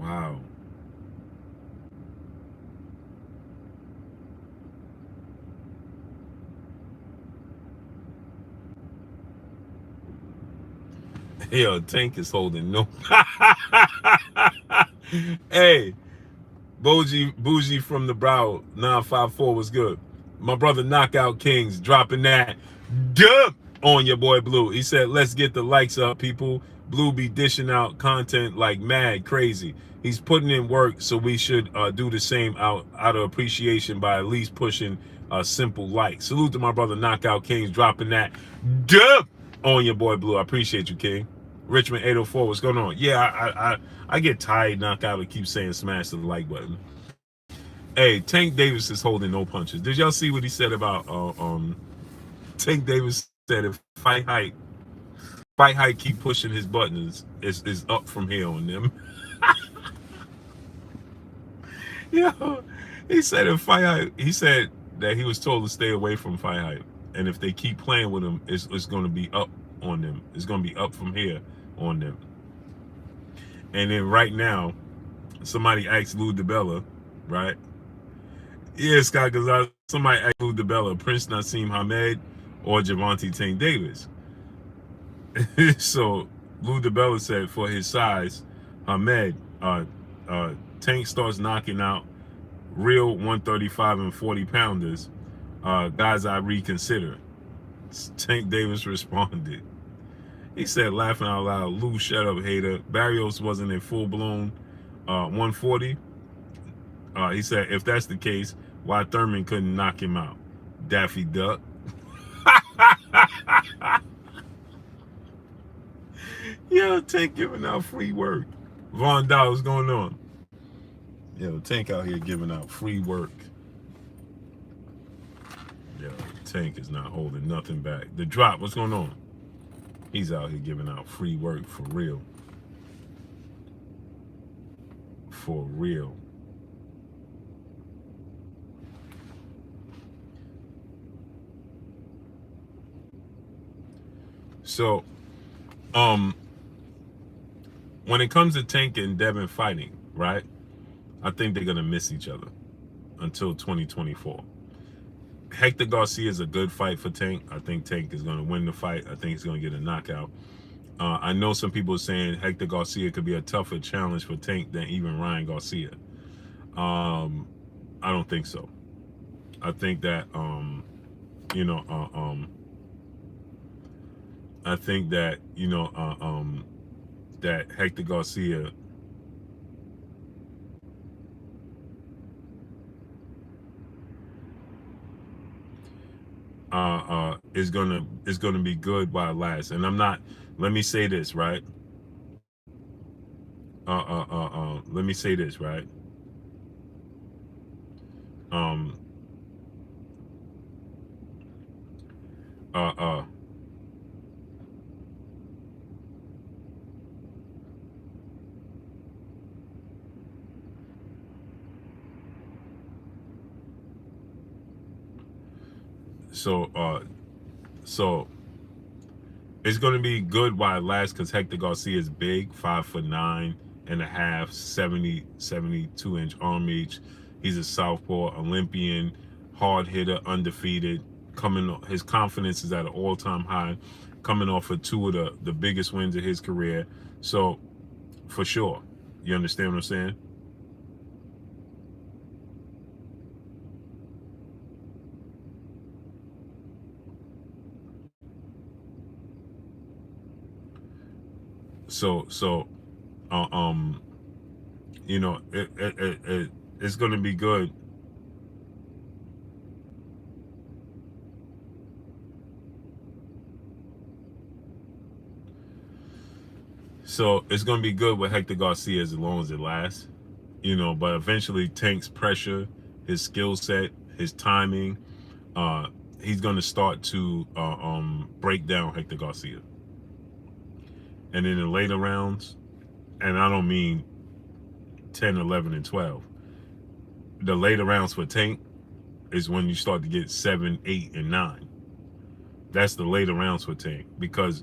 Wow. Yo, Tank is holding no. Hey, Bougie from the Brow 954 was good. My brother Knockout Kings dropping that dub on your boy Blue. He said, let's get the likes up, people. Blue be dishing out content like mad crazy. He's putting in work, so we should do the same out of appreciation by at least pushing a simple like. Salute to my brother Knockout Kings dropping that dub on your boy Blue. I appreciate you, King. Richmond 804, what's going on? Yeah, I get tired, Knockout, and keep saying smash the like button. Hey, Tank Davis is holding no punches. Did y'all see what he said about Tank Davis said if fight height keep pushing his buttons, is up from here on them. Yeah, he said if fight height, he said that he was told to stay away from fight height, and if they keep playing with him, it's going to be up on them. It's going to be up from here on them. And then right now, somebody asked Lou DiBella, right? Yeah, Scott Gonzalez. Somebody asked Lou DiBella, Prince Nassim Hamed or Gervonta Tank Davis. So Lou DiBella said for his size, Hamed, Tank starts knocking out real 135 and 40 pounders, guys I reconsider. Tank Davis responded. He said, laughing out loud, Lou, shut up, hater. Barrios wasn't a full-blown 140. He said, if that's the case, why Thurman couldn't knock him out? Daffy Duck. Yo, Tank giving out free work. Von Dow, what's going on? Yo, Tank out here giving out free work. Yo, Tank is not holding nothing back. The drop, what's going on? He's out here giving out free work for real. For real. So, when it comes to Tank and Devin fighting, right? I think they're gonna miss each other until 2024. Hector Garcia is a good fight for Tank. I think Tank is gonna win the fight. I think he's gonna get a knockout. I know some people are saying Hector Garcia could be a tougher challenge for Tank than even Ryan Garcia. I don't think so. I think that I think that that Hector Garcia is gonna be good while it lasts. And I'm not. Let me say this, right? Let me say this, right? So it's going to be good while it lasts because Hector Garcia is big, 5'9.5", 72-inch arm reach. He's a southpaw, Olympian, hard hitter, undefeated. His confidence is at an all-time high, coming off of two of the biggest wins of his career. So, for sure, you understand what I'm saying? So it's going to be good. So it's going to be good with Hector Garcia as long as it lasts, but eventually Tank's pressure, his skill set, his timing, he's going to start to break down Hector Garcia. And in the later rounds, and I don't mean 10, 11, and 12, the later rounds for Tank is when you start to get 7, 8, and 9. That's the later rounds for Tank, because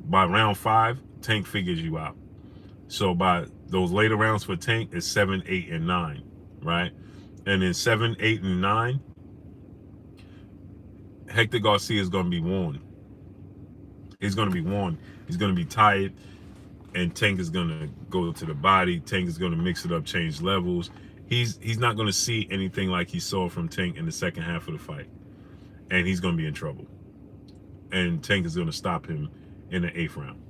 by round 5, Tank figures you out. So by those later rounds for Tank is 7, 8, and 9, right? And in 7, 8, and 9, Hector Garcia is going to be worn. He's going to be worn. He's going to be tired, and Tank is going to go to the body. Tank is going to mix it up, change levels. He's not going to see anything like he saw from Tank in the second half of the fight, and he's going to be in trouble. And Tank is going to stop him in the 8th round.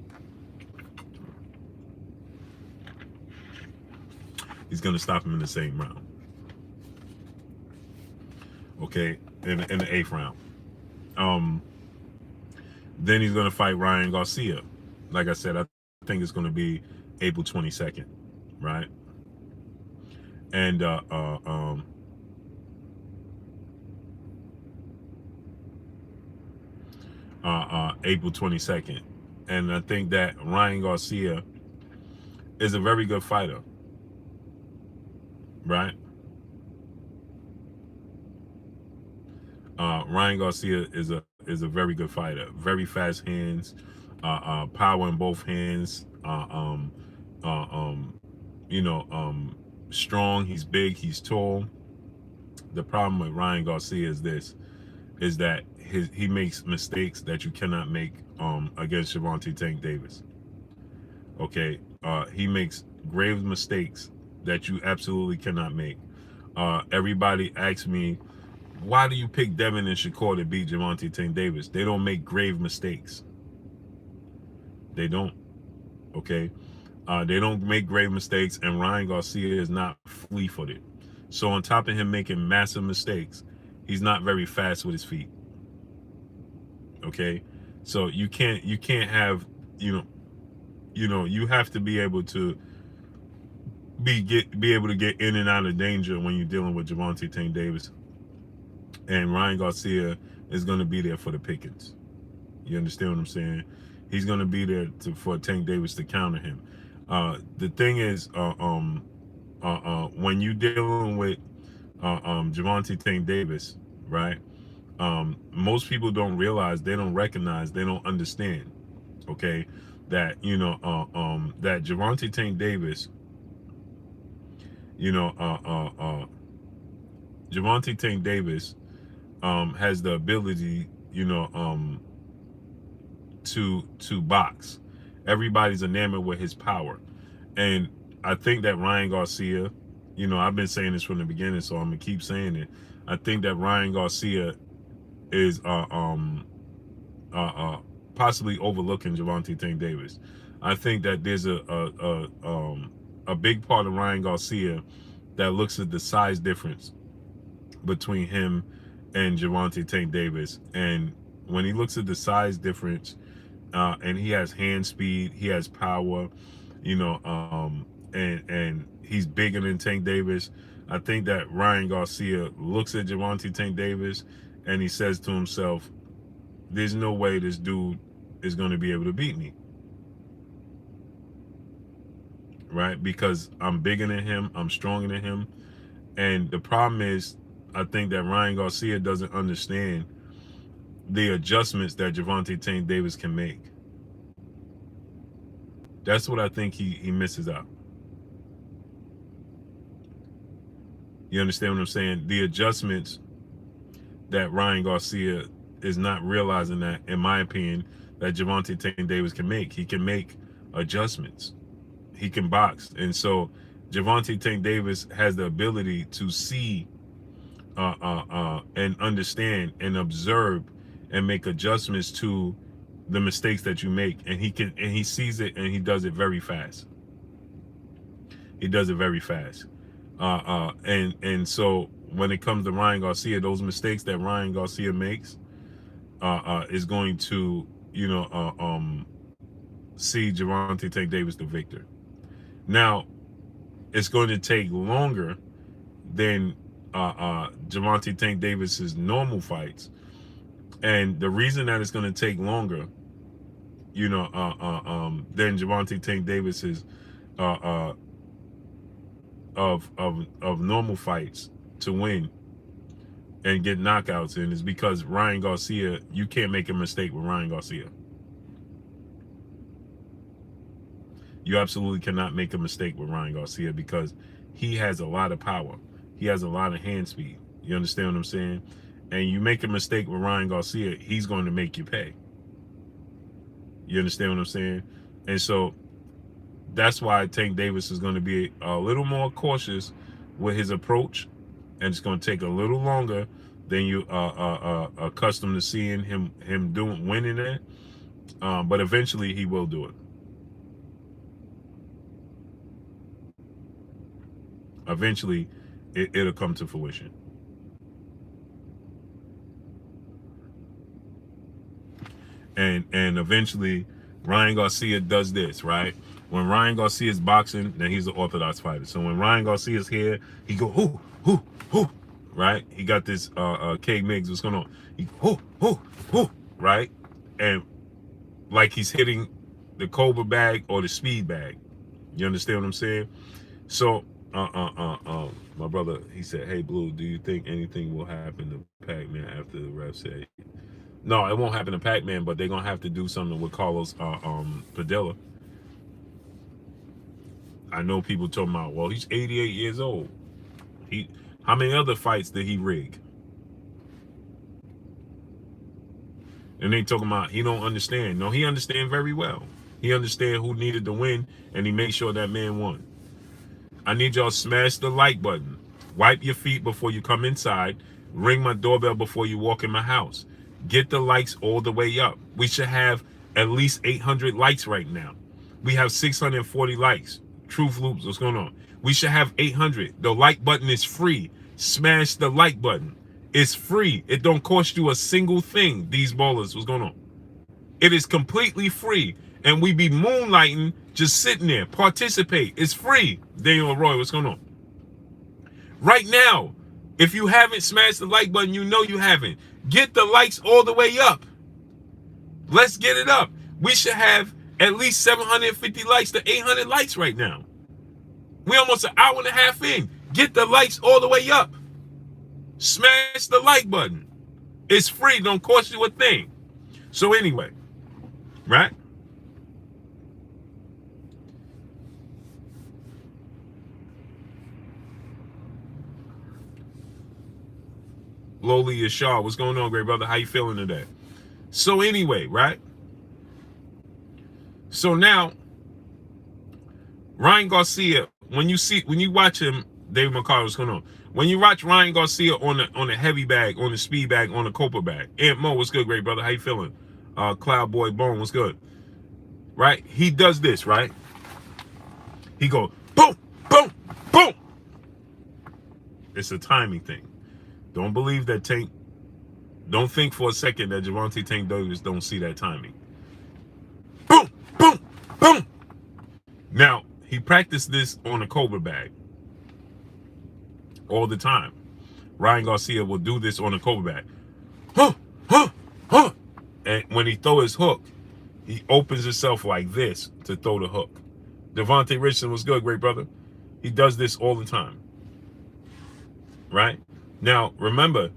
He's going to stop him in the same round. Okay, in the 8th round. Then he's going to fight Ryan Garcia. Like I said, I think it's going to be April 22nd, right? And April 22nd. And I think that Ryan Garcia is a very good fighter, right? Ryan Garcia is a very good fighter. Very fast hands, power in both hands. Strong. He's big. He's tall. The problem with Ryan Garcia is that he makes mistakes that you cannot make against Gervonta Tank Davis. Okay, he makes grave mistakes that you absolutely cannot make. Everybody asks me, why do you pick Devin and Shakur to beat Gervonta Tank Davis? They don't make grave mistakes. They don't. Okay, they don't make grave mistakes, and Ryan Garcia is not flea-footed. So on top of him making massive mistakes, he's not very fast with his feet. Okay, so you can't have you have to be able to be able to get in and out of danger when you're dealing with Gervonta Tank Davis. And Ryan Garcia is going to be there for the Pickens. You understand what I'm saying? He's going to be there for Tank Davis to counter him. The thing is, when you're dealing with Gervonta Tank Davis, right? Most people don't realize, they don't recognize, they don't understand, okay, that that Gervonta Tank Davis, Gervonta Tank Davis has the ability, to box. Everybody's enamored with his power, and I think that Ryan Garcia, I've been saying this from the beginning, so I'm gonna keep saying it. I think that Ryan Garcia is possibly overlooking Gervonta Tank Davis. I think that there's a big part of Ryan Garcia that looks at the size difference between him and Gervonta Tank Davis, and when he looks at the size difference, and he has hand speed, he has power, and he's bigger than Tank Davis. I think that Ryan Garcia looks at Gervonta Tank Davis and he says to himself, there's no way this dude is going to be able to beat me. Right? Because I'm bigger than him, I'm stronger than him. And the problem is, I think that Ryan Garcia doesn't understand the adjustments that Gervonta Tank Davis can make. That's what I think he misses out. You understand what I'm saying? The adjustments that Ryan Garcia is not realizing, that, in my opinion, that Gervonta Tank Davis can make. He can make adjustments. He can box. And so Gervonta Tank Davis has the ability to see and understand and observe and make adjustments to the mistakes that you make. And he sees it, and he does it very fast. He does it very fast. And so when it comes to Ryan Garcia, those mistakes that Ryan Garcia makes is going to, see Gervonta Tank Davis the victor. Now, it's going to take longer than Gervonta Tank Davis's normal fights, and the reason that it's going to take longer, than Gervonta Tank Davis's of normal fights to win and get knockouts in, is because Ryan Garcia, you can't make a mistake with Ryan Garcia. You absolutely cannot make a mistake with Ryan Garcia, because he has a lot of power. He has a lot of hand speed. You understand what I'm saying? And you make a mistake with Ryan Garcia, he's going to make you pay. You understand what I'm saying? And so that's why Tank Davis is going to be a little more cautious with his approach, and it's going to take a little longer than you accustomed to seeing him winning it. But eventually he will do it. Eventually it'll come to fruition. And eventually Ryan Garcia does this, right? When Ryan Garcia is boxing, then he's an orthodox fighter. So when Ryan Garcia is here, he go, hoo, hoo, hoo, right? He got this K Miggs, what's going on? He hoo, hoo, hoo, right? And like he's hitting the Cobra bag or the speed bag. You understand what I'm saying? So my brother, he said, hey Blue, do you think anything will happen to Pac-Man after the ref say? No, it won't happen to Pac-Man, but they're gonna have to do something with Carlos Padilla. I know people talking about, well, he's 88 years old. How many other fights did he rig? And they talking about he don't understand. No, he understand very well. He understand who needed to win, and he made sure that man won. I need y'all smash the like button. Wipe your feet before you come inside. Ring my doorbell before you walk in my house. Get the likes all the way up. We should have at least 800 likes right now. We have 640 likes. Truth Loops, what's going on? We should have 800. The like button is free. Smash the like button. It's free. It don't cost you a single thing. These ballers, what's going on? It is completely free. And we be moonlighting, just sitting there. Participate. It's free. Daniel Roy, what's going on? Right now, if you haven't smashed the like button, you know you haven't. Get the likes all the way up. Let's get it up. We should have at least 750 likes to 800 likes right now. We almost an hour and a half in. Get the likes all the way up. Smash the like button. It's free. Don't cost you a thing. So anyway, right? Lowly Yashar, what's going on, great brother? How you feeling today? So anyway, right? So now, Ryan Garcia, when you watch him, David McCarty, what's going on? When you watch Ryan Garcia on the heavy bag, on the speed bag, on the Copa bag, Aunt Mo, what's good, great brother? How you feeling? Cloud Boy Bone, what's good? Right? He does this, right? He goes boom, boom, boom. It's a timing thing. Don't believe that Tank. Don't think for a second that Gervonta Tank Davis don't see that timing. Boom, boom, boom. Now, he practiced this on a Cobra bag all the time. Ryan Garcia will do this on a Cobra bag. Huh, huh, huh. And when he throw his hook, he opens himself like this to throw the hook. Devontae Richardson was good, great brother. He does this all the time. Right? Now, remember,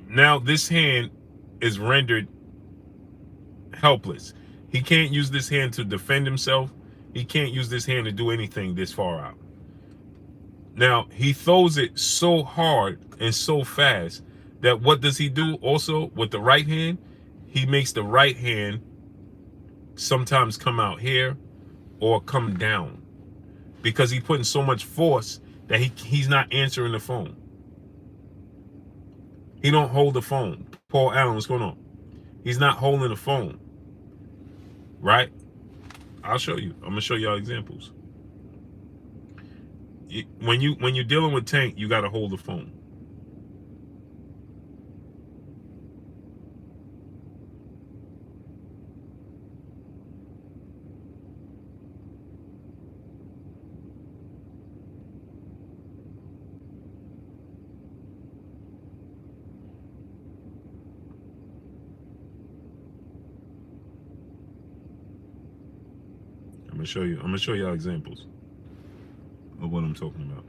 now this hand is rendered helpless. He can't use this hand to defend himself. He can't use this hand to do anything this far out. Now, he throws it so hard and so fast that what does he do also with the right hand? He makes the right hand sometimes come out here or come down because he's putting so much force that he's not answering the phone. He don't hold the phone. Paul Allen, what's going on? He's not holding the phone. Right? I'll show you. I'm gonna show y'all examples. When you're dealing with Tank, you gotta hold the phone. I'm gonna show y'all examples of what I'm talking about.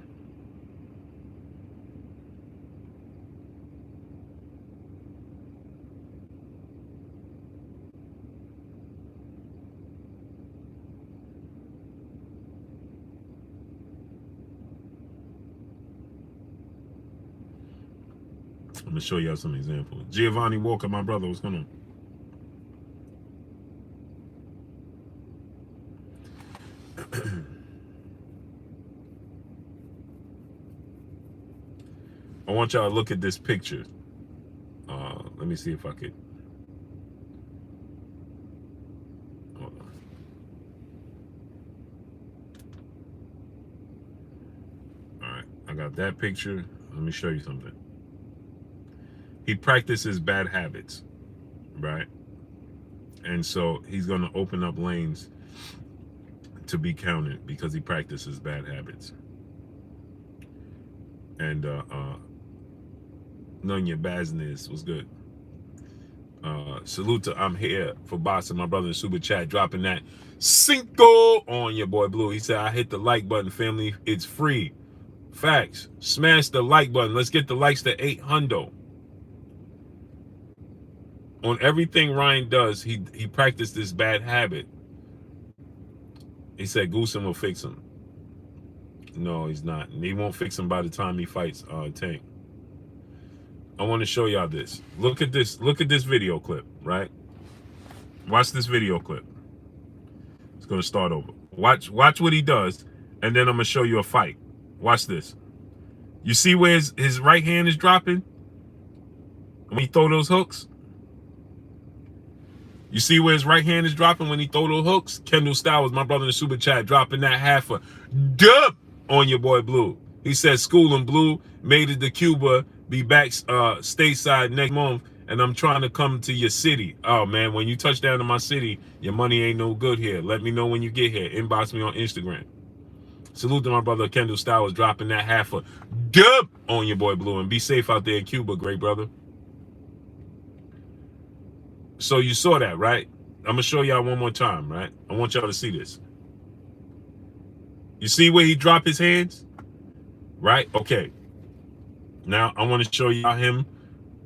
I'm gonna show y'all some examples. Giovanni Walker, my brother, what's going on? I want y'all to look at this picture. Let me see if I could. Hold on. All right, I got that picture. Let me show you something. He practices bad habits, right? And so he's going to open up lanes to be counted because he practices bad habits. And Nunya Business was good. Salute to I'm here for bossing my brother in super chat, dropping that cinco on your boy Blue. He said I hit the like button, family. It's free. Facts. Smash the like button. Let's get the likes to 800. On everything Ryan does, he practiced this bad habit. He said Goosen will fix him. No, he's not. He won't fix him by the time he fights Tank. I want to show y'all this. Look at this. Look at this video clip, right? Watch this video clip. It's going to start over. Watch what he does, and then I'm going to show you a fight. Watch this. You see where his right hand is dropping? When he throw those hooks? You see where his right hand is dropping when he throw those hooks? Kendall Stowers, my brother in the super chat, dropping that half a dub on your boy Blue. He said school in Blue, made it to Cuba, be back stateside next month, and I'm trying to come to your city. Oh, man, when you touch down to my city, your money ain't no good here. Let me know when you get here. Inbox me on Instagram. Salute to my brother Kendall Stowers, dropping that half a dub on your boy Blue. And be safe out there in Cuba, great brother. So you saw that, right? I'm gonna show y'all one more time, right? I want y'all to see this. You see where he dropped his hands? Right? Okay. Now I want to show y'all him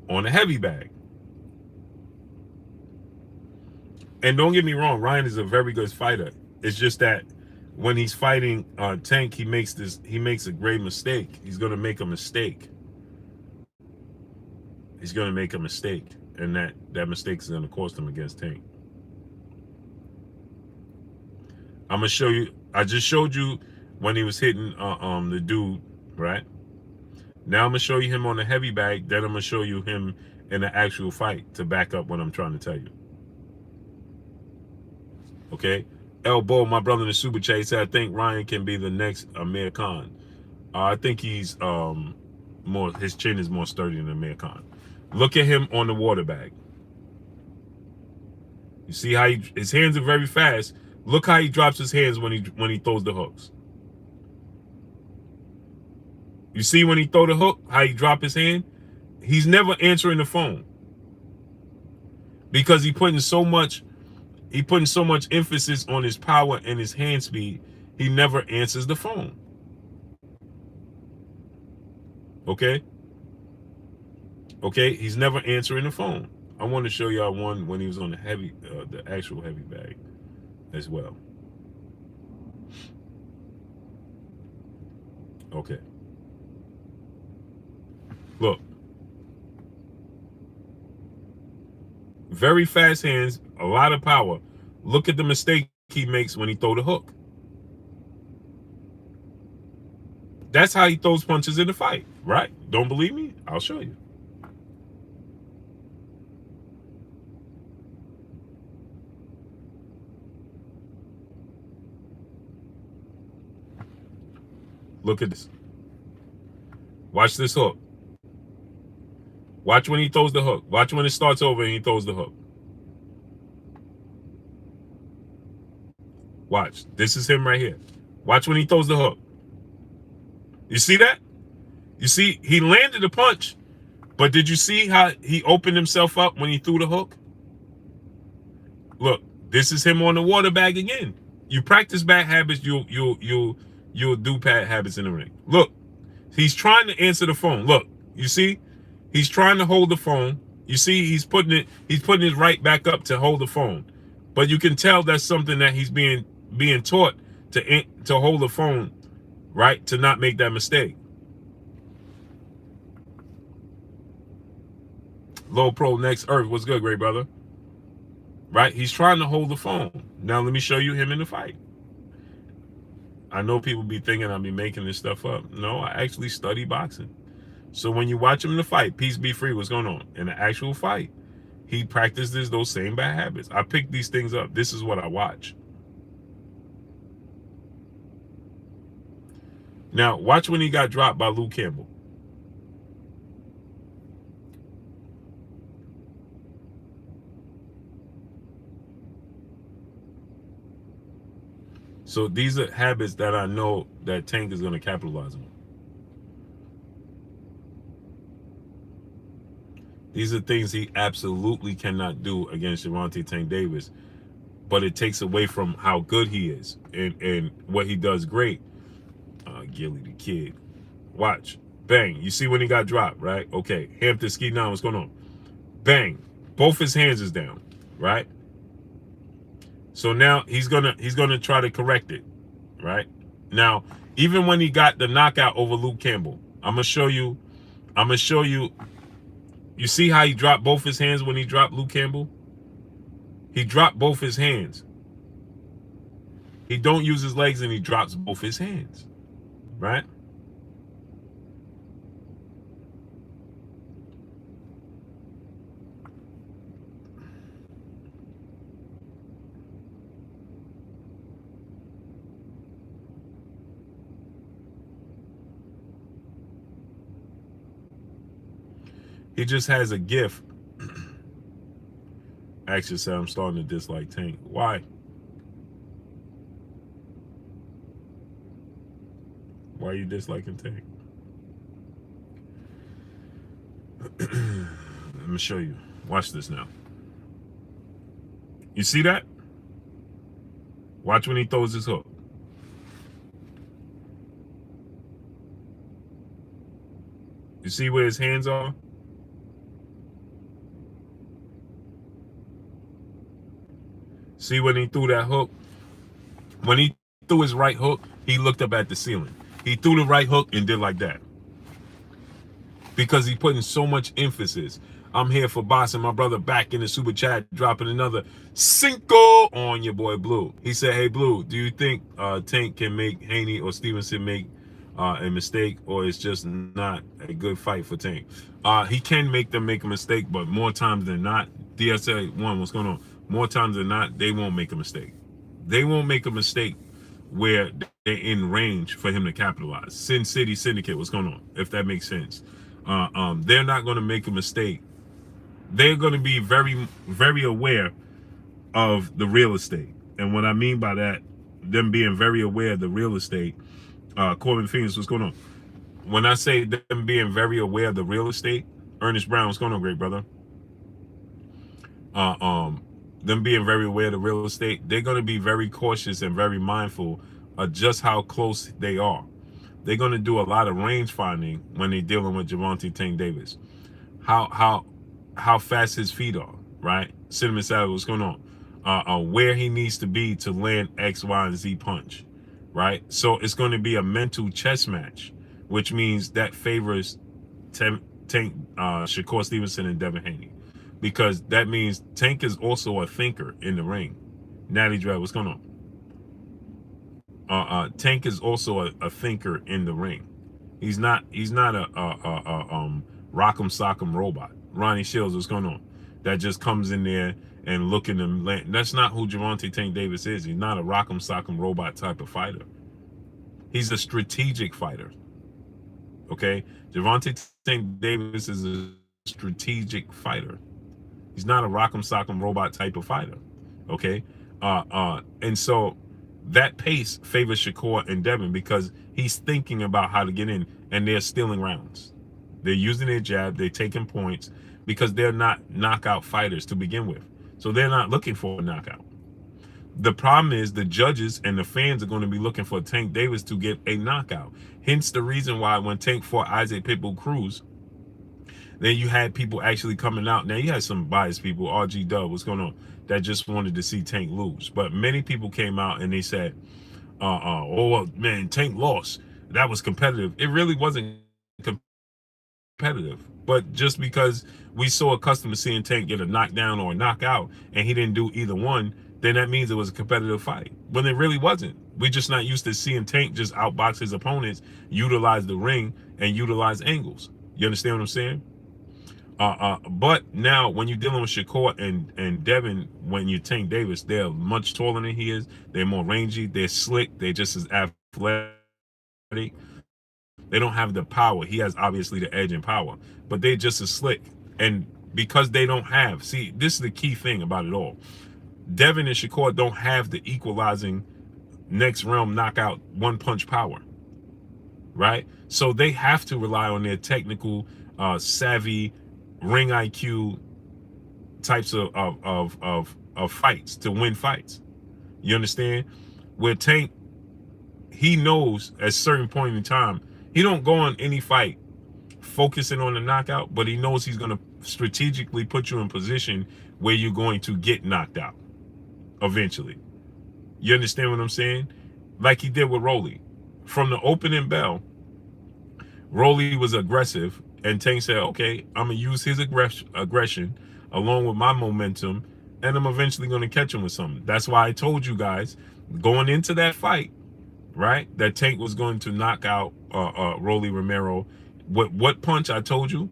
on a heavy bag. And don't get me wrong, Ryan is a very good fighter. It's just that when he's fighting Tank, he makes a great mistake. He's gonna make a mistake. He's gonna make a mistake. And that mistake is gonna cost him against Tank. I'm gonna show you. I just showed you when he was hitting the dude, right? Now I'm gonna show you him on the heavy bag. Then I'm gonna show you him in the actual fight to back up what I'm trying to tell you. Okay, Elbow, my brother in the super chat, said I think Ryan can be the next Amir Khan. I think he's more. His chin is more sturdy than Amir Khan. Look at him on the water bag. You see how his hands are very fast. Look how he drops his hands when he throws the hooks. You see when he throw the hook, how he drop his hand? He's never answering the phone. Because he putting so much emphasis on his power and his hand speed, he never answers the phone. Okay? Okay, he's never answering the phone. I want to show y'all one when he was on the actual heavy bag as well. Okay. Look. Very fast hands, a lot of power. Look at the mistake he makes when he throw the hook. That's how he throws punches in the fight, right? Don't believe me? I'll show you. Look at this. Watch this hook. Watch when he throws the hook. Watch when it starts over and he throws the hook. Watch. This is him right here. Watch when he throws the hook. You see that? You see, he landed a punch, but did you see how he opened himself up when he threw the hook? Look, this is him on the water bag again. You practice bad habits, you'll do bad habits in the ring. Look, he's trying to answer the phone. Look, you see? He's trying to hold the phone. You see, he's putting his right back up to hold the phone. But you can tell that's something that he's being taught to hold the phone, right? To not make that mistake. Low Pro Next Earth, what's good, great brother? Right? He's trying to hold the phone. Now let me show you him in the fight. I know people be thinking I be making this stuff up. No, I actually study boxing. So when you watch him in the fight, peace be free, what's going on? In the actual fight, he practices those same bad habits. I pick these things up. This is what I watch. Now, watch when he got dropped by Luke Campbell. So these are habits that I know that Tank is going to capitalize on. These are things he absolutely cannot do against Gervonta Tank Davis, but it takes away from how good he is and what he does great. Gilly the Kid. Watch. Bang. You see when he got dropped, right? Okay. Hampton Ski 9, what's going on? Bang. Both his hands is down, right? So now he's gonna try to correct it, right? Now, even when he got the knockout over Luke Campbell, I'm gonna show you. You see how he dropped both his hands when he dropped Luke Campbell? He dropped both his hands. He don't use his legs and he drops both his hands, right? He just has a gift. Actually said I'm starting to dislike Tank. Why? Why are you disliking Tank? Let me show you. Watch this now. You see that? Watch when he throws his hook. You see where his hands are? See when he threw that hook? When he threw his right hook, he looked up at the ceiling. He threw the right hook and did like that. Because he putting so much emphasis. I'm here for boxing. My brother back in the super chat dropping another cinco on your boy Blue. He said, hey Blue, do you think Tank can make Haney or Stevenson make a mistake, or it's just not a good fight for Tank? He can make them make a mistake, but more times than not, DSA 1, what's going on? More times than not, they won't make a mistake. They won't make a mistake where they're in range for him to capitalize. Sin City Syndicate, what's going on? If that makes sense. They're not going to make a mistake. They're going to be very, very aware of the real estate. And what I mean by that, them being very aware of the real estate, Corbin Phoenix, what's going on? When I say them being very aware of the real estate, Ernest Brown, what's going on, great brother? Them being very aware of the real estate, they're going to be very cautious and very mindful of just how close they are. They're going to do a lot of range finding when they're dealing with Gervonta Tank Davis. How fast his feet are, right? Cinnamon Salad, what's going on? Where he needs to be to land X, Y, and Z punch, right? So it's going to be a mental chess match, which means that favors Tank, Shakur Stevenson, and Devin Haney. Because that means Tank is also a thinker in the ring. Natty Dread, what's going on? Tank is also a thinker in the ring. He's not a rock'em sock'em robot. Ronnie Shields, what's going on? That just comes in there and looking them. That's not who Gervonta Tank Davis is. He's not a rock'em sock'em robot type of fighter. He's a strategic fighter. Okay, Gervonta Tank Davis is a strategic fighter. He's not a rock'em sock'em robot type of fighter. Okay, and so that pace favors Shakur and Devin because he's thinking about how to get in, and they're stealing rounds. They're using their jab, they're taking points because they're not knockout fighters to begin with. So they're not looking for a knockout. The problem is the judges and the fans are going to be looking for Tank Davis to get a knockout. Hence the reason why when Tank fought Isaac Pitbull Cruz, then you had people actually coming out. Now you had some biased people, RG Dub, what's going on, that just wanted to see Tank lose. But many people came out and they said, oh, well, man, Tank lost. That was competitive. It really wasn't competitive. But just because we so accustomed to seeing Tank get a knockdown or a knockout and he didn't do either one, then that means it was a competitive fight. When it really wasn't. We're just not used to seeing Tank just outbox his opponents, utilize the ring, and utilize angles. You understand what I'm saying? But now when you're dealing with Shakur and Devin, when you Tank Davis, they're much taller than he is. They're more rangy. They're slick. They're just as athletic. They don't have the power. He has obviously the edge in power, but they're just as slick. And because they don't have, see, this is the key thing about it all. Devin and Shakur don't have the equalizing next realm knockout one punch power, right? So they have to rely on their technical, savvy, ring IQ types of fights to win fights. You understand? Where Tank, he knows at a certain point in time, he don't go on any fight focusing on the knockout, but he knows he's going to strategically put you in position where you're going to get knocked out eventually. You understand what I'm saying? Like he did with Rolly. From the opening bell, Rolly was aggressive, and Tank said, okay, I'm going to use his aggression along with my momentum, and I'm eventually going to catch him with something. That's why I told you guys going into that fight, right, that Tank was going to knock out Rolly Romero. What punch I told you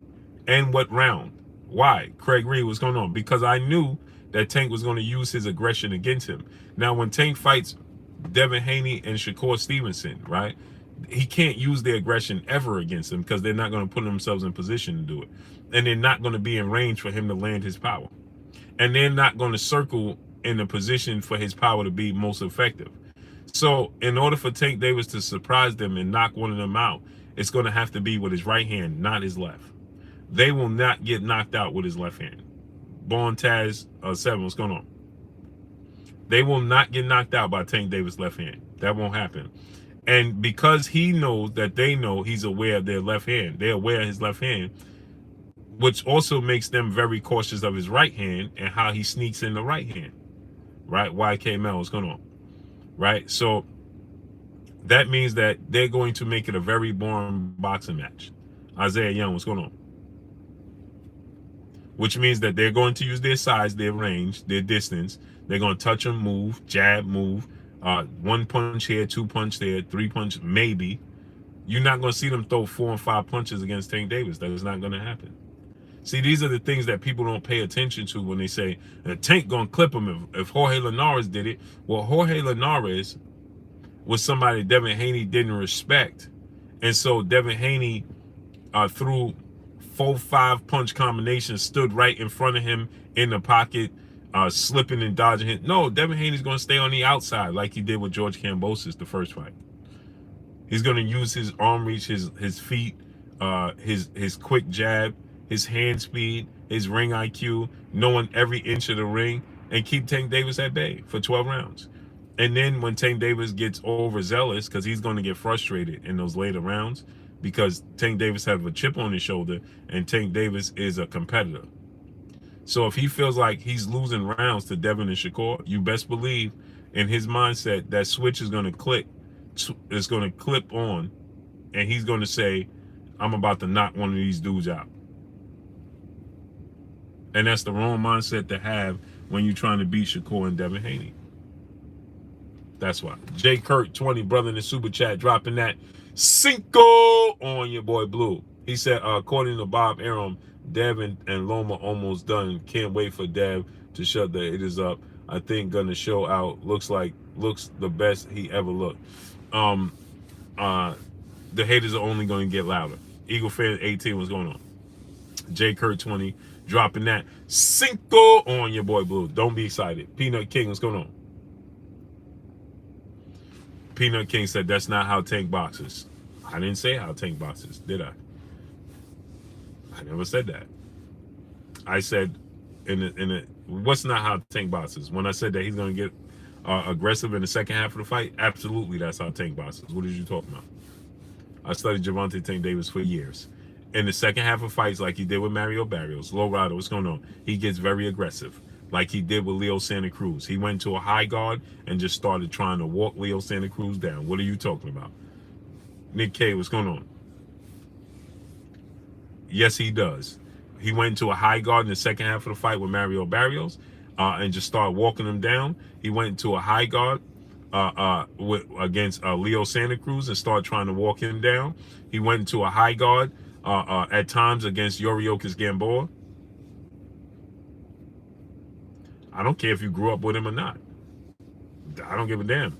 and what round. Why? Craig Reed, what's going on? Because I knew that Tank was going to use his aggression against him. Now, when Tank fights Devin Haney and Shakur Stevenson, right, he can't use their aggression ever against them because they're not going to put themselves in position to do it. And they're not going to be in range for him to land his power. And they're not going to circle in a position for his power to be most effective. So in order for Tank Davis to surprise them and knock one of them out, it's going to have to be with his right hand, not his left. They will not get knocked out with his left hand. Born Taz 7, what's going on? They will not get knocked out by Tank Davis' left hand. That won't happen. And because he knows that they know he's aware of their left hand, they're aware of his left hand, which also makes them very cautious of his right hand and how he sneaks in the right hand. Right? YK Mel, what's going on? Right? So that means that they're going to make it a very boring boxing match. Isaiah Young, what's going on? Which means that they're going to use their size, their range, their distance. They're going to touch and move, jab, move. One punch here, two punch there, three punch maybe. You're not going to see them throw 4 and 5 punches against Tank Davis. That is not going to happen. See, these are the things that people don't pay attention to when they say, Tank going to clip him. If Jorge Linares did it, well, Jorge Linares was somebody Devin Haney didn't respect. And so Devin Haney, through 4-5 punch combinations, stood right in front of him in the pocket, slipping and dodging him. No, Devin Haney's going to stay on the outside like he did with George Kambosos the first fight. He's going to use his arm reach, his feet, his quick jab, his hand speed, his ring IQ, knowing every inch of the ring, and keep Tank Davis at bay for 12 rounds. And then when Tank Davis gets overzealous, because he's going to get frustrated in those later rounds, because Tank Davis has a chip on his shoulder, and Tank Davis is a competitor. So if he feels like he's losing rounds to Devin and Shakur, you best believe in his mindset that switch is going to click, it's going to clip on, and he's going to say, I'm about to knock one of these dudes out. And that's the wrong mindset to have when you're trying to beat Shakur and Devin Haney. That's why. J. Kurt, 20, brother in the super chat, dropping that Cinco on your boy Blue. He said, according to Bob Arum, Dev and Loma almost done. Can't wait for Dev to shut the haters up. I think gonna show out. Looks the best he ever looked. The haters are only gonna get louder. Eagle fan 18, what's going on? J. Kurt 20, dropping that Cinco on your boy Blue. Don't be excited. Peanut King, what's going on? Peanut King said that's not how Tank boxes. I didn't say how Tank boxes, did I? I never said that. I said what's not how Tank boxes? When I said that he's gonna get aggressive in the second half of the fight, absolutely that's how Tank boxes. What are you talking about? I studied Gervonta Tank Davis for years. In the second half of fights, like he did with Mario Barrios, Low Rider, what's going on? He gets very aggressive, like he did with Leo Santa Cruz. He went to a high guard and just started trying to walk Leo Santa Cruz down. What are you talking about? Nick K, what's going on? Yes, he does. He went into a high guard in the second half of the fight with Mario Barrios and just started walking him down. He went into a high guard against Leo Santa Cruz and started trying to walk him down. He went into a high guard at times against Yoriokas Gamboa. I don't care if you grew up with him or not. I don't give a damn.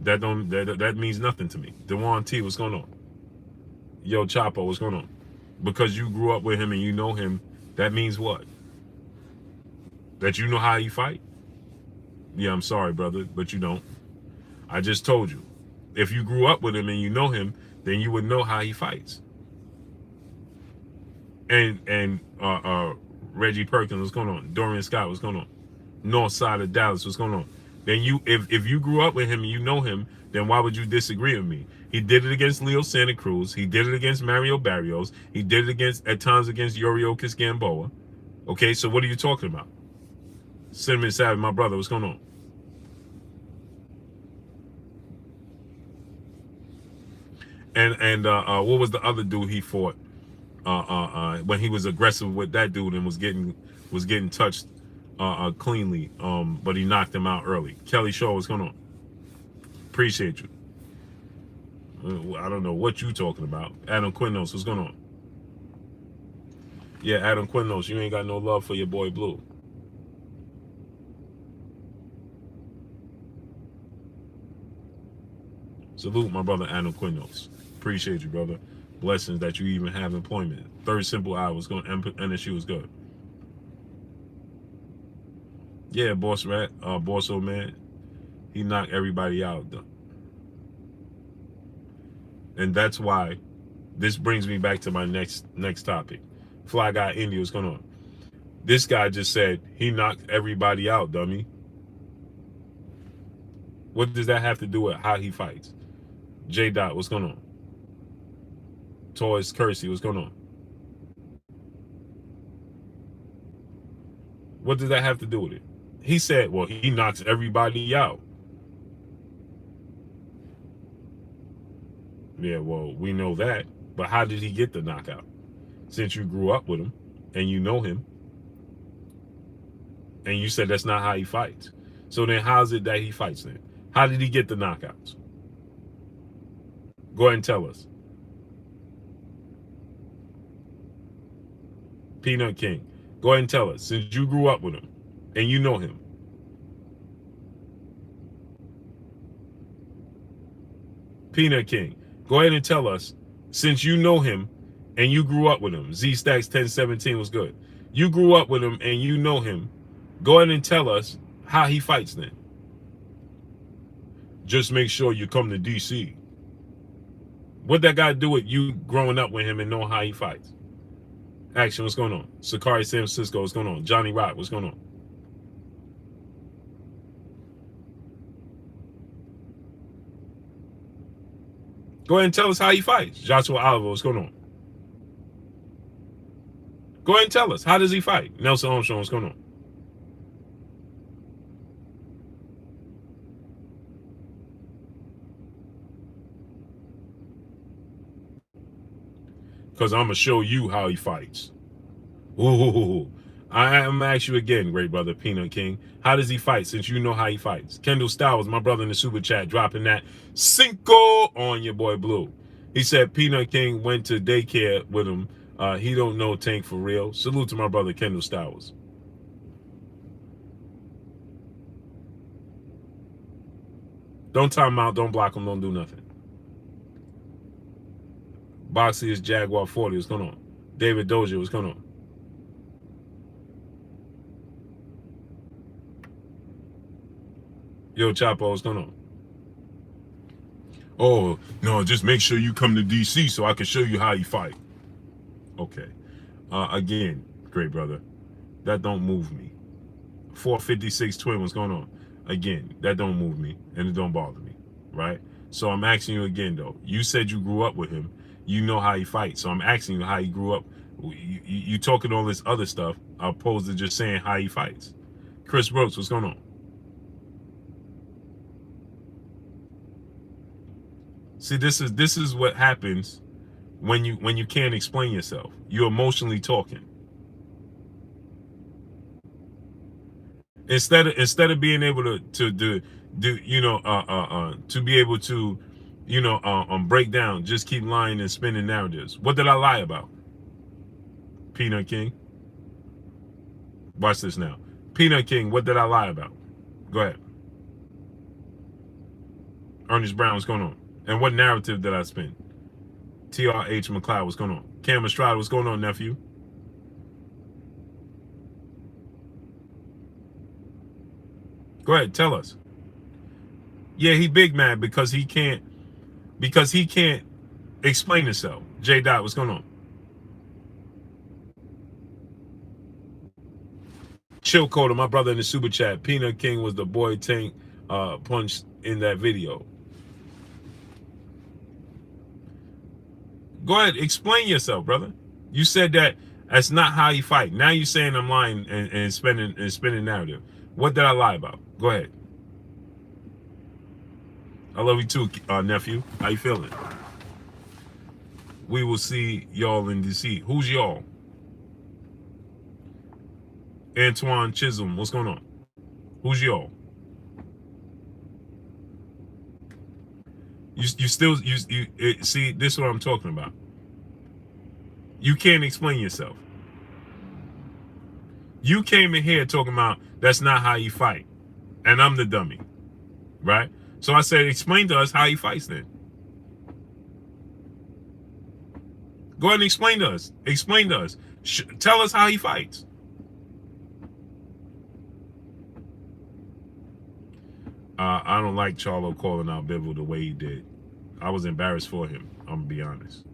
That means nothing to me. Dewan T, what's going on? Yo, Chapo, what's going on? Because you grew up with him and you know him, that means what? That you know how he fight? Yeah, I'm sorry, brother, but you don't. I just told you. If you grew up with him and you know him, then you would know how he fights. And Reggie Perkins, what's going on? Dorian Scott, what's going on? North side of Dallas, what's going on? Then if you grew up with him and you know him, then why would you disagree with me? He did it against Leo Santa Cruz. He did it against Mario Barrios. He did it at times against Yoriokas Gamboa. Okay, so what are you talking about? Cinnamon Savage, my brother, what's going on? And what was the other dude he fought when he was aggressive with that dude and was getting touched cleanly, but he knocked him out early? Kelly Shaw, what's going on? Appreciate you. I don't know what you talking about. Adam Quinnos, what's going on? Yeah, Adam Quinnos, you ain't got no love for your boy Blue. Salute my brother Adam Quinnos. Appreciate you, brother. Blessings that you even have employment. Third Simple I was going, NSU was good. Yeah, Boss Rat, Boss Old Man, he knocked everybody out though. And that's why this brings me back to my next topic. Fly Guy India, what's going on? This guy just said he knocked everybody out, dummy. What does that have to do with how he fights? J. Dot, what's going on? Toys Kersey, what's going on? What does that have to do with it? He said, well, he knocks everybody out. Yeah, well, we know that. But how did he get the knockout? Since you grew up with him and you know him, and you said that's not how he fights. So then how's it that he fights then? How did he get the knockouts? Go ahead and tell us. Peanut King, go ahead and tell us. Since you grew up with him and you know him. Peanut King, go ahead and tell us, since you know him and you grew up with him. Z Stacks 1017 was good. You grew up with him and you know him. Go ahead and tell us how he fights then. Just make sure you come to DC. What that got to do with you growing up with him and know how he fights? Action, what's going on? Sakari San Francisco, what's going on? Johnny Rock, what's going on? Go ahead and tell us how he fights. Joshua Oliver, what's going on? Go ahead and tell us. How does he fight? Nelson Armstrong, what's going on? Because I'm going to show you how he fights. Ooh. I'm going to ask you again, great brother Peanut King. How does he fight since you know how he fights? Kendall Styles, my brother in the super chat, dropping that Cinco on your boy Blue. He said Peanut King went to daycare with him. He don't know Tank for real. Salute to my brother Kendall Styles. Don't time him out. Don't block him. Don't do nothing. Boxy is Jaguar 40. What's going on? David Dozier. What's going on? Yo, Chapo. What's going on? Oh, no, just make sure you come to DC so I can show you how you fight. Okay. Again, great brother, that don't move me. 456 Twin, what's going on? Again, that don't move me and it don't bother me, right? So I'm asking you again, though. You said you grew up with him. You know how he fights. So I'm asking you how he grew up. You talking all this other stuff opposed to just saying how he fights. Chris Brooks, what's going on? See, this is what happens when you can't explain yourself. You're emotionally talking. Instead of being able to do to be able to break down, just keep lying and spinning narratives. What did I lie about? Peanut King. Watch this now. Peanut King, what did I lie about? Go ahead. Ernest Brown, what's going on? And what narrative did I spin? TRH McLeod, what's going on? Cam Estrada, what's going on, nephew? Go ahead, tell us. Yeah, he big mad because he can't explain himself. J. Dot, what's going on? Chill Coder, my brother in the super chat. Peanut King was the boy Tank punched in that video. Go ahead, explain yourself, brother. You said that's not how you fight. Now you're saying I'm lying and spinning narrative. What did I lie about? Go ahead. I love you too, nephew. How you feeling? We will see y'all in DC. Who's y'all? Antoine Chisholm, what's going on? Who's y'all? You see, this is what I'm talking about. You can't explain yourself. You came in here talking about that's not how you fight, and I'm the dummy, right? So I said, explain to us how he fights then. Go ahead and explain to us. Explain to us. Tell us how he fights. I don't like Charlo calling out Bivol the way he did. I was embarrassed for him. I'm gonna be honest.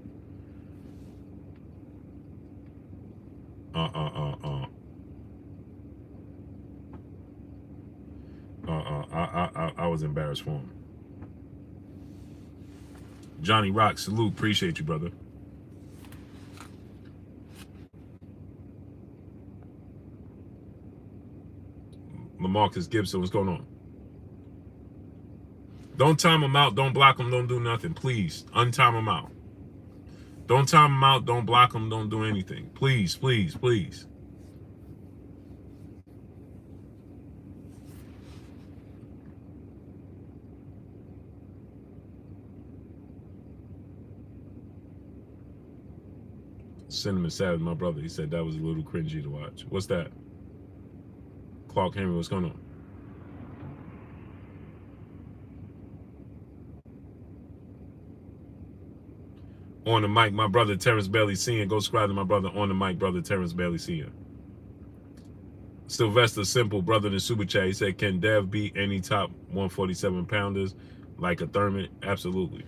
I was embarrassed for him. Johnny Rock, salute. Appreciate you, brother. LaMarcus Gibson, what's going on? Don't time him out. Don't block him. Don't do nothing. Please, untime him out. Don't time him out. Don't block him. Don't do anything. Please, please, please. Cinnamon Savage, my brother, he said that was a little cringy to watch. What's that? Clark Henry, what's going on? On the mic, my brother Terrence Bailey Sr. Go subscribe to my brother on the mic, brother Terrence Bailey Sr. Sylvester Simple, brother in Super Chat. He said, can Dev beat any top 147 pounders like a Thurman? Absolutely.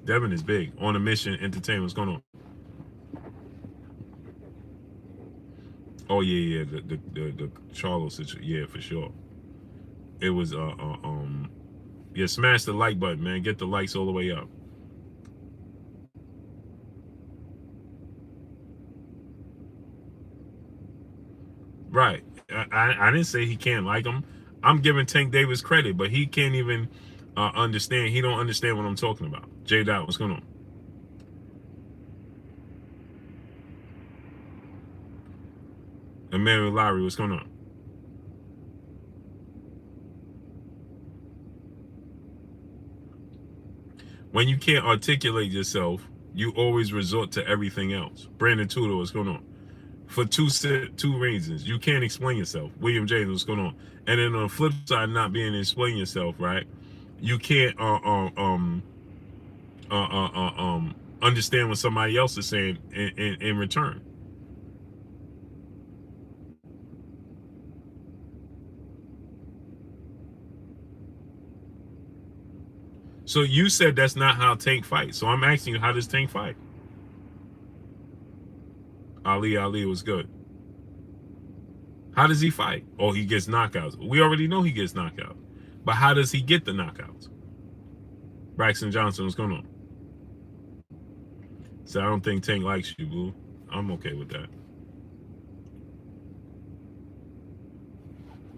Devin is big. On a mission, entertainment. What's going on? Oh yeah, the Charlo situation. Yeah, for sure. It was yeah, smash the like button, man. Get the likes all the way up. Right. I didn't say he can't like him. I'm giving Tank Davis credit, but he can't even understand. He don't understand what I'm talking about. J Dot, what's going on? Emmanuel Lowry, what's going on? When you can't articulate yourself, you always resort to everything else. Brandon Tudor, what's going on? For two reasons. You can't explain yourself. William James, what's going on? And then on the flip side, not being able to explain yourself, right? You can't understand what somebody else is saying in return. So you said that's not how Tank fights. So I'm asking you, how does Tank fight? Ali was good. How does he fight? Oh, he gets knockouts. We already know he gets knockouts. But how does he get the knockouts? Braxton Johnson, what's going on? So I don't think Tank likes you, boo. I'm okay with that.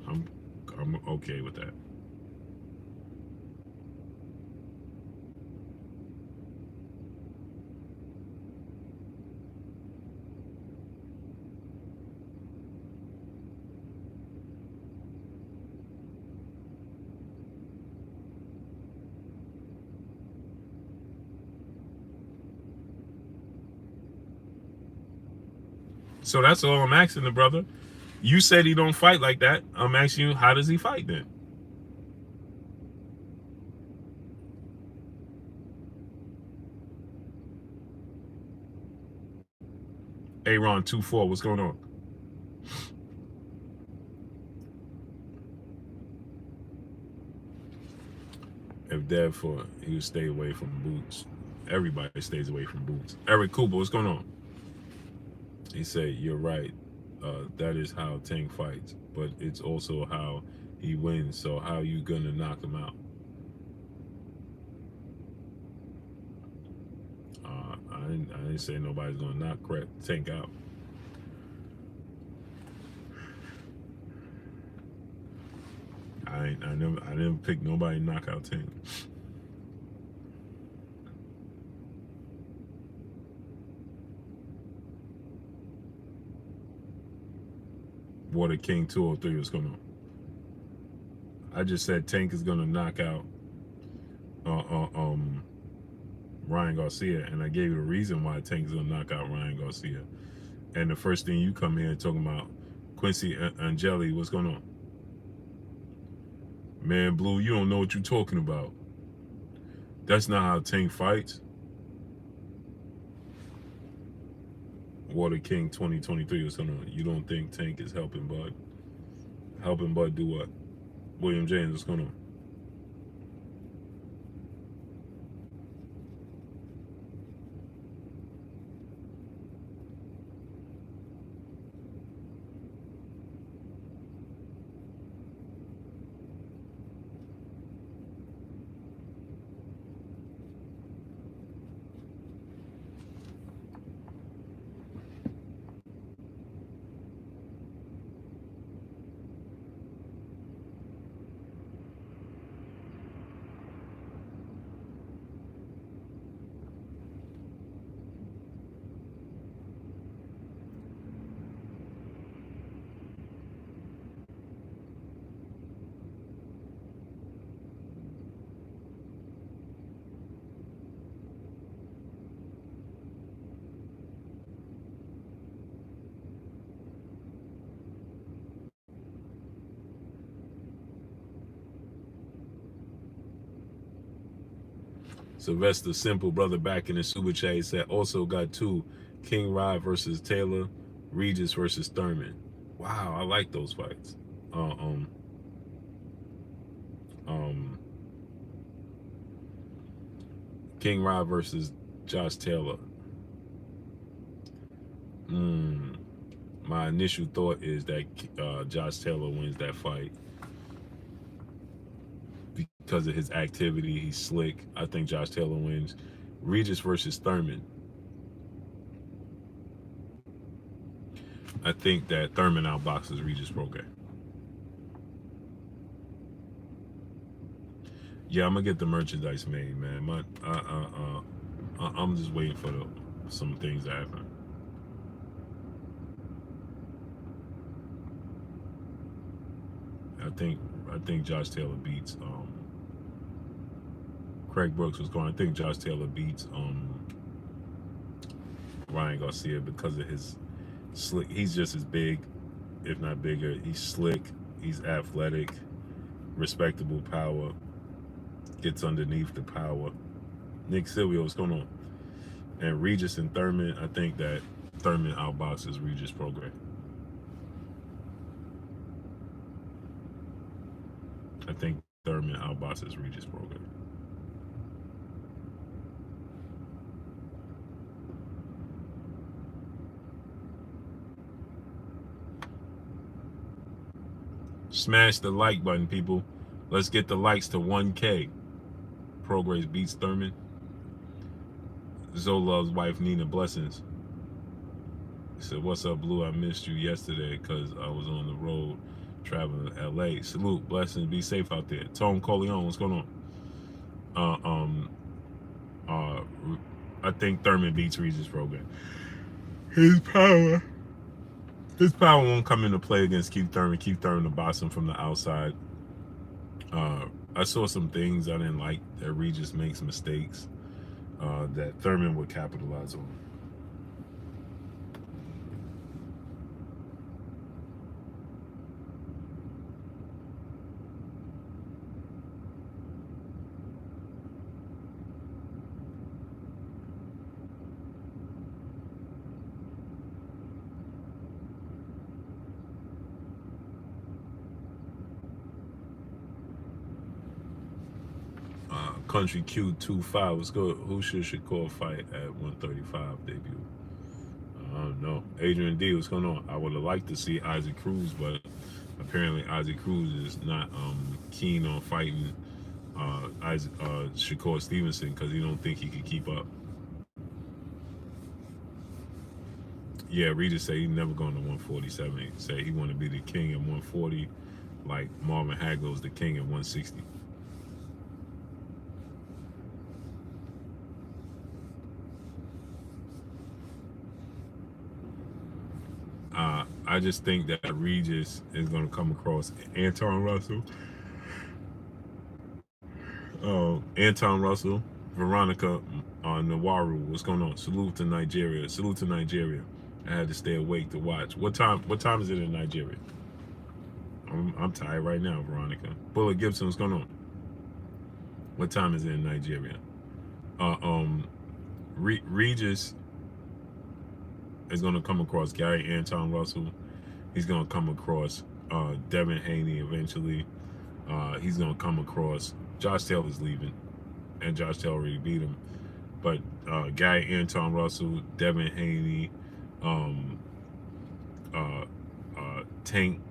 I'm okay with that. So that's all I'm asking the brother. You said he don't fight like that. I'm asking you, how does he fight then? Aaron 2-4, what's going on? If Dev fought, he would stay away from boots. Everybody stays away from boots. Eric Cooper, what's going on? He said, you're right. That is how Tank fights, but it's also how he wins. So how you gonna knock him out? I didn't say nobody's gonna knock Tank out. I never pick nobody to knock out Tank. Water King 203, what's going on? I just said Tank is gonna knock out Ryan Garcia, and I gave you a reason why Tank is gonna knock out Ryan Garcia. And the first thing you come here talking about Quincy Angeli, what's going on? Man, Blue, you don't know what you're talking about. That's not how Tank fights. Water King 2023 was going on. You don't think Tank is helping Bud? Helping Bud do what? William James, what's going on? Sylvester Simple, brother, back in the super chat. He said also got 2, King Rod versus Taylor, Regis versus Thurman. Wow, I like those fights. King Rod versus Josh Taylor. My initial thought is that Josh Taylor wins that fight because of his activity. He's slick. I think Josh Taylor wins. Regis versus Thurman. I think that Thurman outboxes Regis Prograis. Yeah, I'm gonna get the merchandise made, man. I'm just waiting for some things to happen. I think Josh Taylor beats Craig Brooks was going. I think Josh Taylor beats Ryan Garcia because of his slick. He's just as big, if not bigger. He's slick. He's athletic, respectable power. Gets underneath the power. Nick Silvio, what's going on? And Regis and Thurman, I think that Thurman outboxes Regis Prograis. I think Thurman outboxes Regis Prograis. Smash the like button, people. Let's get the likes to 1K. Prograis beats Thurman. Zolov's wife Nina, blessings. He said, what's up, Blue? I missed you yesterday because I was on the road traveling to LA. Salute, blessings, be safe out there. Tone Coleon, what's going on? I think Thurman beats Regis Prograis. His power won't come into play against Keith Thurman. Keith Thurman will box him from the outside. I saw some things I didn't like that Regis makes mistakes that Thurman would capitalize on. Country Q25, let's go. Who should Shakur fight at 135 debut? I don't know. Adrian D, what's going on? I would have liked to see Isaac Cruz, but apparently Isaac Cruz is not keen on fighting Shakur Stevenson because he don't think he can keep up. Yeah, Regis said he's never going to 147. He said he want to be the king at 140, like Marvin Haglow's the king at 160. I just think that Regis is going to come across Anton Russell. Anton Russell, Veronica Nawaru. What's going on? Salute to Nigeria. Salute to Nigeria. I had to stay awake to watch. What time is it in Nigeria? I'm tired right now, Veronica. Bullet Gibson, what's going on? What time is it in Nigeria? Regis is going to come across Gary Anton Russell. He's going to come across Devin Haney eventually. He's going to come across Josh Taylor's leaving, and Josh Taylor already beat him. But Gary Anton Russell, Devin Haney, Tank,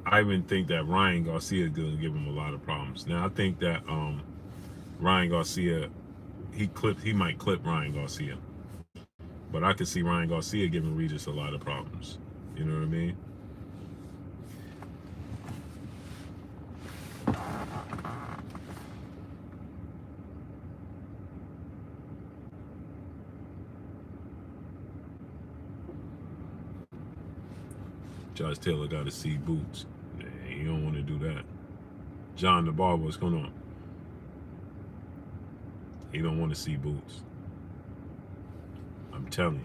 I even think that Ryan Garcia is going to give him a lot of problems. Now I think that Ryan Garcia, he might clip Ryan Garcia, but I could see Ryan Garcia giving Regis a lot of problems. You know what I mean? Josh Taylor got to see boots. You don't want to do that. John the Barber, what's going on? He don't want to see boots. I'm telling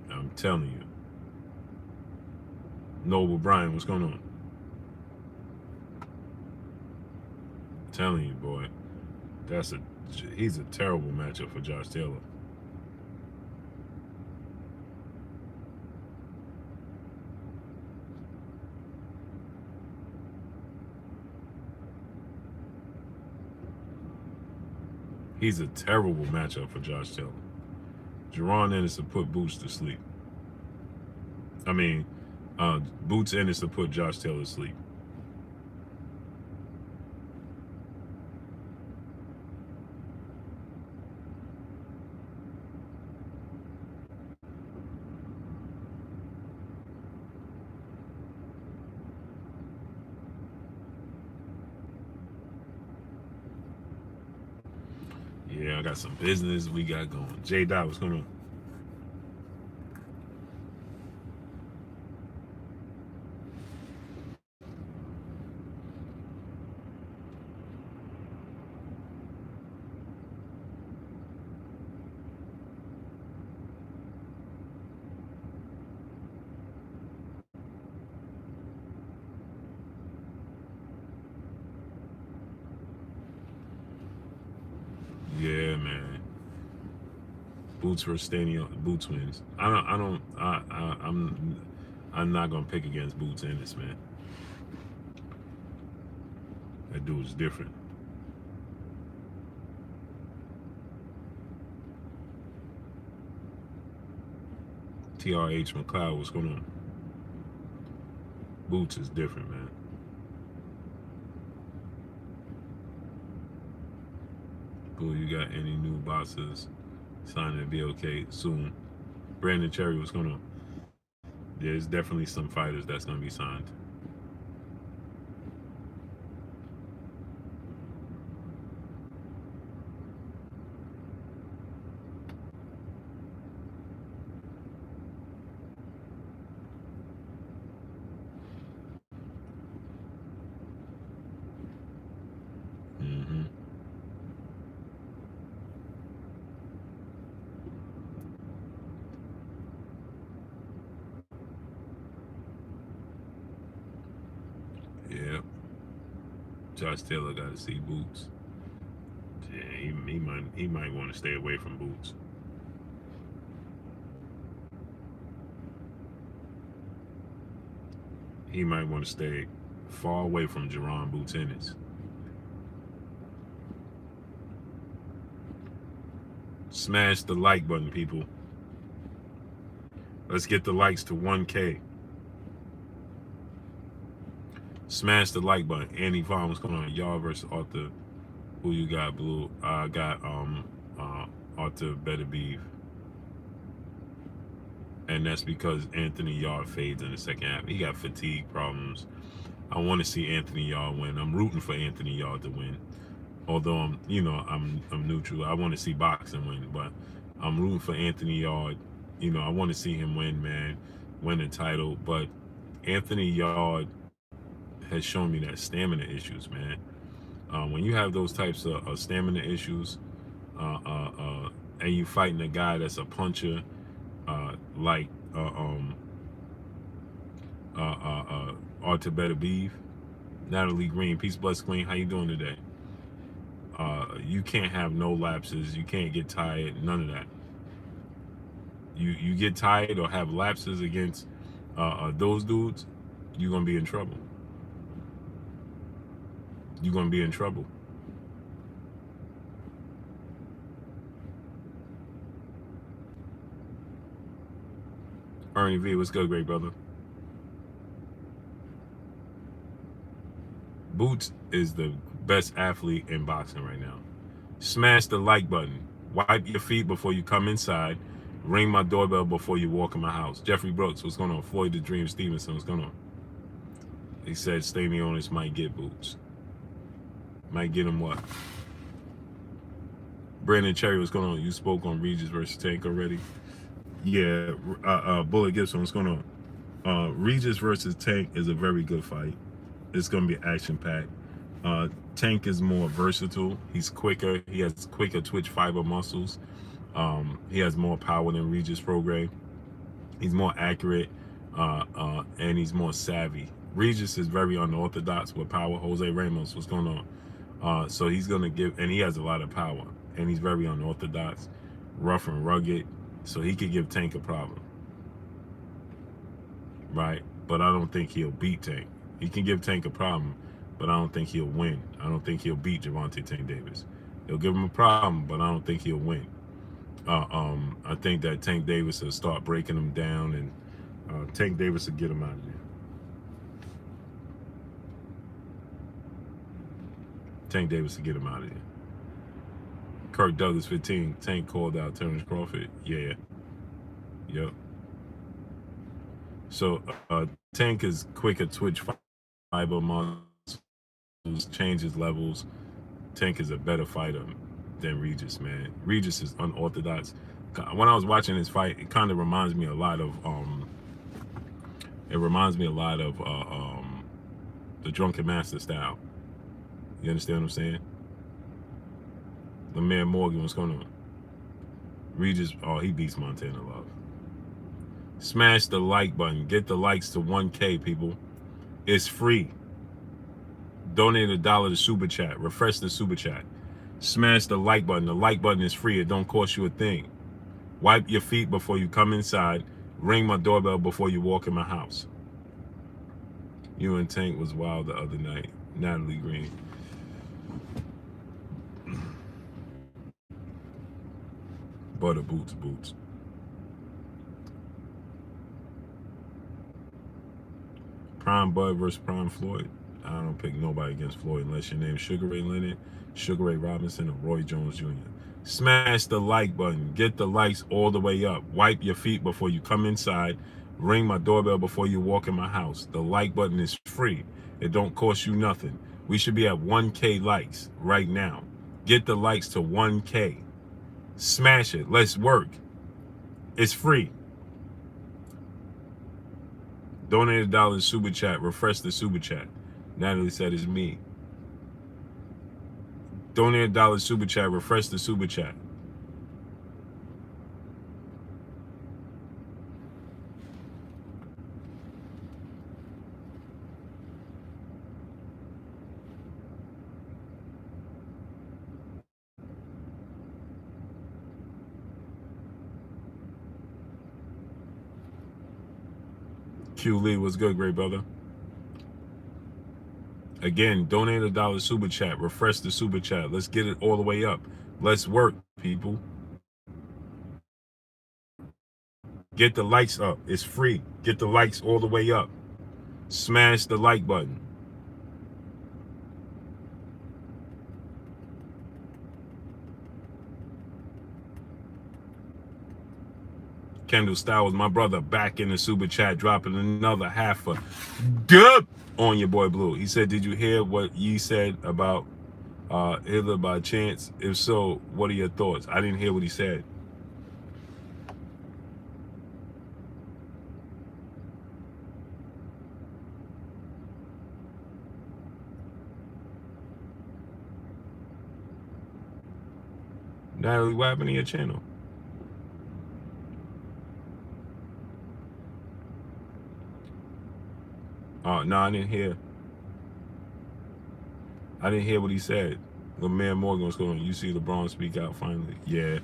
you. I'm telling you. Noble Bryan, what's going on? telling you, boy, he's a terrible matchup for Josh Taylor. He's a terrible matchup for Josh Taylor. Gervonta Ennis to put Boots to sleep. I mean, Boots Ennis to put Josh Taylor to sleep. Yeah, I got some business we got going. J Dot, what's going on? Yeah, man. Boots versus Staniel. Boots wins. I'm not gonna pick against Boots Ennis, man. That dude's different. TRH McLeod, what's going on? Boots is different, man. Cool, you got any new boxes signing to be okay soon? Brandon Cherry, what's going on? There's definitely some fighters that's going to be signed. Yeah. Josh Taylor got to see Boots. Yeah, he might want to stay away from Boots. He might want to stay far away from Jerron Boots Ennis. Smash the like button, people. Let's get the likes to 1K. Smash the like button. Andy Vaughn, what's going on? Y'all versus Arthur. Who you got, Blue? I got Arthur Better Beef. And that's because Anthony Yard fades in the second half. He got fatigue problems. I want to see Anthony Yard win. I'm rooting for Anthony Yard to win. Although I'm neutral. I want to see boxing win, but I'm rooting for Anthony Yard. I want to see him win, man. Win the title. But Anthony Yard has shown me that stamina issues, man. When you have those types of stamina issues, and you fighting a guy that's a puncher, like Arthur Better Beef, Natalie Green, Peace Bless Queen, how you doing today? You can't have no lapses. You can't get tired. None of that. You get tired or have lapses against those dudes, you're gonna be in trouble. You're gonna be in trouble. Ernie V, what's good, great brother? Boots is the best athlete in boxing right now. Smash the like button. Wipe your feet before you come inside. Ring my doorbell before you walk in my house. Jeffrey Brooks, what's going on? Floyd the Dream Stevenson, what's going on? He said Staniel might get Boots. Might get him what? Brandon Cherry, what's going on? You spoke on Regis versus Tank already? Yeah, Bullet Gibson, what's going on? Regis versus Tank is a very good fight. It's going to be action-packed. Tank is more versatile. He's quicker. He has quicker twitch fiber muscles. He has more power than Regis Prograis. He's more accurate, and he's more savvy. Regis is very unorthodox with power. Jose Ramos, what's going on? So he's gonna give, and he has a lot of power, and he's very unorthodox, rough and rugged. So he could give Tank a problem, right? But I don't think he'll beat Tank. He can give Tank a problem, but I don't think he'll win. I don't think he'll beat Gervonta Tank Davis. He'll give him a problem, but I don't think he'll win. I think that Tank Davis will start breaking him down, and Tank Davis will get him out of there. Tank Davis will get him out of there. Kirk Douglas 15. Tank called out Terrence Crawford. Yeah. Yep. So Tank is quicker twitch fiber muscles, changes levels. Tank is a better fighter than Regis, man. Regis is unorthodox. When I was watching this fight, it kind of reminds me a lot of the Drunken Master style. You understand what I'm saying? The man Morgan, what's going on? Regis, oh, he beats Montana Love. Smash the like button. Get the likes to 1K, people. It's free. Donate $1 to Super Chat. Refresh the Super Chat. Smash the like button. The like button is free. It don't cost you a thing. Wipe your feet before you come inside. Ring my doorbell before you walk in my house. You and Tank was wild the other night. Natalie Green. Butter boots. Prime Bud versus Prime Floyd. I don't pick nobody against Floyd unless your name's Sugar Ray Leonard, Sugar Ray Robinson, or Roy Jones Jr. Smash the like button. Get the likes all the way up. Wipe your feet before you come inside. Ring my doorbell before you walk in my house. The like button is free. It don't cost you nothing. We should be at 1K likes right now. Get the likes to 1K. Smash it. Let's work. It's free. Donate $1 to Super Chat. Refresh the Super Chat. Natalie said it's me. Donate $1 to Super Chat. Refresh the Super Chat. Q Lee, what's good, great brother? Again, donate $1 Super Chat. Refresh the Super Chat. Let's get it all the way up. Let's work, people. Get the likes up. It's free. Get the likes all the way up. Smash the like button. Kendall Styles, my brother, back in the Super Chat, dropping another half a dub on your boy Blue. He said, did you hear what Ye said about Hitler by chance? If so, what are your thoughts? I didn't hear what he said. Natalie, what happened to your channel? No, I didn't hear. I didn't hear what he said. The man Morgan was going, you see LeBron speak out finally. Yeah.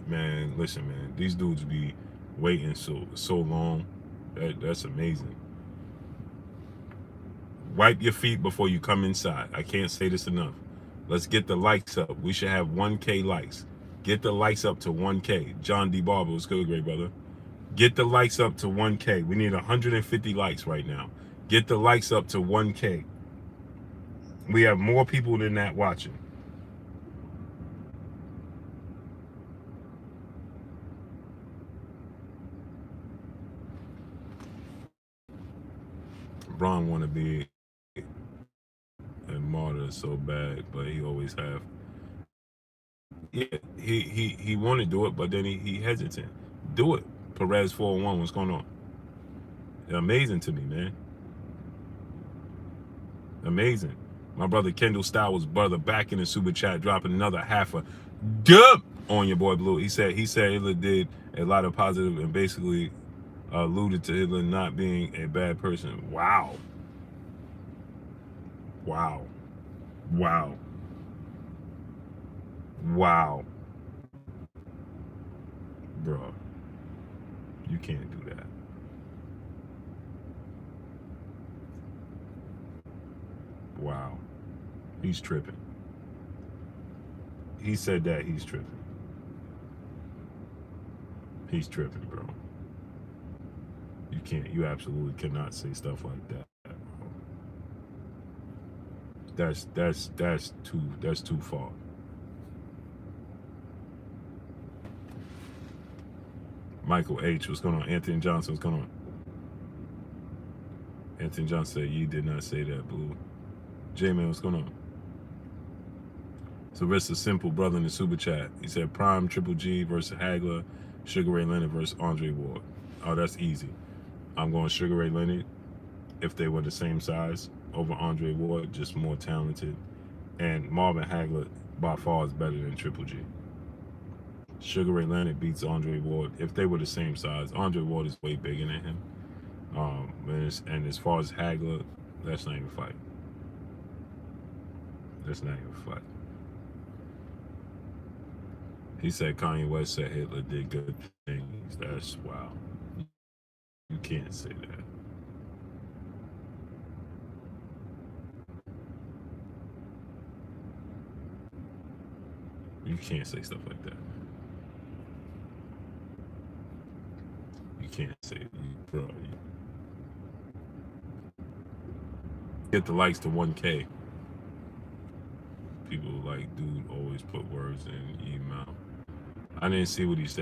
Man, listen, man. These dudes be waiting so long. That's amazing. Wipe your feet before you come inside. I can't say this enough. Let's get the likes up. We should have 1K likes. Get the likes up to 1K. John D. Barber was good, great brother. Get the likes up to 1K. We need 150 likes right now. Get the likes up to 1K. We have more people than that watching. Braun want to be a martyr so bad, but he always have. Yeah, he want to do it, but then he hesitant. Do it. Perez 401, what's going on? Amazing to me, man. Amazing. My brother Kendall Styles' brother back in the Super Chat, dropping another half a dub on your boy Blue. He said Hitler did a lot of positive and basically alluded to Hitler not being a bad person. Wow. Wow. Wow. Wow. Bro, you can't do that. Wow. He's tripping. He said that he's tripping. He's tripping, bro. You absolutely cannot say stuff like that. That's too far. Michael H, what's going on? Anthony Johnson, what's going on? Anthony Johnson said, you did not say that, Blue. J-Man, what's going on? So it's a simple brother in the super chat. He said Prime Triple G versus Hagler, Sugar Ray Leonard versus Andre Ward. Oh, that's easy. I'm going Sugar Ray Leonard if they were the same size over Andre Ward, just more talented. And Marvin Hagler by far is better than Triple G. Sugar Ray Leonard beats Andre Ward if they were the same size. Andre Ward is way bigger than him. And as far as Hagler, that's not even a fight. That's not even a fight. He said Kanye West said Hitler did good things. That's wow. You can't say that. You can't say stuff like that. You can't say it, bro. Get the likes to 1K. People like, dude, always put words in email. I didn't see what he said.